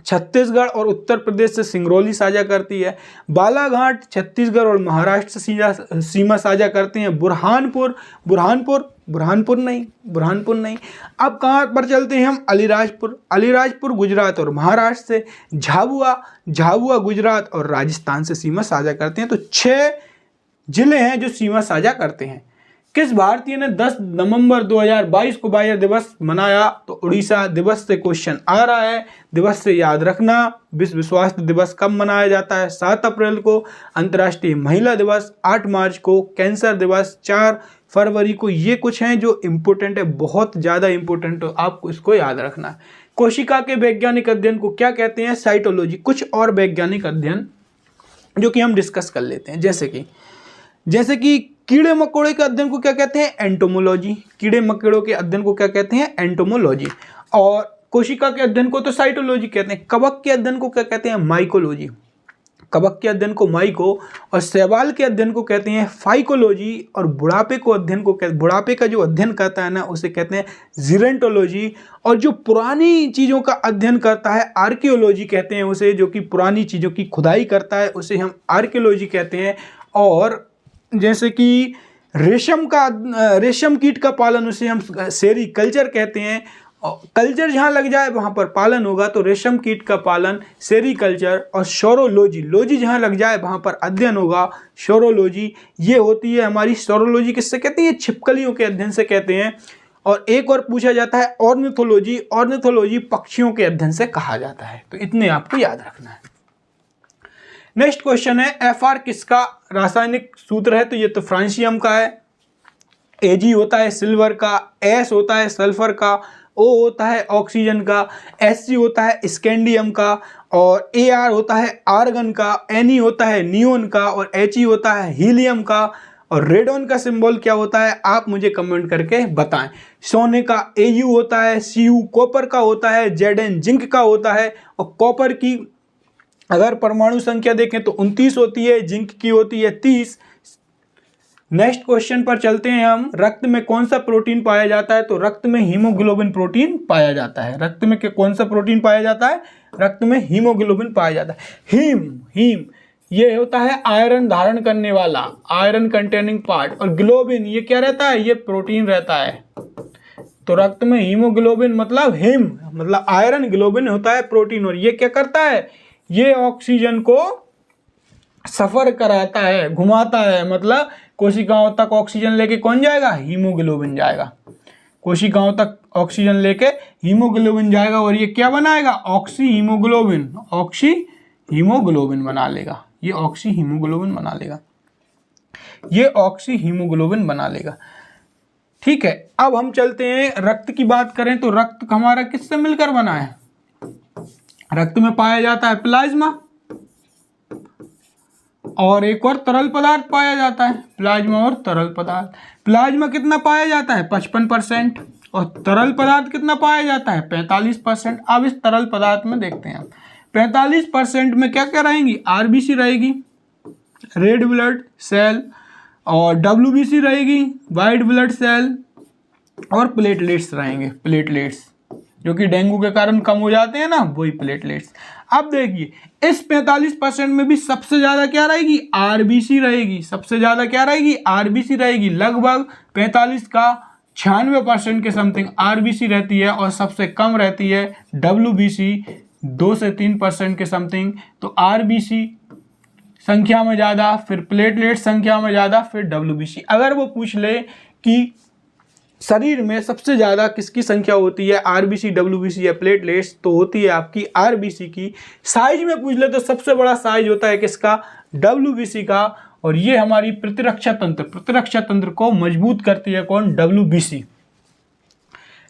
छत्तीसगढ़ और उत्तर प्रदेश से सिंगरौली साझा करती है। बालाघाट छत्तीसगढ़ और महाराष्ट्र से सीमा साझा करते हैं। बुरहानपुर नहीं। अब कहाँ पर चलते हैं हम? अलीराजपुर गुजरात और महाराष्ट्र से। झाबुआ गुजरात और राजस्थान से सीमा साझा करते हैं। तो 6 जिले हैं जो सीमा साझा करते हैं। किस भारतीय ने 10 नवंबर 2022 को बाह्य दिवस मनाया? तो उड़ीसा। दिवस से क्वेश्चन आ रहा है, दिवस से याद रखना। विश्व स्वास्थ्य दिवस कब मनाया जाता है? 7 अप्रैल को। अंतर्राष्ट्रीय महिला दिवस 8 मार्च को। कैंसर दिवस 4 फरवरी को। ये कुछ हैं जो इम्पोर्टेंट है, बहुत ज़्यादा इम्पोर्टेंट, तो आपको इसको याद रखना है। कोशिका के वैज्ञानिक अध्ययन को क्या कहते हैं? साइटोलॉजी। कुछ और वैज्ञानिक अध्ययन जो कि हम डिस्कस कर लेते हैं, जैसे कि कीड़े मकोड़े के अध्ययन को क्या कहते हैं? एंटोमोलॉजी। कीड़े मकोड़ों के अध्ययन को क्या कहते हैं? एंटोमोलॉजी। और कोशिका के अध्ययन को तो साइटोलॉजी कहते हैं। कवक के अध्ययन को क्या कहते हैं? माइकोलॉजी। कवक के अध्ययन को माइको, और शैवाल के अध्ययन को कहते हैं फाइकोलॉजी, और बुढ़ापे का जो अध्ययन करता है ना उसे कहते हैं जीरेंटोलॉजी, और जो पुरानी चीज़ों का अध्ययन करता है आर्कियोलॉजी कहते हैं उसे, जो कि पुरानी चीज़ों की खुदाई करता है उसे हम आर्कियोलॉजी कहते हैं। और जैसे कि रेशम कीट का पालन उसे हम सेरीकल्चर कहते हैं। कल्चर जहाँ लग जाए वहाँ पर पालन होगा, तो रेशम कीट का पालन सेरीकल्चर, और शोरोलॉजी जहाँ लग जाए वहाँ पर अध्ययन होगा शोरोलॉजी। ये होती है हमारी शोरोलॉजी, किससे कहते हैं, छिपकलियों के अध्ययन से कहते हैं। और एक और पूछा जाता है ऑर्निथोलॉजी पक्षियों के अध्ययन से कहा जाता है। तो इतने आपको याद रखना है। नेक्स्ट क्वेश्चन है Fr किसका रासायनिक सूत्र है, तो ये तो फ्रांसियम का है, Ag होता है सिल्वर का, S होता है सल्फर का, O होता है ऑक्सीजन का, Sc होता है स्कैंडियम का, और Ar होता है आर्गन का, Ne होता है नियोन का, और He होता है हीलियम का, और रेडॉन का सिंबल क्या होता है आप मुझे कमेंट करके बताएं। सोने का Au होता है, Cu कॉपर का होता है, Zn जिंक का होता है, और कॉपर की अगर परमाणु संख्या देखें तो 29 होती है, जिंक की होती है 30। नेक्स्ट क्वेश्चन पर चलते हैं हम। रक्त में कौन सा प्रोटीन पाया जाता है, तो रक्त में हीमोग्लोबिन प्रोटीन पाया जाता है। रक्त में कौन सा प्रोटीन पाया जाता है, रक्त में हीमोग्लोबिन पाया जाता है। हीम ये होता है आयरन धारण करने वाला, आयरन कंटेनिंग पार्ट, और ग्लोबिन ये क्या रहता है, ये प्रोटीन रहता है। तो रक्त में हीमोग्लोबिन मतलब मतलब आयरन, ग्लोबिन होता है प्रोटीन, और ये क्या करता है, ये ऑक्सीजन को सफर कराता है, घुमाता है, मतलब कोशिकाओं तक ऑक्सीजन लेके कौन जाएगा, हीमोग्लोबिन जाएगा। कोशिकाओं तक ऑक्सीजन लेके हीमोग्लोबिन जाएगा, और ये क्या बनाएगा, ऑक्सी हीमोग्लोबिन बना लेगा। ये ऑक्सी हीमोग्लोबिन बना लेगा। ठीक है, अब हम चलते हैं रक्त की बात करें तो रक्त हमारा किससे मिलकर बना है। रक्त में पाया जाता है प्लाज्मा, और एक और तरल पदार्थ पाया जाता है, प्लाज्मा और तरल पदार्थ। प्लाज्मा कितना पाया जाता है, 55%, और तरल पदार्थ कितना पाया जाता है, 45%। अब इस तरल पदार्थ में देखते हैं, 45% में क्या क्या रहेंगी, आरबीसी रहेगी, रेड ब्लड सेल, और डब्ल्यूबीसी रहेगी, वाइट ब्लड सेल, और प्लेटलेट्स रहेंगे, प्लेटलेट्स जो कि डेंगू के कारण कम हो जाते हैं ना, वही प्लेटलेट्स। अब देखिए इस 45% में भी सबसे ज्यादा क्या रहेगी, आरबीसी रहेगी। सबसे ज्यादा क्या रहेगी, आरबीसी रहेगी। लगभग 45 का 96% के समथिंग आरबीसी रहती है, और सबसे कम रहती है डब्ल्यूबीसी, 2 से 3% के समथिंग। तो आरबीसी संख्या में ज्यादा, फिर प्लेटलेट संख्या में ज्यादा, फिर डब्ल्यूबीसी। अगर वो पूछ ले कि शरीर में सबसे ज़्यादा किसकी संख्या होती है, आरबीसी, डब्ल्यूबीसी या प्लेटलेट्स, तो होती है आपकी आरबीसी की। साइज में पूछ ले तो सबसे बड़ा साइज होता है किसका, डब्ल्यूबीसी का, और ये हमारी प्रतिरक्षा तंत्र को मजबूत करती है कौन, डब्ल्यूबीसी।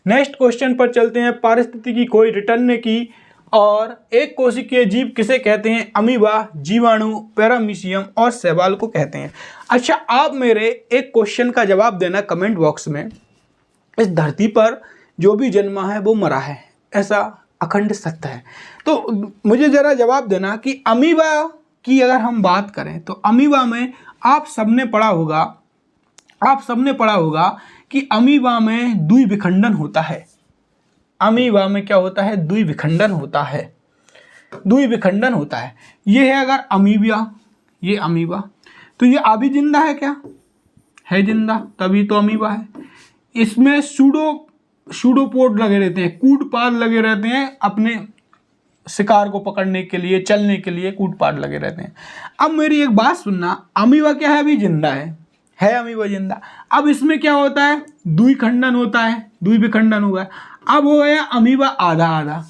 नेक्स्ट क्वेश्चन पर चलते हैं। पारिस्थितिकी खोज रिटर्न की, और एक कोशिकीय जीव किसे कहते हैं, अमीबा, जीवाणु, पैरामीशियम और शैवाल को कहते हैं। अच्छा, आप मेरे एक क्वेश्चन का जवाब देना कमेंट बॉक्स में। इस धरती पर जो भी जन्मा है वो मरा है, ऐसा अखंड सत्य है। तो मुझे जरा जवाब देना कि अमीबा की अगर हम बात करें तो अमीबा में आप सबने पढ़ा होगा कि अमीबा में द्विविखंडन होता है। अमीबा में क्या होता है, द्विविखंडन होता है। ये है अगर अमीबा, ये अमीबा, तो ये अभी जिंदा है क्या, है जिंदा, तभी तो अमीबा है। इसमें सूडोपोड लगे रहते हैं, कूटपाद लगे रहते हैं, अपने शिकार को पकड़ने के लिए, चलने के लिए कूटपाद लगे रहते हैं। अब मेरी एक बात सुनना, अमीबा क्या है, अभी जिंदा है अमीबा जिंदा। अब इसमें क्या होता है, द्विखंडन होता है, द्विविखंडन हुआ है। अब हो गया अमीबा आधा आधा।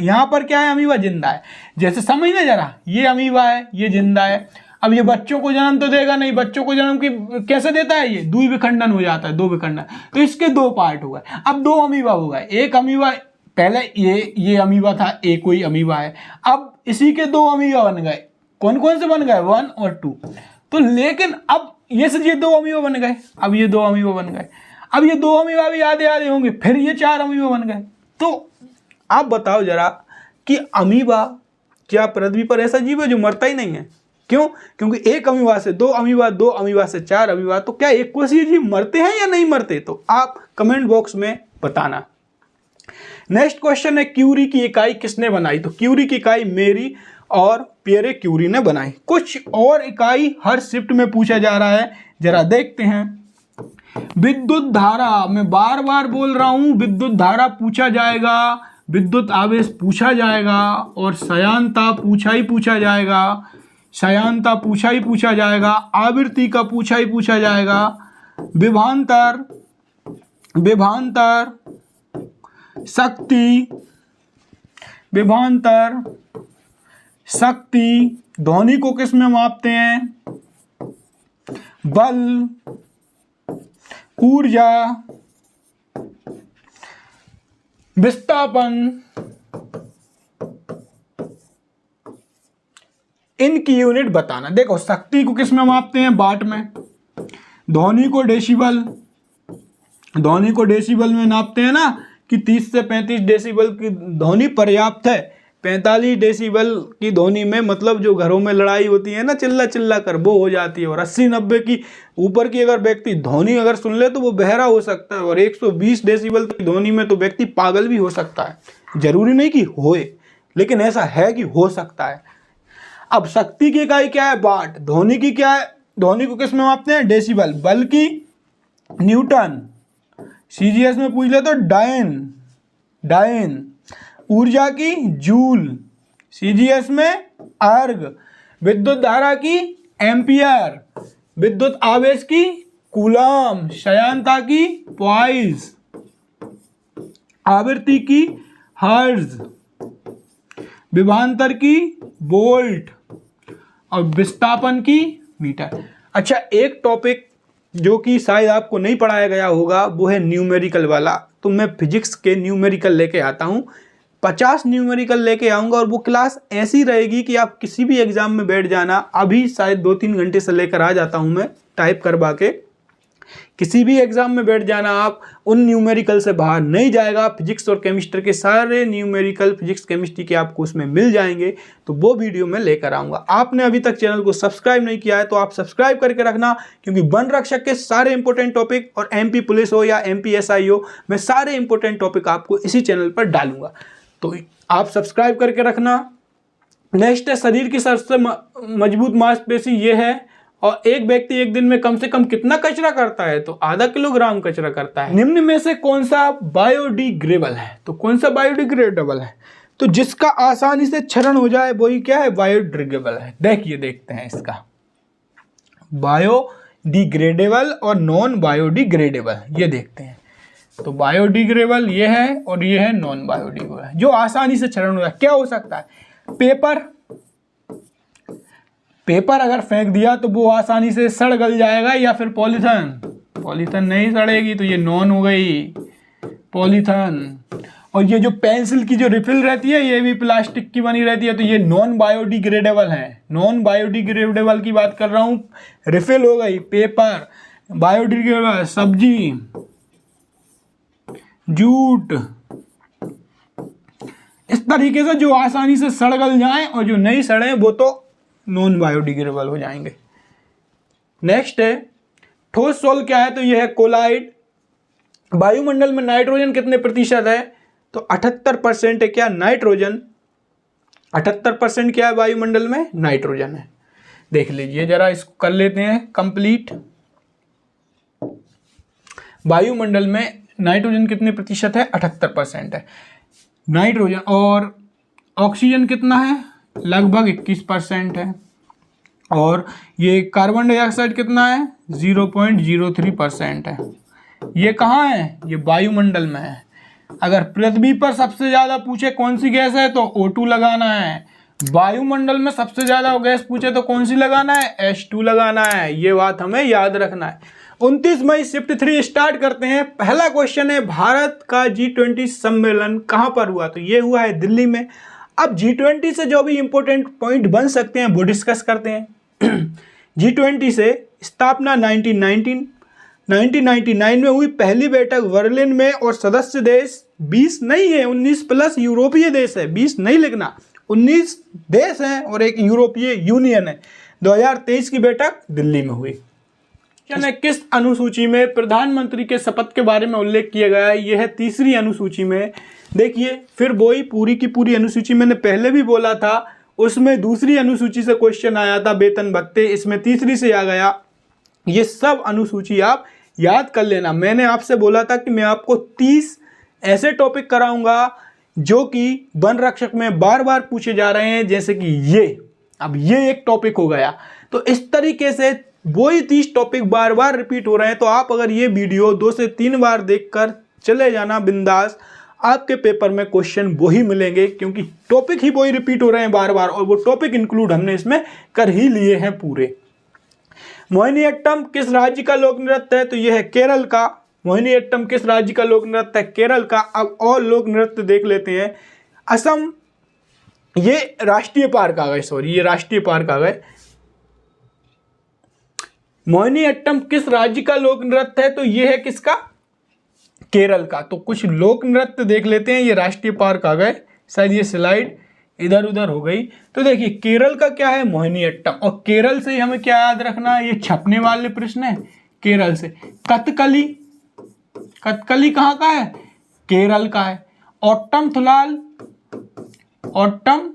यहाँ पर क्या है, अमीबा जिंदा है। जैसे समझना जरा, ये अमीबा है, ये जिंदा है। अब ये बच्चों को जन्म तो देगा नहीं, बच्चों को जन्म की कैसे देता है, ये द्विविखंडन हो जाता है, 2 विखंडन। तो इसके 2 पार्ट हो गए। अब 2 अमीबा हो गए। एक अमीबा पहले ये अमीबा था, एक कोई अमीबा है। अब इसी के 2 अमीबा बन गए। कौन कौन से बन गए, 1 और 2। तो लेकिन अब ये 2 अमीबा बन गए। अब ये 2 अमीबा बन गए। अब ये 2 अमीबा भी आधे होंगे, फिर ये 4 अमीबा बन गए। तो आप बताओ जरा कि अमीबा क्या पृथ्वी पर ऐसा जीव है जो मरता ही नहीं है? क्यों? क्योंकि एक अमीबा से 2 अमीबा, 2 अमीबा से 4 अमीबा, तो क्या एक कोशीय जीव मरते हैं या नहीं मरते? तो आप कमेंट बॉक्स में बताना। नेक्स्ट क्वेश्चन है, क्यूरी की इकाई किसने बनाई? तो क्यूरी की इकाई मेरी और पियरे क्यूरी ने बनाई। कुछ और इकाई हर शिफ्ट में पूछा जा रहा है, जरा देखते हैं। विद्युत धारा, मैं बार बार बोल रहा हूं, विद्युत धारा पूछा जाएगा, विद्युत आवेश पूछा जाएगा, और श्यानता पूछा ही पूछा जाएगा, श्यानता पूछा ही पूछा जाएगा, आवृत्ति का पूछा ही पूछा जाएगा, विभवांतर, विभवांतर, शक्ति, विभवांतर, शक्ति, ध्वनि को किस में मापते हैं? बल, ऊर्जा, विस्थापन, इनकी यूनिट बताना। देखो, शक्ति को किस में मापते हैं? वाट में। ध्वनि को डेसिबल, ध्वनि को डेसिबल में नापते हैं ना, कि 30 से 35 डेसिबल की ध्वनि पर्याप्त है। 45 डेसिबल की ध्वनि में मतलब जो घरों में लड़ाई होती है ना, चिल्ला चिल्ला कर, वो हो जाती है। और 80-90 की ऊपर की अगर व्यक्ति ध्वनि अगर सुन ले तो वो बहरा हो सकता है। और 120 डेसिबल की ध्वनि में तो व्यक्ति पागल भी हो सकता है। जरूरी नहीं कि होए, लेकिन ऐसा है कि हो सकता है। अब शक्ति की इकाई क्या है? वाट। ध्वनि की क्या है? ध्वनि को किस में मापते हैं? डेसिबल। बल की न्यूटन, सीजीएस में पूछ ले तो डायन, डायन। ऊर्जा की जूल, सीजीएस में अर्ग। विद्युत धारा की एम्पियर, विद्युत आवेश की कूलम, श्यानता की पॉइस, आवृत्ति की हर्ट्ज, विभवांतर की वोल्ट, और विस्थापन की मीटर। अच्छा, एक टॉपिक जो कि शायद आपको नहीं पढ़ाया गया होगा वो है न्यूमेरिकल वाला। तो मैं फिजिक्स के न्यूमेरिकल लेके आता हूँ, 50 न्यूमेरिकल लेके आऊँगा, और वो क्लास ऐसी रहेगी कि आप किसी भी एग्जाम में बैठ जाना। अभी शायद 2-3 घंटे से लेकर आ जाता हूँ मैं टाइप करवा के। किसी भी एग्जाम में बैठ जाना आप, उन न्यूमेरिकल से बाहर नहीं जाएगा। फिजिक्स और केमिस्ट्री के सारे न्यूमेरिकल, फिजिक्स केमिस्ट्री के आपको उसमें मिल जाएंगे। तो वो वीडियो मैं लेकर आऊँगा। आपने अभी तक चैनल को सब्सक्राइब नहीं किया है तो आप सब्सक्राइब करके रखना, क्योंकि वन रक्षक के सारे इंपॉर्टेंट टॉपिक, और MP पुलिस हो या MP SI हो, मैं सारे इंपॉर्टेंट टॉपिक आपको इसी चैनल पर डालूंगा। तो आप सब्सक्राइब करके रखना। नेक्स्ट है, शरीर की सबसे मजबूत मांसपेशी ये है, और एक व्यक्ति एक दिन में कम से कम कितना कचरा करता है? तो आधा किलोग्राम कचरा करता है। निम्न में से कौन सा बायोडिग्रेडेबल है? तो कौन सा बायोडिग्रेडेबल है? तो जिसका आसानी से क्षरण हो जाए वही क्या है? बायोडिग्रेडेबल है। देखिए, देखते हैं इसका, बायोडिग्रेडेबल और नॉन बायोडिग्रेडेबल, ये देखते हैं। तो बायोडिग्रेडेबल ये है, और ये है नॉन बायोडिग्रेडेबल, जो आसानी से क्षरण हो जाए। क्या हो सकता है? पेपर, पेपर अगर फेंक दिया तो वो आसानी से सड़ गल जाएगा, या फिर पॉलीथीन, पॉलीथीन नहीं सड़ेगी, तो ये नॉन हो गई पॉलीथीन। और ये जो पेंसिल की जो रिफिल रहती है ये भी प्लास्टिक की बनी रहती है, तो ये नॉन बायोडिग्रेडेबल है। नॉन बायोडिग्रेडेबल की बात कर रहा हूँ। रिफिल हो गई पेपर, बायोडिग्रेडेबल सब्जी, जूट, इस तरीके से जो आसानी से सड़ गल जाए, और जो नहीं सड़े वो तो नॉन बायोडिग्रेडेबल हो जाएंगे। नेक्स्ट है, ठोस सोल क्या है? तो यह है कोलाइड। वायुमंडल में नाइट्रोजन कितने प्रतिशत है? तो 78% है। क्या? नाइट्रोजन 78% क्या है वायुमंडल में? नाइट्रोजन है। देख लीजिए जरा, इसको कर लेते हैं कंप्लीट। वायुमंडल में नाइट्रोजन कितने प्रतिशत है? 78% है नाइट्रोजन। और ऑक्सीजन कितना है? लगभग 21% है। और ये कार्बन डाइऑक्साइड कितना है? 0.03% है। ये कहाँ है? ये वायुमंडल में है। अगर पृथ्वी पर सबसे ज़्यादा पूछे कौन सी गैस है तो O2 लगाना है। वायुमंडल में सबसे ज़्यादा गैस पूछे तो कौन सी लगाना है? H2 लगाना है। ये बात हमें याद रखना है। 29 मई शिफ्ट 3 स्टार्ट करते हैं। पहला क्वेश्चन है, भारत का G20 सम्मेलन कहाँ पर हुआ? तो ये हुआ है दिल्ली में। अब G20 से जो भी इंपॉर्टेंट पॉइंट बन सकते हैं वो डिस्कस करते हैं। G20 से स्थापना 1999 में हुई। पहली बैठक बर्लिन में, और सदस्य देश 20 नहीं है, 19 प्लस यूरोपीय देश है, 20 नहीं लिखना, 19 देश हैं और एक यूरोपीय यूनियन है। 2023 की बैठक दिल्ली में हुई। किस अनुसूची में प्रधानमंत्री के शपथ के बारे में उल्लेख किया गया है? यह है तीसरी अनुसूची में। देखिए फिर वही पूरी की पूरी अनुसूची मैंने पहले भी बोला था, उसमें दूसरी अनुसूची से क्वेश्चन आया था वेतन भत्ते, इसमें तीसरी से आ गया। ये सब अनुसूची आप याद कर लेना। मैंने आपसे बोला था कि मैं आपको 30 ऐसे टॉपिक कराऊंगा जो कि वन रक्षक में बार बार पूछे जा रहे हैं, जैसे कि ये, अब ये एक टॉपिक हो गया। तो इस तरीके से वही 30 टॉपिक बार बार रिपीट हो रहे हैं। तो आप अगर ये वीडियो 2 से 3 बार देखकर चले जाना बिंदास, आपके पेपर में क्वेश्चन वही मिलेंगे, क्योंकि टॉपिक ही वही रिपीट हो रहे हैं बार बार, और वो टॉपिक इंक्लूड हमने इसमें कर ही लिए हैं पूरे। मोहिनीअट्टम किस राज्य का लोक नृत्य है? तो यह है केरल का। मोहिनीअट्टम किस राज्य का लोक नृत्य है? केरल का। अब और लोक नृत्य देख लेते हैं। असम, ये राष्ट्रीय पार्क आ गए, सॉरी ये राष्ट्रीय पार्क आ गए। मोहिनीअट्टम किस राज्य का लोक नृत्य है? तो ये है किसका? केरल का। तो कुछ लोक नृत्य देख लेते हैं। ये राष्ट्रीय पार्क आ गए, शायद ये स्लाइड इधर उधर हो गई। तो देखिए केरल का क्या है? मोहिनीअट्टम। और केरल से हमें क्या याद रखना है? ये छपने वाले प्रश्न है केरल से। कथकली, कथकली कहाँ का है? केरल का है। ओट्टम थुलाल, ओट्टम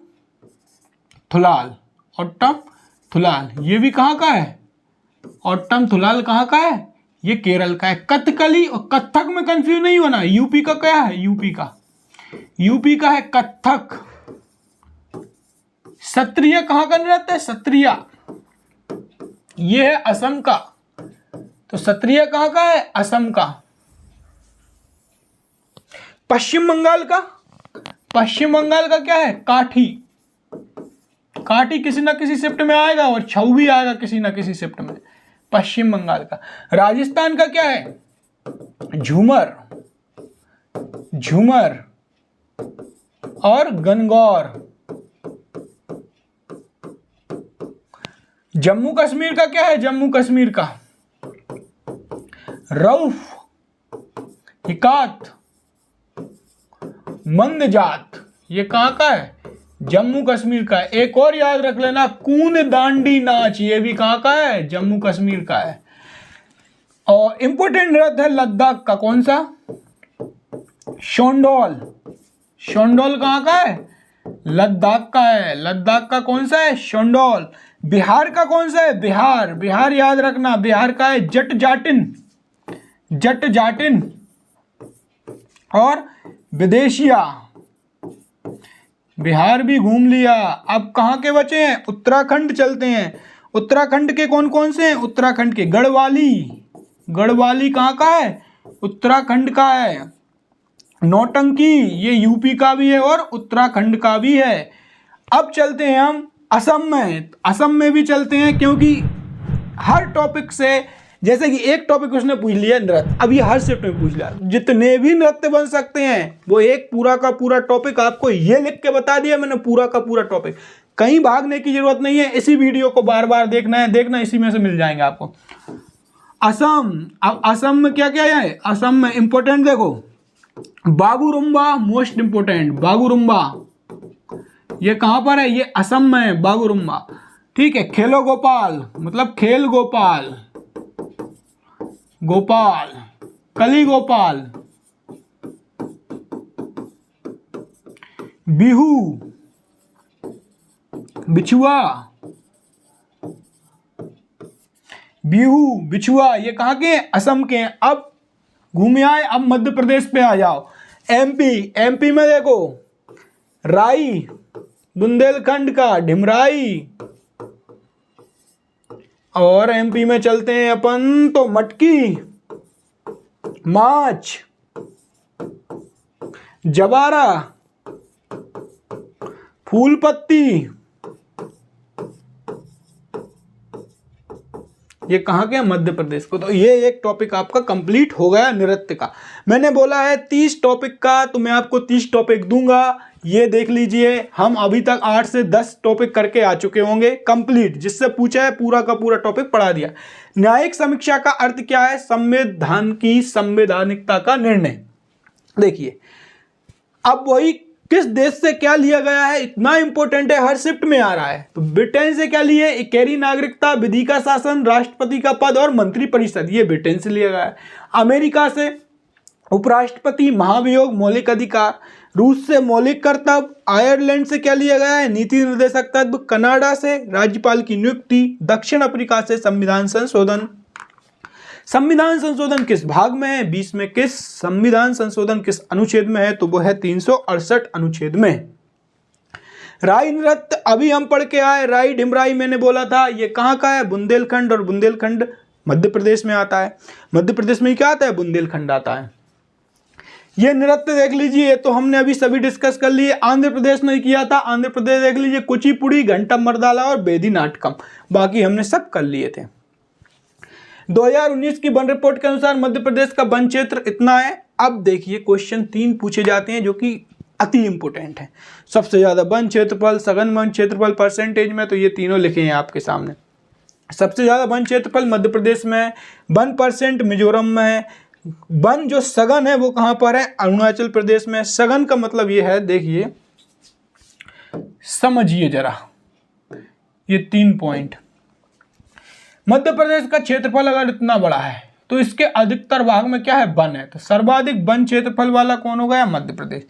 थुलाल, ओट्टम थुलाल ये भी कहाँ का है? ओट्टम थुलाल कहाँ का है? ये केरल का है। कथकली और कथक में कंफ्यूज नहीं होना। यूपी का क्या है? यूपी का, यूपी का है कथक। सत्रिया कहाँ का नृत्य है? सत्रिया ये है असम का। तो सत्रिया कहाँ का है? असम का। पश्चिम बंगाल का, पश्चिम बंगाल का क्या है? काठी। काठी किसी ना किसी शिफ्ट में आएगा और छऊ भी आएगा किसी ना किसी शिफ्ट में, पश्चिम बंगाल का। राजस्थान का क्या है? झूमर, झूमर और गणगौर। जम्मू कश्मीर का क्या है? जम्मू कश्मीर का रऊफ, हिकात, मंदजात। ये कहाँ का है? जम्मू कश्मीर का है। एक और याद रख लेना, कूंद दांडी नाच, ये भी कहाँ का है? जम्मू कश्मीर का है। और इंपोर्टेंट नृत्य है लद्दाख का, कौन सा? शोंडोल। शोंडोल कहाँ का है? लद्दाख का है। लद्दाख का कौन सा है? शोंडोल। बिहार का कौन सा है? बिहार, बिहार याद रखना, बिहार का है जट जाटिन, जट जाटिन और विदेशिया। बिहार भी घूम लिया। अब कहाँ के बचे हैं? उत्तराखंड चलते हैं। उत्तराखंड के कौन कौन से हैं? उत्तराखंड के गढ़वाली, गढ़वाली कहाँ का है? उत्तराखंड का है। नौटंकी ये यूपी का भी है और उत्तराखंड का भी है। अब चलते हैं हम असम में। असम में भी चलते हैं, क्योंकि हर टॉपिक से, जैसे कि एक टॉपिक उसने पूछ लिया नृत्य, अब ये हर शिफ्ट में पूछ लिया। जितने भी नृत्य बन सकते हैं वो एक पूरा का पूरा टॉपिक आपको ये लिख के बता दिया मैंने, पूरा का पूरा टॉपिक। कहीं भागने की जरूरत नहीं है, इसी वीडियो को बार बार देखना है, देखना इसी में से मिल जाएंगे आपको। असम, अब असम में क्या क्या है? असम में इंपॉर्टेंट देखो, बागुरुम्बा मोस्ट इंपोर्टेंट। बागुरुम्बा ये कहां पर है? ये असम में है बागुरुम्बा। ठीक है। खेलो गोपाल मतलब खेल गोपाल, गोपाल, कली गोपाल। बिहू, बिछुआ, बिहू बिछुआ ये कहाँ के हैं? असम के हैं। अब घूमे आए, अब मध्य प्रदेश पे आ जाओ। एमपी, एमपी में देखो राई, बुंदेलखंड का ढिमराई। और एमपी में चलते हैं अपन तो मटकी, माछ, जवारा, फूल पत्ती। ये कहाँ के हैं? मध्य प्रदेश को। तो ये एक टॉपिक आपका कंप्लीट हो गया नृत्य का। मैंने बोला है 30 टॉपिक का, तो मैं आपको 30 टॉपिक दूंगा। ये देख लीजिए, हम अभी तक 8 से 10 टॉपिक करके आ चुके होंगे कंप्लीट। जिससे पूछा है पूरा का पूरा टॉपिक पढ़ा दिया। न्यायिक समीक्षा का अर्थ क्या है? संविधान की संवैधानिकता का निर्णय। देखिए अब वही किस देश से क्या लिया गया है, इतना इंपॉर्टेंट है, हर शिफ्ट में आ रहा है। तो ब्रिटेन से क्या लिए, इकेरी नागरिकता, विधि का शासन, राष्ट्रपति का पद और मंत्रिपरिषद, ये ब्रिटेन से लिया गया है। अमेरिका से उपराष्ट्रपति, महाभियोग, मौलिक अधिकार। रूस से मौलिक कर्तव्य। आयरलैंड से क्या लिया गया है, नीति निर्देशक तत्व। कनाडा से राज्यपाल की नियुक्ति। दक्षिण अफ्रीका से संविधान संशोधन। संविधान संशोधन किस भाग में है, 20 में। किस संविधान संशोधन किस अनुच्छेद में है, तो वो है 368 अनुच्छेद में। राई नृत्य अभी हम पढ़ के आए, राई ढिमराई मैंने बोला था, ये कहाँ का है, बुंदेलखंड, और बुंदेलखंड मध्य प्रदेश में आता है। मध्य प्रदेश में क्या आता है, बुंदेलखंड आता है। ये नृत्य देख लीजिए, तो हमने अभी सभी डिस्कस कर लिए। आंध्र प्रदेश ने किया था, आंध्र प्रदेश देख लीजिए, कुचिपुड़ी, घंटम मर्दाला और बेदी नाटकम, बाकी हमने सब कर लिए थे। 2019 की वन रिपोर्ट के अनुसार मध्य प्रदेश का वन क्षेत्र इतना है। अब देखिए क्वेश्चन 3 पूछे जाते हैं जो कि अति इंपोर्टेंट है। सबसे ज्यादा वन क्षेत्रफल, सघन वन क्षेत्रफल परसेंटेज में, तो ये तीनों लिखे हैं आपके सामने। सबसे ज्यादा वन क्षेत्रफल मध्य प्रदेश में है, 1% मिजोरम में है। वन जो सघन है वो कहां पर है, अरुणाचल प्रदेश में। सघन का मतलब ये है, देखिए समझिए जरा, ये 3 पॉइंट। मध्य प्रदेश का क्षेत्रफल अगर इतना बड़ा है तो इसके अधिकतर भाग में क्या है, वन है। तो सर्वाधिक वन क्षेत्रफल वाला कौन हो गया, मध्य प्रदेश।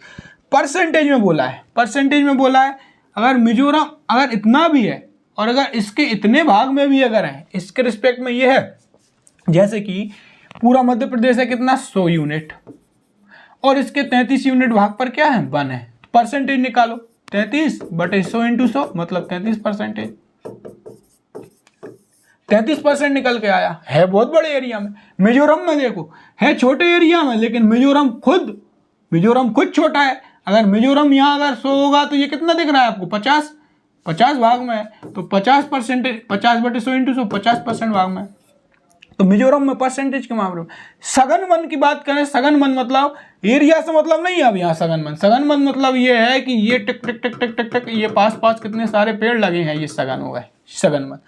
परसेंटेज में बोला है, परसेंटेज में बोला है, अगर मिजोरम अगर इतना भी है और अगर इसके इतने भाग में भी अगर है, इसके रिस्पेक्ट में ये है, जैसे कि पूरा मध्य प्रदेश है कितना, 100 यूनिट, और इसके 33 यूनिट भाग पर क्या है, वन है। परसेंटेज निकालो, 33/100 × 100 मतलब 33%। 33% निकल के आया है, बहुत बड़े एरिया में। मिजोरम में देखो है छोटे एरिया में, लेकिन मिजोरम खुद छोटा है। अगर मिजोरम यहाँ अगर 100 होगा तो ये कितना दिख रहा है आपको, 50 भाग में है, तो 50%, 50/100 × 100 50% भाग में। तो मिजोरम में परसेंटेज के मामले में। सघन वन की बात करें, सघन वन मतलब एरिया से मतलब नहीं है। अब यहाँ सघन वन मतलब ये है कि ये टिक टिक टिक टिक टिक टिक ये पास कितने सारे पेड़ लगे हैं, ये सघन हो गए, सघन वन।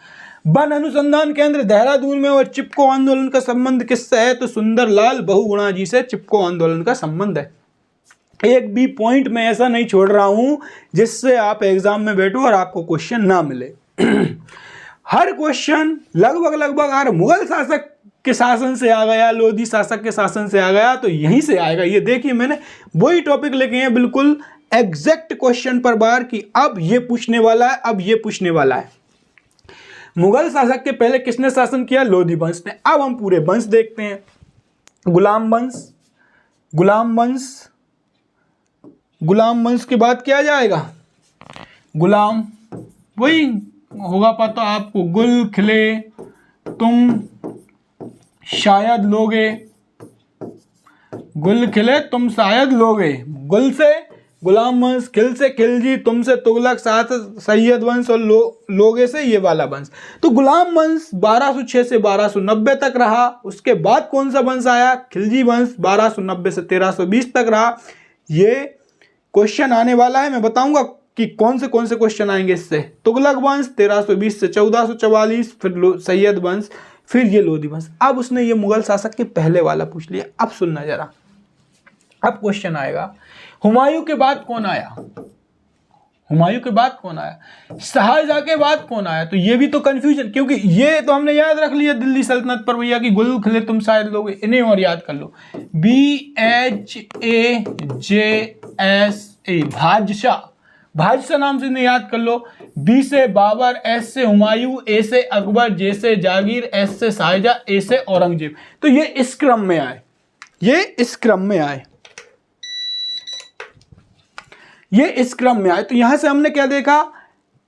वन अनुसंधान केंद्र देहरादून में, और चिपको आंदोलन का संबंध किससे है, तो सुंदरलाल बहुगुणा जी से चिपको आंदोलन का संबंध है। एक भी पॉइंट में ऐसा नहीं छोड़ रहा हूं जिससे आप एग्जाम में बैठो और आपको क्वेश्चन ना मिले। हर क्वेश्चन लगभग हर मुगल शासक के शासन से आ गया, लोधी शासक के शासन से आ गया, तो यहीं से आएगा। ये देखिए मैंने वही टॉपिक लिखे हैं बिल्कुल एग्जैक्ट क्वेश्चन पर बार कि अब ये पूछने वाला है, अब ये पूछने वाला है। मुगल शासक के पहले किसने शासन किया, लोधी वंश ने। अब हम पूरे वंश देखते हैं। गुलाम वंश के बाद क्या जाएगा, गुलाम, वही होगा पता आपको, गुल खिले तुम शायद लोगे, गुल खिले तुम शायद लोगे। गुल से गुलाम वंश, खिल से खिलजी, तुम से तुगलक, साथ सैयद वंश, और लोगे से ये वाला वंश। तो गुलाम वंश 1206 से 1290 तक रहा। उसके बाद कौन सा वंश आया, खिलजी वंश, 1290 से 1320 तक रहा। ये क्वेश्चन आने वाला है, मैं बताऊंगा कि कौन से क्वेश्चन आएंगे इससे। तुगलक वंश 1320 से 1444, फिर सैयद वंश, फिर ये लोधी वंश। अब उसने ये मुगल शासक के पहले वाला पूछ लिया। अब सुनना जरा, अब क्वेश्चन आएगा, हुमायूं के बाद कौन आया, हुमायूं के बाद कौन आया, शाहजहां के बाद कौन आया। तो ये भी तो कंफ्यूजन, क्योंकि ये तो हमने याद रख लिया दिल्ली सल्तनत पर भैया की गुल खिले तुम शायद लोगे, इन्हें और याद कर लो। BHAJSA भाजशाह नाम से इन्हें याद कर लो। B से बाबर, S से हुमायूं, A से अकबर, J से जागीर, S से शाहजहां, A से औरंगजेब। तो ये इस क्रम में आए, ये इस क्रम में आए, ये इस क्रम में आए। तो यहां से हमने क्या देखा,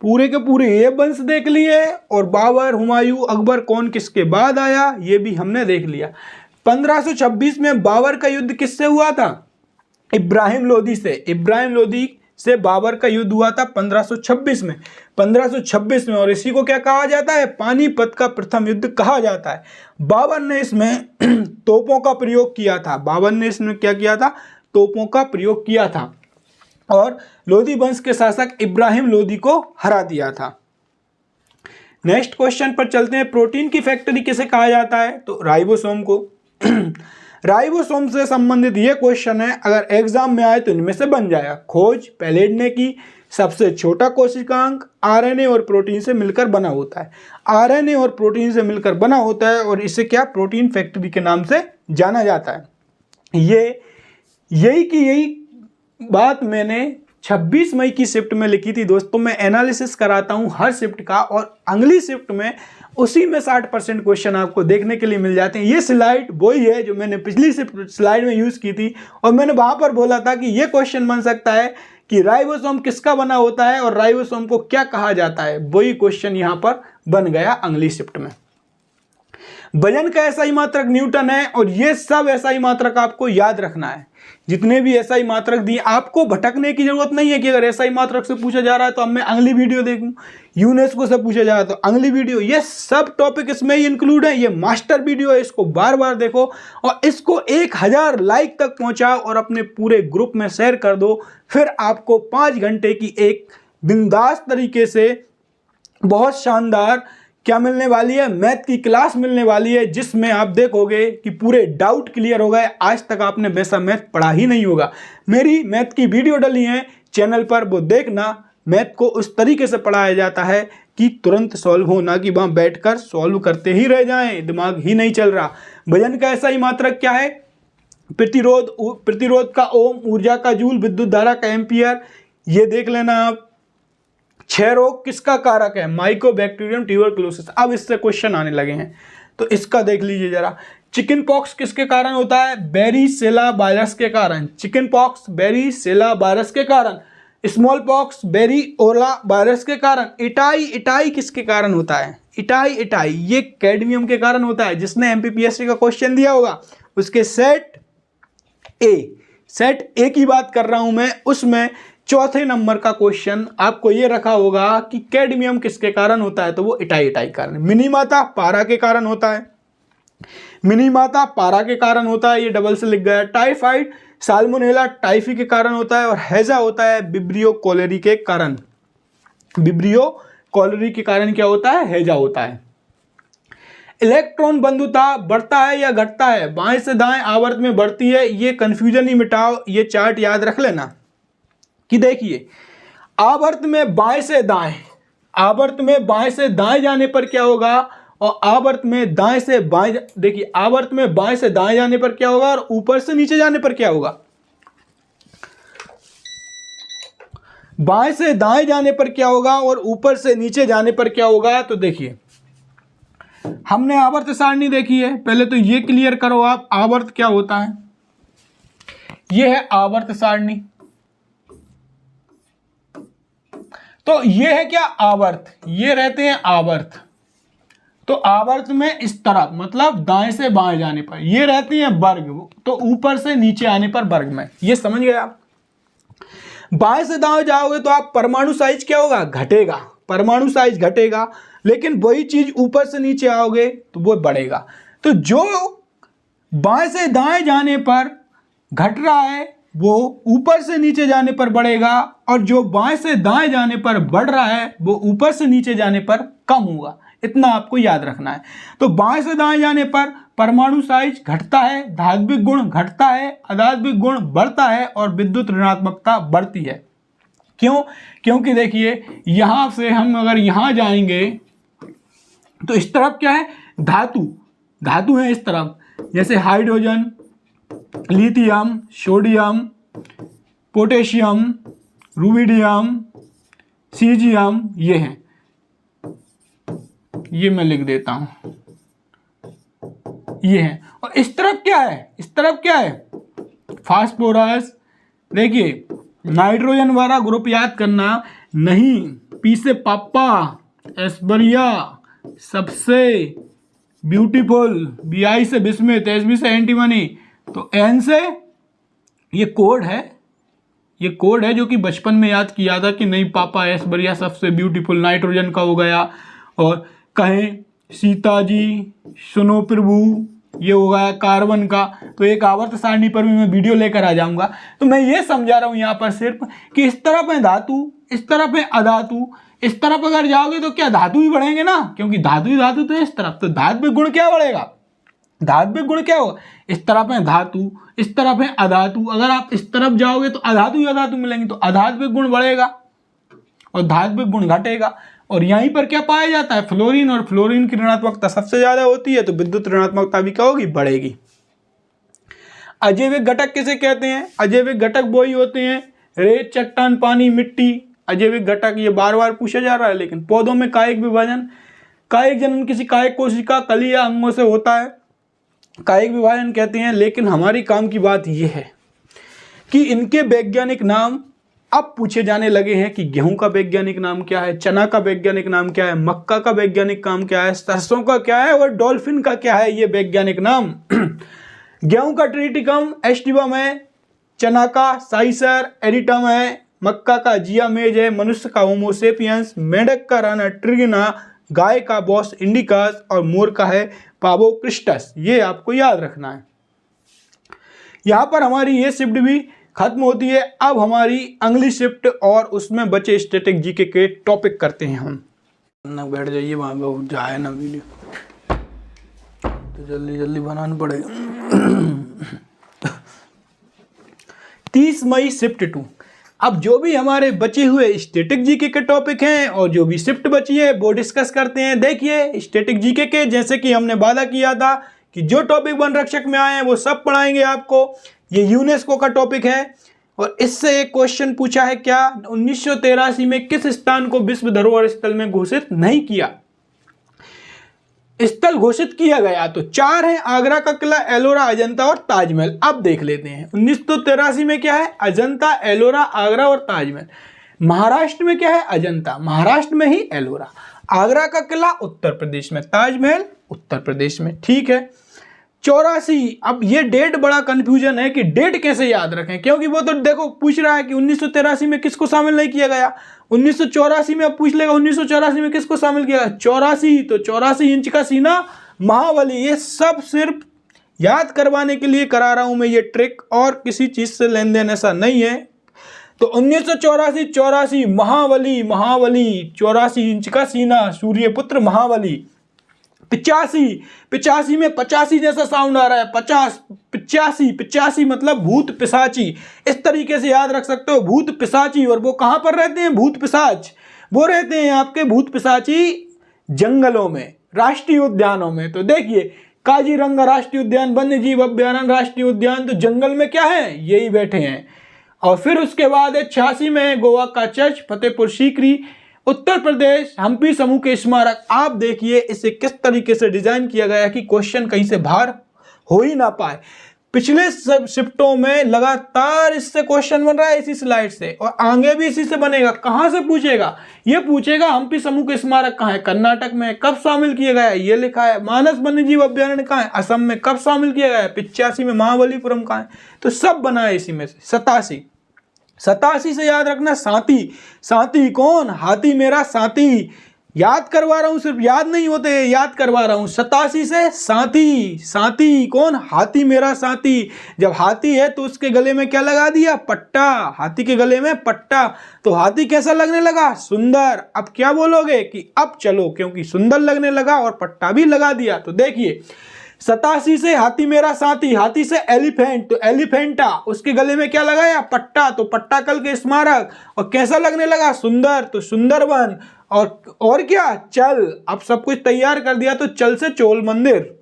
पूरे के पूरे ये वंश देख लिए, और बाबर, हुमायूं, अकबर कौन किसके बाद आया ये भी हमने देख लिया। 1526 में बाबर का युद्ध किससे हुआ था, इब्राहिम लोदी से। इब्राहिम लोदी से बाबर का युद्ध हुआ था 1526 में, 1526 में। और इसी को क्या कहा जाता है, पानीपत का प्रथम युद्ध कहा जाता है। बाबर ने इसमें तोपों का प्रयोग किया था, बाबर ने इसमें क्या किया था, तोपों का प्रयोग किया था, और लोधी वंश के शासक इब्राहिम लोदी को हरा दिया था। नेक्स्ट क्वेश्चन पर चलते हैं। प्रोटीन की फैक्ट्री किसे कहा जाता है, तो राइबोसोम को। राइबोसोम से संबंधित ये क्वेश्चन है, अगर एग्जाम में आए तो इनमें से बन जाएगा। खोज पैलेडने की सबसे छोटा कोशिकांग आरएनए और प्रोटीन से मिलकर बना होता है। आरएनए और प्रोटीन से मिलकर बना होता है और इसे क्या प्रोटीन फैक्ट्री के नाम से जाना जाता है। यही बात मैंने 26 मई की शिफ्ट में लिखी थी दोस्तों। मैं एनालिसिस कराता हूं हर शिफ्ट का और अगली शिफ्ट में उसी में 60% क्वेश्चन आपको देखने के लिए मिल जाते हैं। ये स्लाइड वही है जो मैंने पिछली स्लाइड में यूज की थी और मैंने वहां पर बोला था कि ये क्वेश्चन बन सकता है कि राइबोसोम किसका बना होता है और राइबोसोम को क्या कहा जाता है। वही क्वेश्चन यहां पर बन गया अगली शिफ्ट में। वजन का एसआई मात्रक न्यूटन है और ये सब एसआई मात्रक आपको याद रखना है। जितने भी एसआई मात्रक दिए आपको भटकने की जरूरत नहीं है कि अगर एसआई मात्रक से पूछा जा रहा है तो अब मैं अगली वीडियो देखूं, यूनेस्को से पूछा जा रहा है तो अगली वीडियो। ये सब टॉपिक इसमें ही इंक्लूड है। ये मास्टर वीडियो है, इसको बार बार देखो और इसको 1000 लाइक तक पहुंचाओ और अपने पूरे ग्रुप में शेयर कर दो। फिर आपको 5 घंटे की एक बिंदास तरीके से बहुत शानदार क्या मिलने वाली है, मैथ की क्लास मिलने वाली है, जिसमें आप देखोगे कि पूरे डाउट क्लियर हो गए। आज तक आपने वैसा मैथ पढ़ा ही नहीं होगा। मेरी मैथ की वीडियो डली है चैनल पर, वो देखना। मैथ को उस तरीके से पढ़ाया जाता है कि तुरंत सॉल्व हो, ना कि वहां बैठकर सॉल्व करते ही रह जाएं, दिमाग ही नहीं चल रहा। वजन का ऐसा ही मात्रक क्या है? प्रतिरोध का ओम, ऊर्जा का जूल, विद्युत धारा का एम्पियर। ये देख लेना आप। क्षय रोग किसका कारक है? Mycobacterium tuberculosis. अब इससे क्वेश्चन आने लगे हैं तो इसका देख लीजिए जरा। चिकन पॉक्स किसके कारण होता है? बेरीसेला वायरस के कारण। चिकन पॉक्स बेरीसेला वायरस के कारण। स्मॉल पॉक्स बेरीओला वायरस के कारण। इटाई किसके कारण होता है? इटाई ये कैडमियम के कारण होता है। जिसने एमपीपीएससी का क्वेश्चन दिया होगा उसके सेट ए की बात कर रहा हूं मैं, उसमें चौथे नंबर का क्वेश्चन आपको ये रखा होगा कि कैडमियम किसके कारण होता है, तो वो इटाई कारण। मिनीमाता पारा के कारण होता है। मिनीमाता पारा के कारण होता है, ये डबल से लिख गया। टाइफाइड साल्मोनेला टाइफी के कारण होता है और हैजा होता है विब्रियो कॉलेरी के कारण। विब्रियो कॉलेरी के कारण क्या होता है? हैजा होता है। इलेक्ट्रॉन बंधुता बढ़ता है या घटता है? बाएं से दाएं आवर्त में बढ़ती है। ये कंफ्यूजन ही मिटाओ, ये चार्ट याद रख लेना कि देखिए आवर्त में बाएं से दाएं, आवर्त में बाएं से दाएं जाने पर क्या होगा और आवर्त में दाएं से बाएं, देखिए आवर्त में बाएं से दाएं जाने पर क्या होगा और ऊपर से नीचे जाने पर क्या होगा? बाएं से दाएं जाने पर क्या होगा और ऊपर से नीचे जाने पर क्या होगा? तो देखिए हमने आवर्त सारणी देखी है, पहले तो ये क्लियर करो आप आवर्त क्या होता है। ये है आवर्त सारणी। तो ये है क्या? आवर्त। ये रहते हैं आवर्त। तो आवर्त में इस तरफ मतलब दाएं से बाएं जाने पर ये रहती हैं वर्ग, तो ऊपर से नीचे आने पर वर्ग में। ये समझ गए आप? बाएं से दाएं जाओगे तो आप परमाणु साइज क्या होगा? घटेगा। परमाणु साइज घटेगा, लेकिन वही चीज ऊपर से नीचे आओगे तो वो बढ़ेगा। तो जो बाएं से दाएं जाने पर घट रहा है वो ऊपर से नीचे जाने पर बढ़ेगा और जो बाएं से दाएं जाने पर बढ़ रहा है वो ऊपर से नीचे जाने पर कम होगा। इतना आपको याद रखना है। तो बाएं से दाएं जाने पर परमाणु साइज घटता है, धात्विक गुण घटता है, अधात्विक गुण बढ़ता है और विद्युत ऋणात्मकता बढ़ती है। क्यों? क्योंकि देखिए यहां से हम अगर यहां जाएंगे तो इस तरफ क्या है? धातु है इस तरफ, जैसे hydrogen, lithium, sodium, potassium, rubidium, caesium, ये हैं। ये मैं लिख देता हूं, ये है। और इस तरफ क्या है? इस तरफ क्या है? फास्फोरस। देखिए नाइट्रोजन वाला ग्रुप याद करना नहीं। पी से पापा, एस्बरिया सबसे ब्यूटीफुल, बीआई से बिस्मित, एसबी से एंटीमनी, तो एन से ये कोड है। ये कोड है जो कि बचपन में याद किया था कि नहीं पापा एस्बरिया सबसे ब्यूटीफुल नाइट्रोजन का हो गया। और कहें सीता जी, सुनो प्रभु, ये हो गया कार्बन का। तो एक आवर्त सारणी पर भी मैं वीडियो लेकर आ जाऊंगा। तो मैं ये समझा रहा हूं यहां पर सिर्फ कि इस तरफ है धातु, इस तरफ है अधातु। इस तरफ अगर जाओगे तो क्या धातु ही बढ़ेंगे ना, क्योंकि धातु ही धातु तो इस तरफ, तो धात्विक गुण क्या बढ़ेगा? धात्विक गुण क्या होगा, इस तरफ है धातु, इस तरफ है अधातु, अगर आप इस तरफ जाओगे तो अधातु ही अधातु मिलेंगे, तो अधात्विक गुण बढ़ेगा और धात्विक गुण घटेगा। और यहीं पर क्या पाया जाता है, फ्लोरीन, और फ्लोरीन की ऋणात्मकता सबसे ज्यादा होती है, तो विद्युत ऋणात्मकता भी क्या होगी, बढ़ेगी। अजैविक घटक किसे कहते हैं, अजैविक घटक वो ही होते हैं, रेत, चट्टान, पानी, मिट्टी, अजैविक घटक। ये बार बार पूछा जा रहा है, लेकिन पौधों में कायिक विभाजन, कायिक जनन किसी कायिक कोशिका, कली या अंगों से होता है, कायिक विभाजन कहते हैं। लेकिन हमारी काम की बात यह है कि इनके वैज्ञानिक नाम अब पूछे जाने लगे हैं कि गेहूं का वैज्ञानिक नाम क्या है, चना का वैज्ञानिक नाम क्या है, मक्का का वैज्ञानिक नाम क्या है, सरसों का क्या है और डॉल्फिन का क्या है, ये वैज्ञानिक नाम। गेहूं का ट्रिटिकम एस्टिवम है, चना का साइसर एरिटम है, मक्का का जियामेज है, मनुष्य का होमोसेपियंस, मेंढक का राना ट्रिगिना, गाय का बॉस इंडिकस और मोर का है पावोक्रिस्टस। ये आपको याद रखना है। यहां पर हमारी ये शिफ्ट भी खत्म होती है। अब हमारी अगली शिफ्ट और उसमें बचे स्टैटिक जीके के टॉपिक करते हैं हम। ना बैठ जाइए, वहां पे जाए ना वीडियो, तो जल्दी जल्दी बनाना पड़ेगा। 30 मई शिफ्ट 2। अब जो भी हमारे बचे हुए स्टैटिक जीके के टॉपिक हैं और जो भी शिफ्ट बची है वो डिस्कस करते हैं। देखिए स्टैटिक जीके के, जैसे कि हमने वादा किया था कि जो टॉपिक वन रक्षक में आए हैं वो सब पढ़ाएंगे आपको। ये यूनेस्को का टॉपिक है और इससे एक क्वेश्चन पूछा है, क्या 1983 में किस स्थान को विश्व धरोहर स्थल में घोषित नहीं किया, स्थल घोषित किया गया? तो 4 है, आगरा का किला, एलोरा, अजंता और ताजमहल। अब देख लेते हैं 1983 में क्या है, अजंता, एलोरा, आगरा और ताजमहल। महाराष्ट्र में क्या है, अजंता, महाराष्ट्र में ही एलोरा। आगरा का किला उत्तर प्रदेश में, ताजमहल उत्तर प्रदेश में। ठीक है। 84, अब ये डेट बड़ा कंफ्यूजन है कि डेट कैसे याद रखें, क्योंकि वो तो देखो पूछ रहा है कि 1983 में किसको शामिल नहीं किया गया। 1984 में अब पूछ लेगा 1984 में किसको शामिल किया गया, 84, तो 84 इंच का सीना, महाबली। ये सब सिर्फ याद करवाने के लिए करा रहा हूं मैं ये ट्रिक, और किसी चीज से लेन देन ऐसा नहीं है। तो 1984, 84 महाबली, महाबली 84 इंच का सीना, सूर्यपुत्र महाबली। 85 में 85 जैसा साउंड आ रहा है, 50, 85 मतलब भूत पिशाची। इस तरीके से याद रख सकते हो, भूत पिशाची। और वो कहां पर रहते हैं, भूत पिशाच, वो रहते हैं आपके भूत पिशाची जंगलों में, राष्ट्रीय उद्यानों में। तो देखिए काजीरंगा राष्ट्रीय उद्यान, वन्य जीव अभ्यारण्य राष्ट्रीय उद्यान, तो जंगल में क्या है, यही बैठे हैं। और फिर उसके बाद 86 में गोवा का चर्च, फतेहपुर सीकरी, उत्तर प्रदेश, हम्पी समूह के स्मारक। आप देखिए इसे किस तरीके से डिजाइन किया गया कि क्वेश्चन कहीं से बाहर हो ही ना पाए। पिछले सब शिफ्टों में लगातार इससे क्वेश्चन बन रहा है, इसी स्लाइड से, और आगे भी इसी से बनेगा। कहां से पूछेगा, ये पूछेगा हम्पी समूह के स्मारक कहां है, कर्नाटक में, कब शामिल किया गया है, ये लिखा है। मानस वन्यजीव अभ्यारण्य कहां है, असम में, कब शामिल किया गया है, 85 में। महाबलीपुरम कहां है, तो सब बना है इसी में से। 87 से याद रखना, साथी, साथी कौन, हाथी मेरा साथी। याद करवा रहा हूं, सिर्फ याद नहीं होते, याद करवा रहा हूं। 87 से साथी, साथी कौन, हाथी मेरा साथी। जब हाथी है तो उसके गले में क्या लगा दिया, पट्टा, हाथी के गले में पट्टा। तो हाथी कैसा लगने लगा, सुंदर। अब क्या बोलोगे कि अब चलो, क्योंकि सुंदर लगने लगा और पट्टा भी लगा दिया। तो देखिए 87 से हाथी मेरा साथी, हाथी से एलिफेंट, तो एलिफेंटा, उसके गले में क्या लगाया, पट्टा, तो पट्टाकल के स्मारक। और कैसा लगने लगा, सुंदर, तो सुंदरवन। और क्या, चल। अब सब कुछ तैयार कर दिया, तो चल से चोल मंदिर।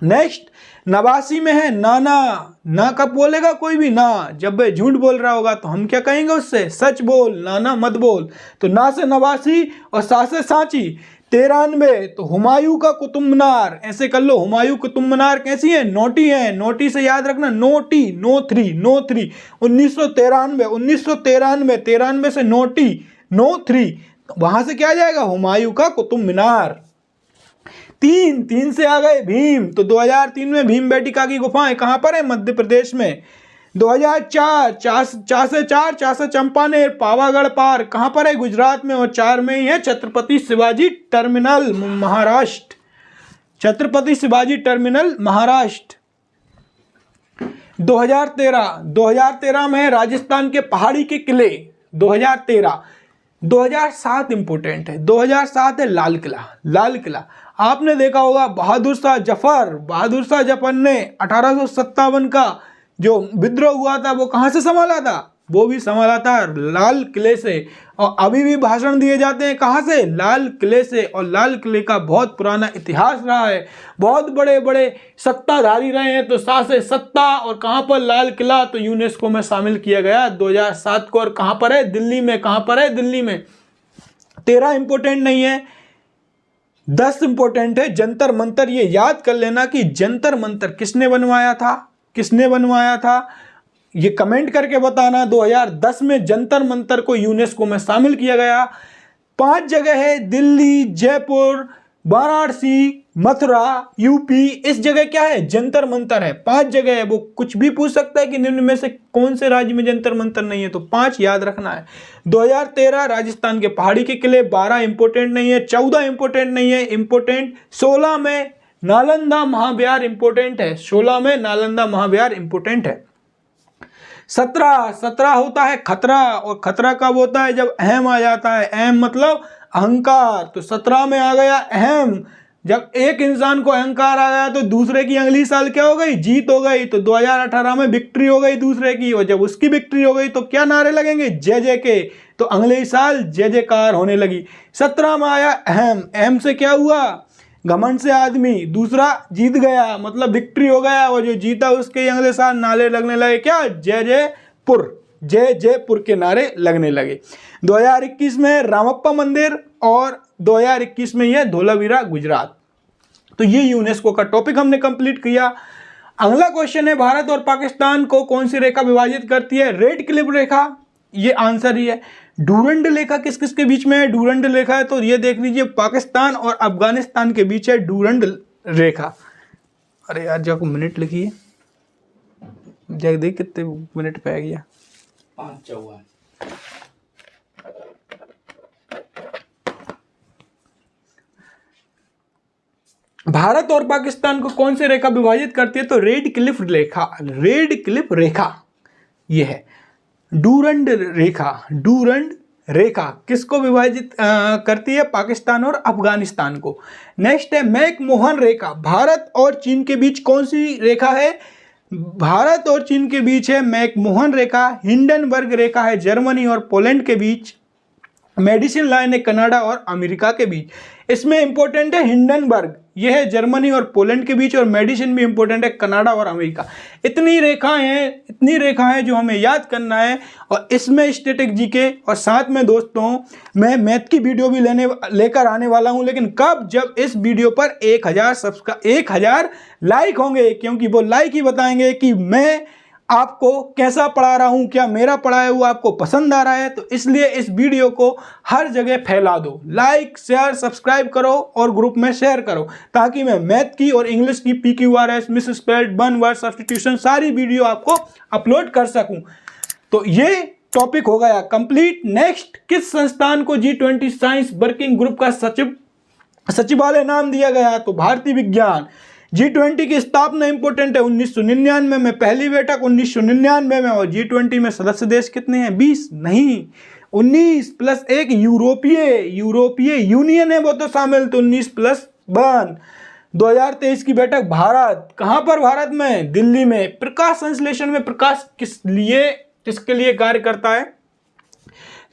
नेक्स्ट 89 में है नाना। ना कब बोलेगा कोई भी, ना जब वह झूठ बोल रहा होगा तो हम क्या कहेंगे उससे, सच बोल, नाना मत बोल। तो ना से 89 और सा से सांची। 93 तो हुमायूं का कुतुब मीनार, ऐसे कर लो, हुमायूं कुतुब मीनार कैसी है, नोटी है। नोटी से याद रखना, नोटी, नो थ्री। 1993 93 से नोटी, नो थ्री, वहां से क्या आ जाएगा, हुमायूं का कुतुब मीनार। 3 से आ गए भीम। तो 2003 में भीमबेटका की गुफाएं कहां पर है, मध्य प्रदेश में। 2004 4 से चंपानेर, पावागढ़ पार कहां पर है, गुजरात में। और 4 में ही है छत्रपति शिवाजी टर्मिनल, महाराष्ट्र। छत्रपति शिवाजी टर्मिनल, महाराष्ट्र। 2013 में है राजस्थान के पहाड़ी के किले, 2013। 2007 इंपोर्टेंट है, 2007 है लाल किला। लाल किला आपने देखा होगा बहादुर शाह जफर ने 1857 का जो विद्रोह हुआ था वो कहाँ से संभाला था? वो भी संभाला था लाल किले से। और अभी भी भाषण दिए जाते हैं कहाँ से? लाल किले से। और लाल किले का बहुत पुराना इतिहास रहा है, बहुत बड़े बड़े सत्ताधारी रहे हैं। तो सासे सत्ता और कहाँ पर? लाल किला। तो यूनेस्को में शामिल किया गया 2007 को। और कहाँ पर है? दिल्ली में। कहाँ पर है? दिल्ली में। 13 इंपोर्टेंट नहीं है, 10 इंपोर्टेंट है। जंतर मंतर, ये याद कर लेना कि जंतर मंतर किसने बनवाया था, किसने बनवाया था, ये कमेंट करके बताना। 2010 में जंतर मंतर को यूनेस्को में शामिल किया गया। 5 जगह है, दिल्ली, जयपुर, वाराणसी, मथुरा, यूपी। इस जगह क्या है? जंतर मंतर है। 5 जगह है। वो कुछ भी पूछ सकता है कि निम्न में से कौन से राज्य में जंतर मंतर नहीं है, तो 5 याद रखना है। 2013 राजस्थान के पहाड़ी के किले। 12 इंपोर्टेंट नहीं है, 14 इंपोर्टेंट नहीं है, इंपोर्टेंट 16 में नालंदा महाविहार इंपोर्टेंट है। 16 में नालंदा महाविहार इंपोर्टेंट है। 17 होता है खतरा। और खतरा कब होता है? जब अहम आ जाता है। अहम मतलब अहंकार। तो 17 में आ गया अहम। जब एक इंसान को अहंकार आ गया तो दूसरे की अगली साल क्या हो गई? जीत हो गई। तो 2018 में विक्ट्री हो गई दूसरे की। और जब उसकी विक्ट्री हो गई तो क्या नारे लगेंगे? जय जय के। तो अगले ही साल जय जयकार होने लगी। 17 में आया अहम। अहम से क्या हुआ? घमंड से आदमी। दूसरा जीत गया, मतलब विक्ट्री हो गया। और जो जीता उसके अगले साल नारे लगने लगे क्या? जय जयपुर, जय जयपुर के नारे लगने लगे। 2021 में रामप्पा मंदिर और 2021 में यह धोलावीरा गुजरात। तो ये यूनेस्को का टॉपिक हमने कंप्लीट किया। अगला क्वेश्चन है, भारत और पाकिस्तान को कौन सी रेखा विभाजित करती है? रेड क्लिफ रेखा, ये आंसर ही है। डूरंड रेखा किस किस के बीच में है? डूरंड रेखा है तो ये देख लीजिए, पाकिस्तान और अफगानिस्तान के बीच है डूरंड रेखा। अरे यार जाको मिनट लिखिए, जाके देख कितने मिनट पे गया। 5:54। भारत और पाकिस्तान को कौन सी रेखा विभाजित करती है? तो रेड क्लिफ रेखा, रेड क्लिफ रेखा ये है। डूरंड रेखा, डूरंड रेखा किसको विभाजित करती है? पाकिस्तान और अफगानिस्तान को। नेक्स्ट है मैकमोहन रेखा। भारत और चीन के बीच कौन सी रेखा है? भारत और चीन के बीच है मैकमोहन रेखा। हिंडनबर्ग रेखा है जर्मनी और पोलैंड के बीच। मेडिसिन लाइन है कनाडा और अमेरिका के बीच। इसमें इंपॉर्टेंट है हिंडनबर्ग, यह है जर्मनी और पोलैंड के बीच। और मेडिसिन भी इंपॉर्टेंट है कनाडा और अमेरिका। इतनी रेखाएं हैं जो हमें याद करना है। और इसमें स्टैटिक जीके और साथ में दोस्तों मैं मैथ की वीडियो भी लेकर आने वाला हूं। लेकिन कब? जब इस वीडियो पर 1000 लाइक होंगे, क्योंकि वो लाइक ही बताएंगे कि मैं आपको कैसा पढ़ा रहा हूं, क्या मेरा पढ़ाया हुआ आपको पसंद आ रहा है। तो इसलिए इस वीडियो को हर जगह फैला दो, लाइक शेयर सब्सक्राइब करो और ग्रुप में शेयर करो, ताकि मैं मैथ की और इंग्लिश की PQRS, miss spelled, one word substitution सारी वीडियो आपको अपलोड कर सकूं। तो ये टॉपिक हो गया कंप्लीट। नेक्स्ट, किस संस्थान को G20 साइंस वर्किंग ग्रुप का सचिवालय नाम दिया गया? तो भारतीय विज्ञान। G20 की स्थापना इंपोर्टेंट है 1999 में, पहली बैठक 1999 में। और G20 में सदस्य देश कितने हैं? 20 नहीं, 19 + 1 यूरोपीय यूनियन है वो तो शामिल, तो 19 + 1। 2023 की बैठक भारत, कहां पर? भारत में, दिल्ली में। प्रकाश संश्लेषण में प्रकाश किसके लिए कार्य करता है?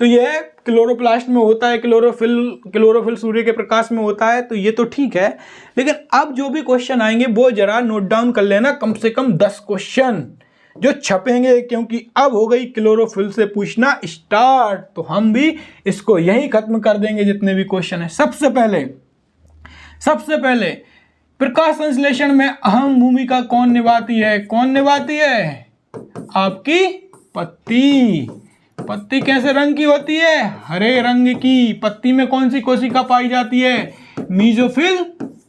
तो यह क्लोरोप्लास्ट में होता है, क्लोरोफिल सूर्य के प्रकाश में होता है। तो ये तो ठीक है, लेकिन अब जो भी क्वेश्चन आएंगे वो जरा नोट डाउन कर लेना, कम से कम 10 क्वेश्चन जो छपेंगे, क्योंकि अब हो गई क्लोरोफिल से पूछना स्टार्ट। तो हम भी इसको यही खत्म कर देंगे जितने भी क्वेश्चन है। सबसे पहले प्रकाश संश्लेषण में अहम भूमिका कौन निभाती है? कौन निभाती है? आपकी पत्ती। पत्ती कैसे रंग की होती है? हरे रंग की। पत्ती में कौन सी कोशिका पाई जाती है? Mesophyll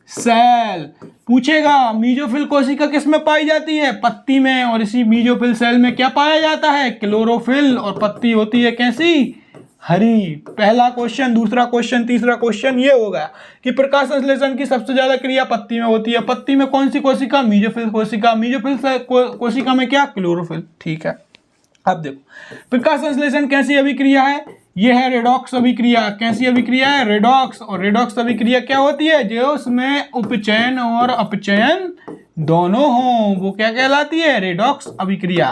cell. पूछेगा मीजोफिल कोशिका किस में पाई जाती है? पत्ती में। और इसी मीजोफिल सेल में क्या पाया जाता है? क्लोरोफिल। और पत्ती होती है कैसी? हरी। पहला क्वेश्चन, दूसरा क्वेश्चन, तीसरा क्वेश्चन ये हो गया कि प्रकाश संश्लेषण की सबसे ज्यादा क्रिया पत्ती में होती है। पत्ती में कौन सी कोशिका? मीजोफिल कोशिका। मीजोफिल कोशिका में क्या? क्लोरोफिल। ठीक है, अब देखो प्रकाश संश्लेषण कैसी अभिक्रिया है? ये है रेडॉक्स अभिक्रिया। कैसी अभिक्रिया है? रेडॉक्स। और रेडॉक्स अभिक्रिया क्या होती है? जो उसमें उपचयन और अपचयन दोनों हों, वो क्या कहलाती है? रेडॉक्स अभिक्रिया।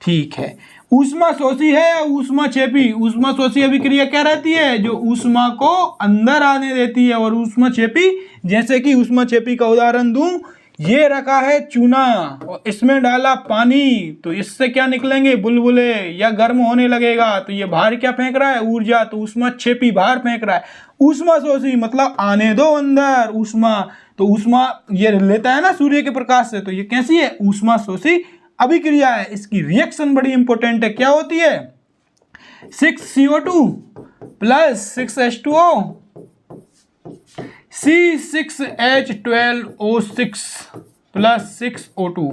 ठीक है। ऊष्मा शोषी है या ऊष्मा छेपी? ऊष्मा शोषी अभिक्रिया क्या रहती है? जो ऊष्मा को अंदर आने देती है। और ऊष्मा छेपी, जैसे कि ऊष्मा छेपी का उदाहरण दूं, ये रखा है चूना और इसमें डाला पानी, तो इससे क्या निकलेंगे? बुलबुले, या गर्म होने लगेगा तो ये बाहर क्या फेंक रहा है? ऊर्जा। तो ऊष्मा छेपी बाहर फेंक रहा है। ऊष्मा शोषी मतलब आने दो अंदर ऊष्मा, तो ऊष्मा ये लेता है ना सूर्य के प्रकाश से, तो ये कैसी है? ऊष्मा शोषी अभिक्रिया है। इसकी रिएक्शन बड़ी इंपॉर्टेंट है। क्या होती है? 6CO2 plus 6H2O C6H12O6 plus 6O2।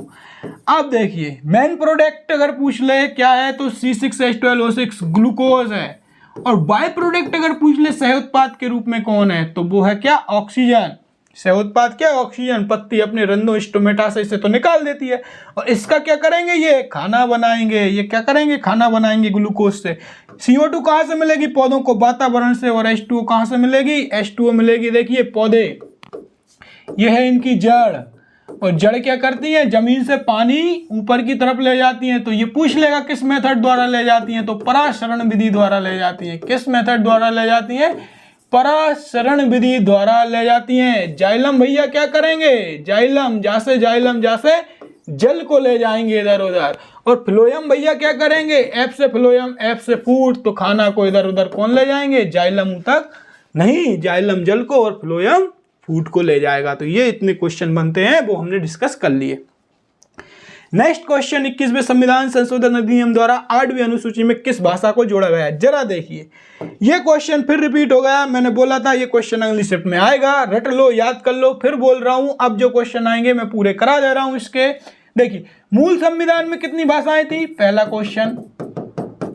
अब देखिए मेन प्रोडक्ट अगर पूछ ले क्या है, तो C6H12O6 ग्लूकोज है। और बाय प्रोडक्ट अगर पूछ ले सह उत्पाद के रूप में कौन है, तो वो है क्या? ऑक्सीजन। सह उत्पाद क्या? ऑक्सीजन। पत्ती अपने रंध्रों स्टोमेटा से इसे तो निकाल देती है, और इसका क्या करेंगे? ये खाना बनाएंगे। ये क्या करेंगे? खाना बनाएंगे ग्लूकोज से। CO2 कहाँ से मिलेगी? पौधों को वातावरण से। और H2O कहाँ से मिलेगी? H2O मिलेगी, देखिए पौधे, ये है इनकी जड़। और जड़ क्या करती है? जमीन से पानी ऊपर की तरफ ले जाती है। तो ये पूछ लेगा किस मेथड द्वारा ले जाती हैं, तो परासरण विधि द्वारा ले जाती हैं। किस मेथड द्वारा ले जाती हैं? परासरण विधि द्वारा ले जाती हैं। जाइलम भैया क्या करेंगे? जाइलम जासे जल को ले जाएंगे इधर उधर। और फ्लोएम भैया क्या करेंगे? एफ से फ्लोएम, एफ से फूड, तो खाना को इधर उधर कौन ले जाएंगे? जाइलम तक नहीं, जाइलम जल को और फ्लोएम फूड को ले जाएगा। तो ये इतने क्वेश्चन बनते हैं, वो हमने डिस्कस कर लिए। नेक्स्ट क्वेश्चन, 21वें संविधान संशोधन अधिनियम द्वारा 8वीं अनुसूची में किस भाषा को जोड़ा गया है? जरा देखिए, ये क्वेश्चन फिर रिपीट हो गया। मैंने बोला था ये क्वेश्चन अगली शिफ्ट में आएगा, रट लो, याद कर लो। फिर बोल रहा हूं, अब जो क्वेश्चन आएंगे मैं पूरे करा दे रहा हूं इसके। देखिए, मूल संविधान में कितनी भाषाएं थी? पहला क्वेश्चन,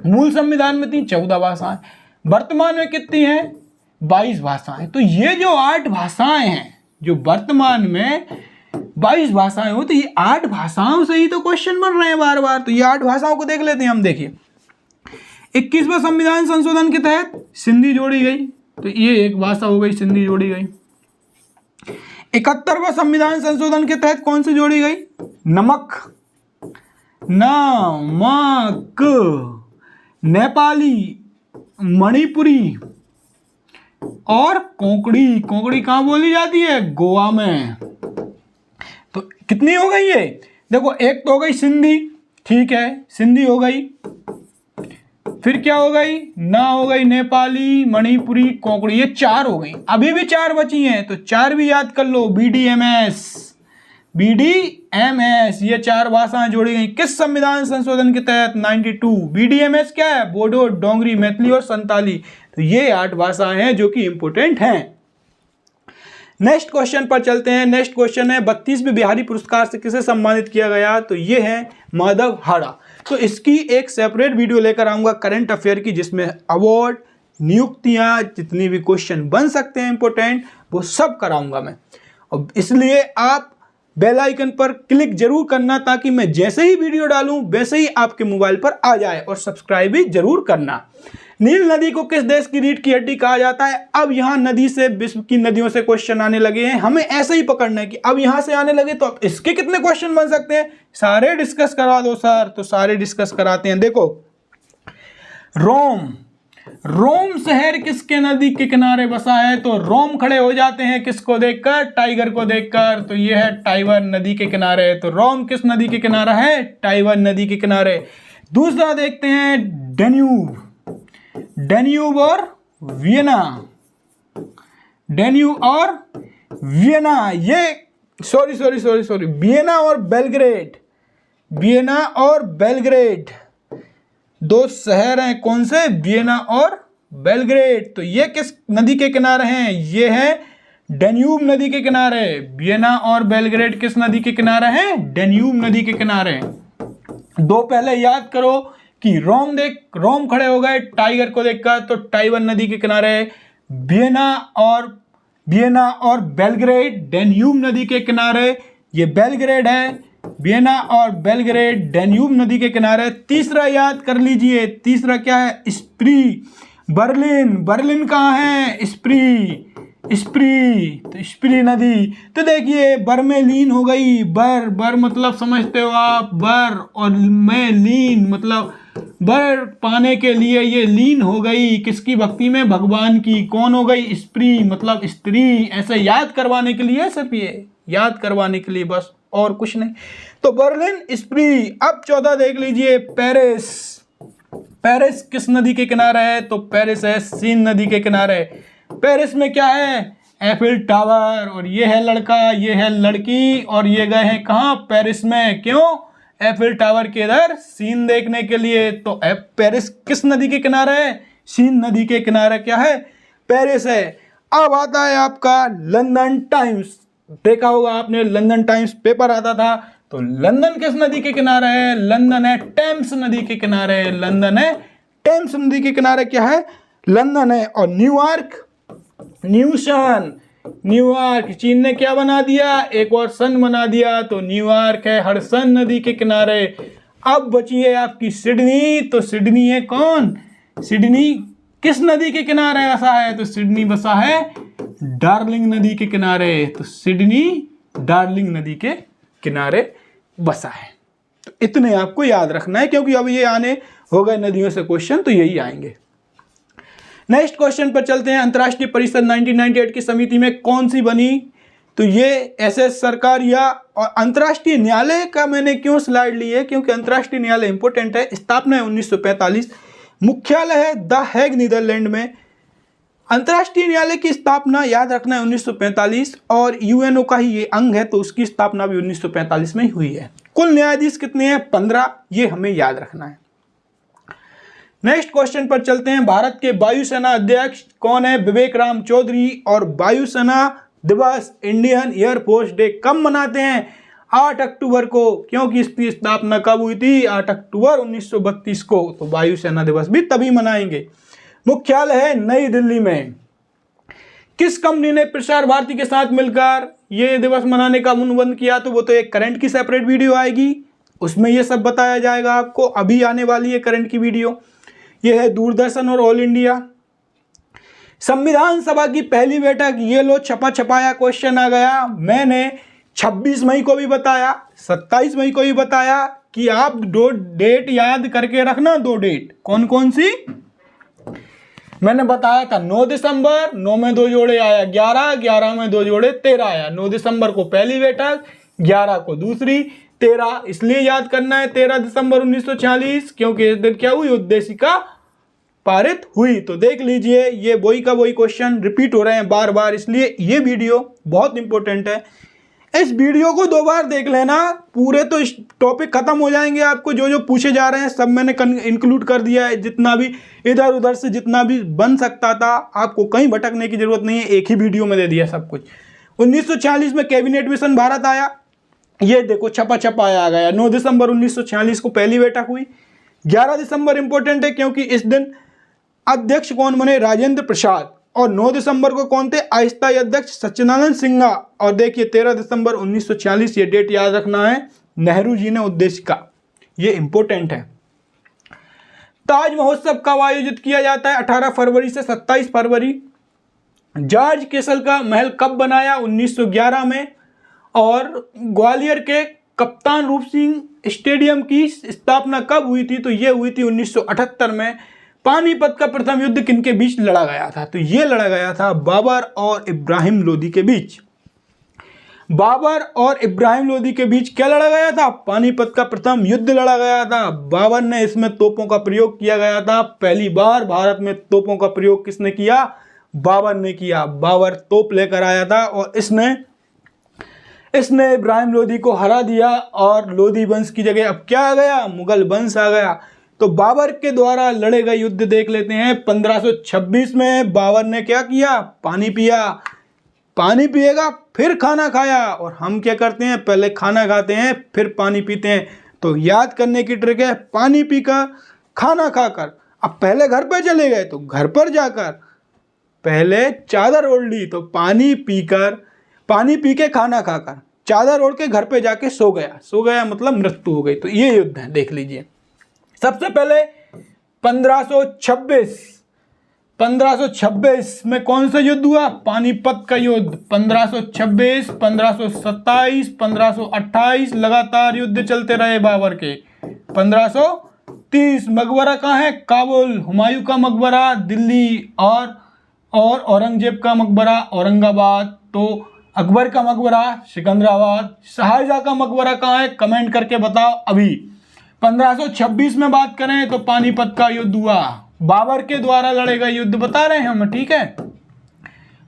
मूल संविधान में थी 14 भाषाएं। वर्तमान में कितनी है? 22 भाषाएं। तो ये जो 8 भाषाएं हैं, जो वर्तमान में 22 भाषाएं होती, ये 8 भाषाओं से ही तो क्वेश्चन बन रहे हैं बार बार। तो ये 8 भाषाओं को देख लेते हैं हम। देखिए, 21वें संविधान संशोधन के तहत सिंधी जोड़ी गई, तो ये एक भाषा हो गई, सिंधी जोड़ी गई। 71वें संविधान संशोधन के तहत कौन सी जोड़ी गई? नमक, नेपाली, मणिपुरी और कोंकणी। कोंकणी कहाँ बोली जाती है? गोवा में। तो कितनी हो गई ये? देखो, एक तो हो गई सिंधी, ठीक है, सिंधी हो गई। फिर क्या हो गई? ना हो गई नेपाली, मणिपुरी, कोंकणी, ये 4 हो गई। अभी भी 4 बची हैं, तो 4 भी याद कर लो। BDMS, ये 4 भाषाएं जोड़ी गई किस संविधान संशोधन के तहत? 92। BDMS क्या है? बोडो, डोंगरी, मैथिली और संताली। तो ये 8 भाषाएं हैं जो कि इंपोर्टेंट हैं। नेक्स्ट क्वेश्चन पर चलते हैं। नेक्स्ट क्वेश्चन है, 32वें बिहारी पुरस्कार से किसे सम्मानित किया गया? तो ये है माधव हाड़ा। तो इसकी एक सेपरेट वीडियो लेकर आऊंगा करंट अफेयर की, जिसमें अवार्ड, नियुक्तियां, जितनी भी क्वेश्चन बन सकते हैं इंपोर्टेंट, वो सब कराऊंगा मैं। और इसलिए आप बेल आइकन पर क्लिक जरूर करना, ताकि मैं जैसे ही वीडियो डालूं वैसे ही आपके मोबाइल पर आ जाए। और सब्सक्राइब भी जरूर करना। नील नदी को किस देश की रीढ़ की हड्डी कहा जाता है? अब यहाँ नदी से, विश्व की नदियों से क्वेश्चन आने लगे हैं, हमें ऐसे ही पकड़ना है कि अब यहाँ से आने लगे तो अब इसके कितने क्वेश्चन बन सकते हैं, सारे डिस्कस करा दो सर। तो सारे डिस्कस कराते हैं। देखो, रोम शहर किसके नदी के किनारे बसा है? तो रोम खड़े हो जाते हैं किसको देखकर? टाइगर को देखकर। तो ये है टाइबर नदी के किनारे। तो रोम किस नदी के किनारा है? टाइबर नदी के किनारे। दूसरा देखते हैं, डेन्यूब और वियना। डेन्यूब और वियना, ये सॉरी वियना और बेलग्रेड। वियना और बेलग्रेड 2 शहर हैं। कौन से? वियना और बेलग्रेड। तो ये किस नदी के किनारे हैं? ये है डेन्यूब नदी के किनारे। वियना और बेलग्रेड किस नदी के किनारे हैं? डेन्यूब नदी के किनारे। 2 पहले याद करो कि रोम खड़े हो गए टाइगर को देखकर, तो टाइबर नदी के किनारे। वियना और बेलग्रेड डेन्यूब नदी के किनारे। ये बेलग्रेड है, वियना और बेलग्रेड डेन्यूब नदी के किनारे। तीसरा याद कर लीजिए, तीसरा क्या है? स्प्री बर्लिन, बर्लिन कहाँ है? स्प्री, स्प्री, तो स्प्री नदी। तो देखिए बर में लीन हो गई, बर, बर मतलब समझते हो आप, बर, और में लीन मतलब बर पाने के लिए ये लीन हो गई किसकी भक्ति में? भगवान की। कौन हो गई? स्प्री मतलब स्त्री। ऐसे याद करवाने के लिए, सिर्फ ये याद करवाने के लिए बस, और कुछ नहीं। तो बर्लिन, स्प्री। अब 14 देख लीजिए, पेरिस। पेरिस किस नदी के किनारे है? तो पेरिस है सीन नदी के किनारे। पेरिस में क्या है? एफिल टावर, और ये है लड़का, ये है लड़की, और ये गए हैं कहाँ? पेरिस में। क्यों? एफिल टावर के इधर सीन देखने के लिए। तो पेरिस किस नदी के किनारे है? सीन नदी के किनारे क्या है? पेरिस है। अब आता है आपका लंदन टाइम्स। देखा होगा आपने, लंदन टाइम्स पेपर आता था। तो लंदन किस नदी के किनारे है? लंदन है टेम्स नदी के किनारे। लंदन है टेम्स नदी के किनारे क्या है? लंदन है। और न्यूयॉर्क, न्यूसन, न्यूयॉर्क। चीन ने क्या बना दिया? एक और सन बना दिया, तो न्यूयॉर्क है हडसन नदी के किनारे। अब बची है आपकी सिडनी। तो सिडनी है कौन? सिडनी किस नदी के किनारे बसा है? तो सिडनी बसा है डार्लिंग नदी के किनारे। तो सिडनी डार्लिंग नदी के किनारे बसा है। तो इतने आपको याद रखना है, क्योंकि अब ये आने हो गए नदियों से क्वेश्चन, तो यही आएंगे। नेक्स्ट क्वेश्चन पर चलते हैं। अंतर्राष्ट्रीय परिषद 1998 की समिति में कौन सी बनी? तो ये एसएस सरकार या, और अंतर्राष्ट्रीय न्यायालय का मैंने क्यों स्लाइड ली है? क्योंकि अंतर्राष्ट्रीय न्यायालय इंपॉर्टेंट है। स्थापना है 1945, मुख्यालय है द हैग नीदरलैंड में। अंतर्राष्ट्रीय न्यायालय की स्थापना याद रखना है 1945, और यूएनओ का ही ये अंग है, तो उसकी स्थापना भी 1945 में ही हुई है। कुल न्यायाधीश कितने हैं? 15, ये हमें याद रखना है। नेक्स्ट क्वेश्चन पर चलते हैं। भारत के वायुसेना अध्यक्ष कौन है? विवेक राम चौधरी। और वायुसेना दिवस, इंडियन एयरफोर्स डे कब मनाते हैं? 8 अक्टूबर को। क्योंकि इसकी स्थापना कब हुई थी? 8 अक्टूबर 1932 को। तो वायुसेना दिवस भी तभी मनाएंगे। मुख्यालय है नई दिल्ली में। किस कंपनी ने प्रसार भारती के साथ मिलकर ये दिवस मनाने का अनुबंध किया? तो वो तो एक करंट की सेपरेट वीडियो आएगी, उसमें ये सब बताया जाएगा आपको। अभी आने वाली है करंट की वीडियो। यह है दूरदर्शन और ऑल इंडिया। संविधान सभा की पहली बैठक, ये लो छपा छपाया क्वेश्चन आ गया। मैंने 26 मई को भी बताया, 27 मई को भी बताया कि आप 2 डेट याद करके रखना। 2 डेट कौन कौन सी मैंने बताया था? 9 दिसंबर, 9 में 2 जोड़े आया 11, 11 में 2 जोड़े 13 आया। 9 दिसंबर को पहली बैठक, 11 को दूसरी, 13 इसलिए याद करना है 13 दिसंबर 1946, क्योंकि इस दिन क्या हुई? उद्देशिका पारित हुई। तो देख लीजिए, ये वही का वही क्वेश्चन रिपीट हो रहे हैं बार बार, इसलिए ये वीडियो बहुत इंपॉर्टेंट है। इस वीडियो को 2 बार देख लेना, पूरे तो इस टॉपिक खत्म हो जाएंगे। आपको जो जो पूछे जा रहे हैं सब मैंने इंक्लूड कर दिया है, जितना भी इधर उधर से जितना भी बन सकता था, आपको कहीं भटकने की जरूरत नहीं है, एक ही वीडियो में दे दिया सब कुछ। 1946 में कैबिनेट मिशन भारत आया, ये देखो छपा छपा आ गया। 9 दिसंबर 1946 को पहली बैठक हुई। 11 दिसंबर इंपॉर्टेंट है क्योंकि इस दिन अध्यक्ष कौन बने? राजेंद्र प्रसाद। और 9 दिसंबर को कौन थे? अस्थायी अध्यक्ष सच्चिदानंद सिन्हा। और देखिए 13 दिसंबर 1946, ये डेट याद रखना है, नेहरू जी ने उद्देशिका, ये इंपॉर्टेंट है। ताज महोत्सव कब आयोजित किया जाता है? 18 फरवरी से 27 फरवरी। जॉर्ज केसल का महल कब बनाया? 1911 में। और ग्वालियर के कप्तान रूप सिंह स्टेडियम की स्थापना कब हुई थी? तो ये हुई थी 1978 में। पानीपत का प्रथम युद्ध किनके बीच लड़ा गया था? तो ये लड़ा गया था बाबर और इब्राहिम लोदी के बीच। बाबर और इब्राहिम लोदी के बीच क्या लड़ा गया था? पानीपत का प्रथम युद्ध लड़ा गया था। बाबर ने इसमें तोपों का प्रयोग किया गया था। पहली बार भारत में तोपों का प्रयोग किसने किया? बाबर ने किया। बाबर तोप लेकर आया था और इसने इब्राहिम लोदी को हरा दिया और लोदी वंश की जगह अब क्या आ गया? मुगल वंश आ गया। तो बाबर के द्वारा लड़े गए युद्ध देख लेते हैं। 1526 में बाबर ने क्या किया? पानी पिया। पानी पिएगा फिर खाना खाया, और हम क्या करते हैं? पहले खाना खाते हैं फिर पानी पीते हैं। तो याद करने की ट्रिक है, पानी पीकर खाना खाकर। अब पहले घर पर चले गए तो घर पर जाकर पहले चादर ओढ़ ली, तो पानी पी के खाना खाकर चादर ओढ़ के घर पे जाके सो गया मतलब मृत्यु हो गई। तो ये युद्ध है, देख लीजिए। सबसे पहले 1526 1526 में कौन सा युद्ध हुआ? पानीपत का युद्ध। 1526, 1527, 1528 लगातार युद्ध चलते रहे बाबर के। 1530 मकबरा कहाँ है? काबुल। हुमायूं का मकबरा दिल्ली और औरंगजेब का मकबरा औरंगाबाद। तो अकबर का मकबरा सिकंदराबाद। शाहजहां का मकबरा कहाँ है? कमेंट करके बताओ अभी। 1526 में बात करें तो पानीपत का युद्ध हुआ, बाबर के द्वारा लड़े गए युद्ध बता रहे हैं हम, ठीक है।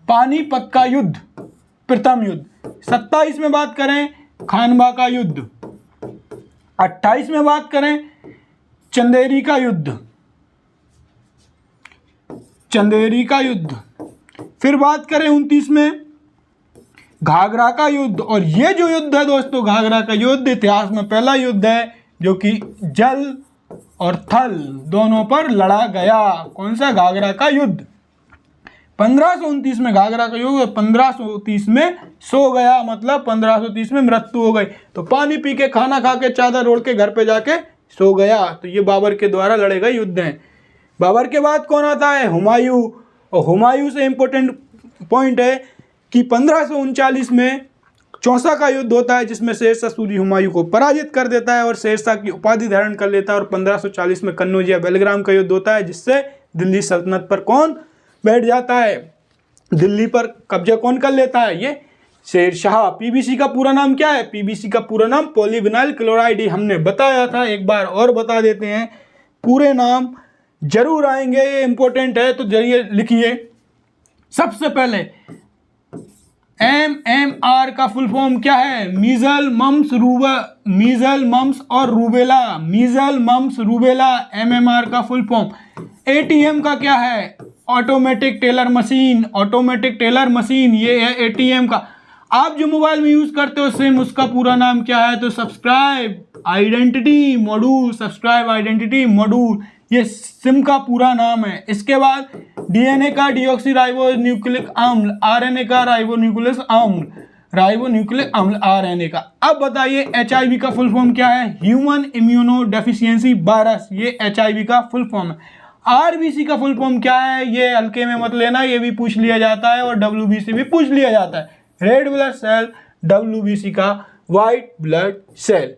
पानीपत का युद्ध प्रथम युद्ध। 27 में बात करें खानवा का युद्ध। 28 में बात करें चंदेरी का युद्ध, चंदेरी का युद्ध। फिर बात करें 29 में घाघरा का युद्ध। और ये जो युद्ध है दोस्तों, घाघरा का युद्ध इतिहास में पहला युद्ध है जो कि जल और थल दोनों पर लड़ा गया। कौन सा? घाघरा का युद्ध। 1529 में घाघरा का युद्ध, 1530 में सो गया, मतलब 1530 में मृत्यु हो गई। तो पानी पी के खाना खा के चादर ओढ़ के घर पे जाके सो गया। तो ये बाबर के द्वारा लड़े गए युद्ध हैं। बाबर के बाद कौन आता है? हुमायूं। और हुमायूं से इंपॉर्टेंट पॉइंट है कि 1539 में चौसा का युद्ध होता है जिसमें शेरशाह सूरी हुमायूं को पराजित कर देता है और शेरशाह की उपाधि धारण कर लेता है। और 1540 में कन्नौज या बेलग्राम का युद्ध होता है जिससे दिल्ली सल्तनत पर कौन बैठ जाता है? दिल्ली पर कब्जा कौन कर लेता है? ये शेरशाह। पीबीसी का पूरा नाम क्या है? पीबीसी का पूरा नाम पॉलीविनाइल क्लोराइड, हमने बताया था, एक बार और बता देते हैं। पूरे नाम जरूर आएंगे, ये इंपॉर्टेंट है, तो जरिए लिखिए। सबसे पहले MMR का फुल फॉर्म क्या है? मीजल मम्स मीजल मम्स और रूबेला। मीजल मम्स रूबेला MMR का फुल फॉर्म। ATM का क्या है? Automatic teller machine. Automatic teller machine ये है ATM का। आप जो मोबाइल में यूज करते हो सिम, उसका पूरा नाम क्या है? तो subscribe identity module. Subscribe identity module ये सिम का पूरा नाम है। इसके बाद DNA का डीऑक्सी राइबो न्यूक्लिक अम्ल, RNA का राइबो न्यूक्लिक अम्ल, राइबो न्यूक्लिक अम्ल RNA का। अब बताइए HIV का फुल फॉर्म क्या है? ह्यूमन इम्यूनो डेफिशिएंसी वायरस, ये HIV का फुल फॉर्म है। RBC का फुल फॉर्म क्या है? ये हल्के में मत लेना, ये भी पूछ लिया जाता है और WBC भी पूछ लिया जाता है। रेड ब्लड सेल, WBC का व्हाइट ब्लड सेल,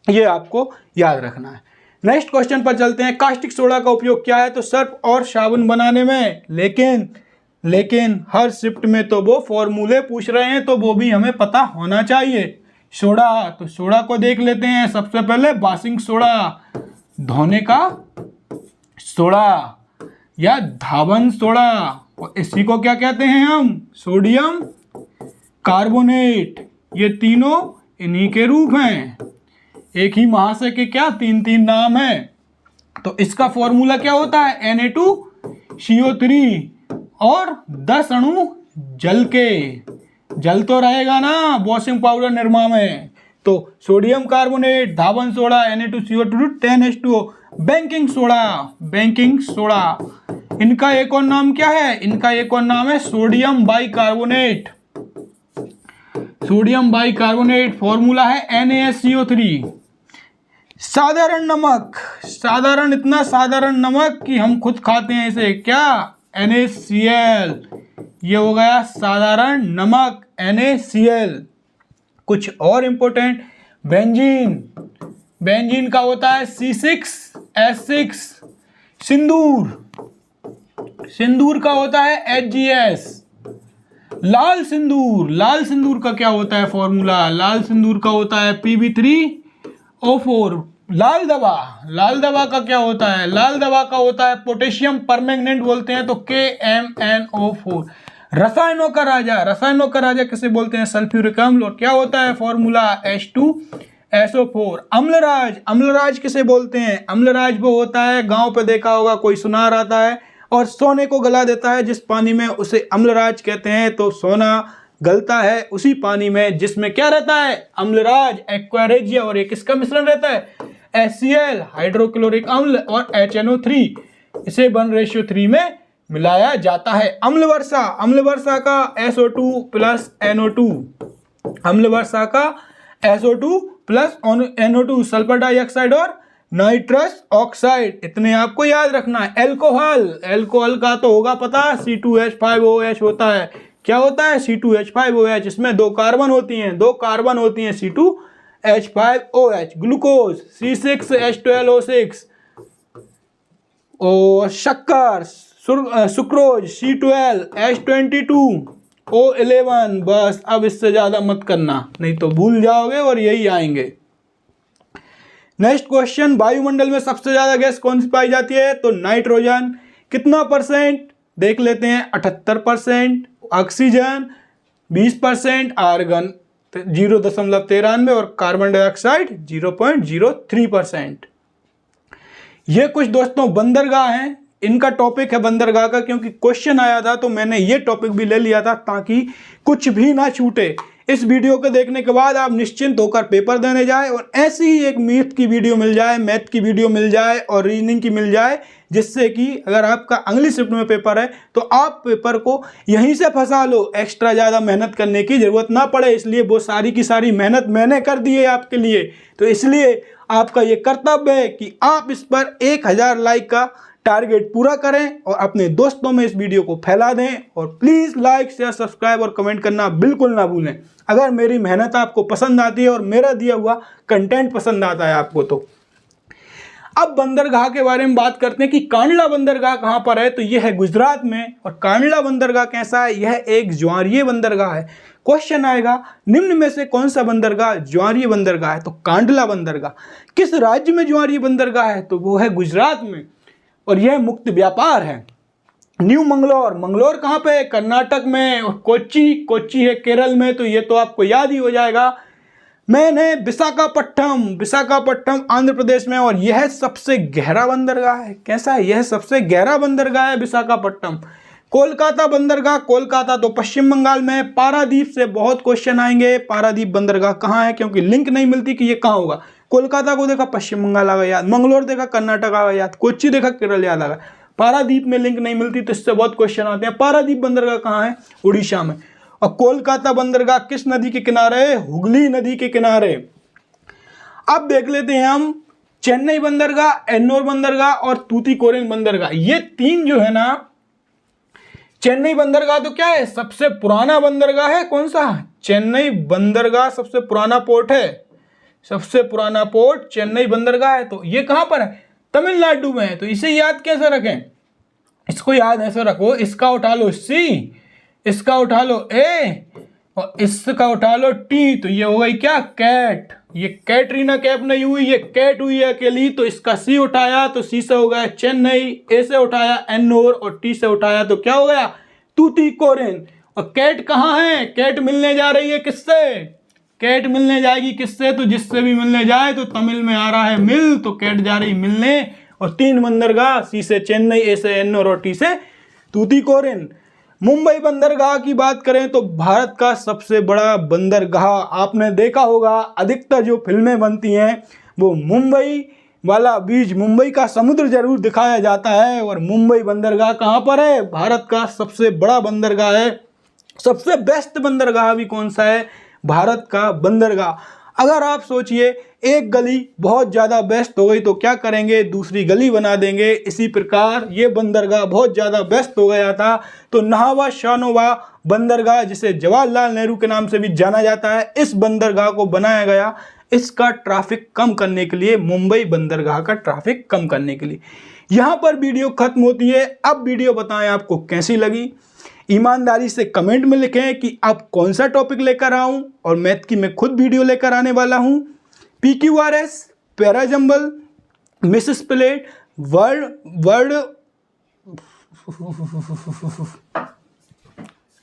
ये आपको याद रखना है। नेक्स्ट क्वेश्चन पर चलते हैं। कास्टिक सोडा का उपयोग क्या है? तो सर्फ और साबुन बनाने में। लेकिन हर शिफ्ट में तो वो फॉर्मूले पूछ रहे हैं, तो वो भी हमें पता होना चाहिए। सोडा, तो सोडा को देख लेते हैं। सबसे पहले वाशिंग सोडा, धोने का सोडा या धावन सोडा, और इसी को क्या कहते हैं हम? Sodium carbonate. ये तीनों इन्हीं के रूप हैं। एक ही महाशय के क्या तीन तीन नाम है। तो इसका फॉर्मूला क्या होता है? Na2CO3 और 10 अणु जल के। जल तो रहेगा ना वॉशिंग पाउडर निरमा में। तो सोडियम कार्बोनेट, धावन soda, Na2CO2, 10H2O। Baking soda, baking soda, इनका एक और नाम क्या है? इनका एक और नाम है sodium bicarbonate. Sodium bicarbonate, formula है NaSCO3। साधारण नमक, साधारण, इतना साधारण नमक कि हम खुद खाते हैं इसे, क्या? NaCl। ये हो गया साधारण नमक NaCl। कुछ और इंपॉर्टेंट, बेंजीन, बेंजीन का होता है C6H6। सिंदूर, सिंदूर का होता है HGS। लाल सिंदूर, लाल सिंदूर का क्या होता है फॉर्मूला? लाल सिंदूर का होता है Pb3O4। लाल दवा, लाल दवा का क्या होता है? लाल दवा का होता है पोटेशियम परमैंगनेट बोलते हैं, तो KMNO4। रसायनों का राजा, रसायनों का राजा किसे बोलते हैं? सल्फ्यूरिक अम्ल। और क्या होता है फॉर्मूला? H2SO4। अम्लराज, अम्लराज किसे बोलते हैं? अम्लराज वो होता है, गांव पे देखा होगा कोई सुनार आता है और सोने को गला देता है जिस पानी में, उसे अम्लराज कहते हैं। तो सोना गलता है उसी पानी में जिसमें क्या रहता है? अम्लराज, एक्वारेजिया। और एक इसका मिश्रण रहता है HCl, हाइड्रोक्लोरिक अम्ल, और HNO3। इसे 1:3 में मिलाया जाता है। अम्ल वर्षा, अम्ल वर्षा का SO2 प्लस NO2। अम्ल वर्षा का SO2 plus NO2, sulphur dioxide और नाइट्रस ऑक्साइड, इतने आपको याद रखना है। एल्कोहल, एल्कोहल का तो होगा पता, C2H5OH होता है। क्या होता है? C2H5OH। इसमें 2 कार्बन होती हैं, 2 कार्बन होती हैं, C2H5OH। Glucose C6H12O6। और शक्कर सुक्रोज C12H22O11। बस अब इससे ज्यादा मत करना, नहीं तो भूल जाओगे और यही आएंगे। नेक्स्ट क्वेश्चन, वायुमंडल में सबसे ज्यादा गैस कौन सी पाई जाती है? तो नाइट्रोजन। कितना परसेंट? देख लेते हैं, 78%। ऑक्सीजन 20%, आर्गन 0.93 और कार्बन डाइऑक्साइड 0.03%। ये कुछ दोस्तों बंदरगाह हैं, इनका टॉपिक है बंदरगाह का, क्योंकि क्वेश्चन आया था तो मैंने ये टॉपिक भी ले लिया था ताकि कुछ भी ना छूटे। इस वीडियो को देखने के बाद आप निश्चिंत होकर पेपर देने जाए और ऐसी ही एक मैथ की वीडियो मिल जाए, मैथ की वीडियो मिल जाए और रीजनिंग की मिल जाए, जिससे कि अगर आपका अगली शिफ्ट में पेपर है तो आप पेपर को यहीं से फंसा लो, एक्स्ट्रा ज़्यादा मेहनत करने की ज़रूरत ना पड़े। इसलिए वो सारी की सारी मेहनत मैंने कर दी है आपके लिए, तो इसलिए आपका ये कर्तव्य है कि आप इस पर 1000 लाइक का टारगेट पूरा करें और अपने दोस्तों में इस वीडियो को फैला दें। और प्लीज़ लाइक शेयर सब्सक्राइब और कमेंट करना बिल्कुल ना भूलें अगर मेरी मेहनत आपको पसंद आती है और मेरा दिया हुआ कंटेंट पसंद आता है आपको तो। अब बंदरगाह के बारे में बात करते हैं कि कांडला बंदरगाह कहाँ पर है, तो यह है गुजरात में। और कांडला बंदरगाह कैसा है? यह एक ज्वारीय बंदरगाह है। क्वेश्चन आएगा, निम्न में से कौन सा बंदरगाह ज्वारीय बंदरगाह है? तो कांडला बंदरगाह। किस राज्य में ज्वारीय बंदरगाह है? तो वो है गुजरात में और यह मुक्त व्यापार है। न्यू मंगलोर, मंगलोर कहाँ पे है? कर्नाटक में। और कोच्चि, कोच्चि है केरल में, तो ये तो आपको याद ही हो जाएगा। मैंने विशाखापट्टनम, विशाखापट्टनम आंध्र प्रदेश में, और यह सबसे गहरा बंदरगाह है। कैसा है? यह सबसे गहरा बंदरगाह है विशाखापट्टनम। कोलकाता बंदरगाह, कोलकाता तो पश्चिम बंगाल में है। पारादीप से बहुत क्वेश्चन आएंगे, पारादीप बंदरगाह कहाँ है, क्योंकि लिंक नहीं मिलती कि ये कहाँ होगा। कोलकाता को देखा पश्चिम बंगाल आ गया याद, मंगलोर देखा कर्नाटक आ गया याद, कोच्चि देखा केरल याद आ गया। पारादीप में लिंक नहीं मिलती तो इससे बहुत क्वेश्चन आते हैं। पारादीप बंदरगाह कहाँ है? उड़ीसा में। और कोलकाता बंदरगाह किस नदी के किनारे? हुगली नदी के किनारे। अब देख लेते हैं हम चेन्नई बंदरगाह, एन्नोर बंदरगाह और तूतीकोरिन बंदरगाह। ये 3 जो है ना, चेन्नई बंदरगाह तो क्या है? सबसे पुराना बंदरगाह है। कौन सा? चेन्नई बंदरगाह सबसे पुराना पोर्ट है। सबसे पुराना पोर्ट चेन्नई बंदरगाह है। तो ये कहां पर है? तमिलनाडु में है। तो इसे याद कैसे रखें? इसको याद ऐसे रखो, इसका उठा लो C, इसका उठा लो A और इसका उठा लो T। तो ये हो गई क्या? कैट। ये कैटरीना कैफ नहीं हुई, ये कैट हुई है अकेली। तो इसका C उठाया तो C से हो गया चेन्नई, A से उठाया एन्नोर और T से उठाया तो क्या हो गया? तूतीकोरिन। और कैट कहाँ है? कैट मिलने जा रही है किससे? कैट मिलने जाएगी किससे? तो जिससे भी मिलने जाए, तो तमिल में आ रहा है मिल, तो कैट जा रही मिलने। और 3 बंदरगाह, C से चेन्नई, A से एन्नोर और T से तूतीकोरिन। मुंबई बंदरगाह की बात करें तो भारत का सबसे बड़ा बंदरगाह। आपने देखा होगा अधिकतर जो फिल्में बनती हैं वो मुंबई वाला बीच, मुंबई का समुद्र जरूर दिखाया जाता है। और मुंबई बंदरगाह कहाँ पर है? भारत का सबसे बड़ा बंदरगाह है। सबसे बेस्ट बंदरगाह भी कौन सा है? भारत का बंदरगाह। अगर आप सोचिए एक गली बहुत ज़्यादा बेस्ट हो गई तो क्या करेंगे? दूसरी गली बना देंगे। इसी प्रकार ये बंदरगाह बहुत ज़्यादा बेस्ट हो गया था तो नहावा शानोवा बंदरगाह, जिसे जवाहरलाल नेहरू के नाम से भी जाना जाता है, इस बंदरगाह को बनाया गया इसका ट्रैफिक कम करने के लिए, मुंबई बंदरगाह का ट्रैफिक कम करने के लिए। यहाँ पर वीडियो खत्म होती है। अब वीडियो बताएं आपको कैसी लगी। ईमानदारी से कमेंट में लिखें कि आप कौन सा टॉपिक लेकर आऊं, और मैथ की मैं खुद वीडियो लेकर आने वाला हूं। PQRS, parajumble, Mrs plate, word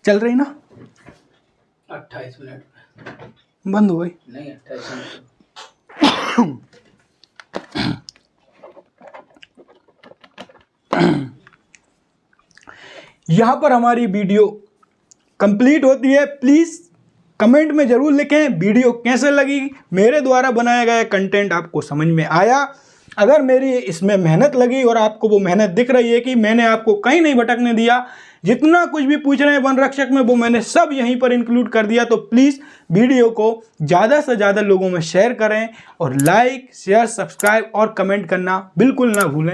चल रही ना? 28 मिनट बंद हो गई नहीं, 28 मिनट। यहां पर हमारी वीडियो कंप्लीट होती है। प्लीज कमेंट में जरूर लिखें वीडियो कैसे लगी, मेरे द्वारा बनाया गया कंटेंट आपको समझ में आया। अगर मेरी इसमें मेहनत लगी और आपको वो मेहनत दिख रही है कि मैंने आपको कहीं नहीं भटकने दिया, जितना कुछ भी पूछ रहे हैं वन रक्षक में वो मैंने सब यहीं पर इंक्लूड कर दिया, तो प्लीज़ वीडियो को ज़्यादा से ज़्यादा लोगों में शेयर करें और लाइक शेयर सब्सक्राइब और कमेंट करना बिल्कुल ना भूलें।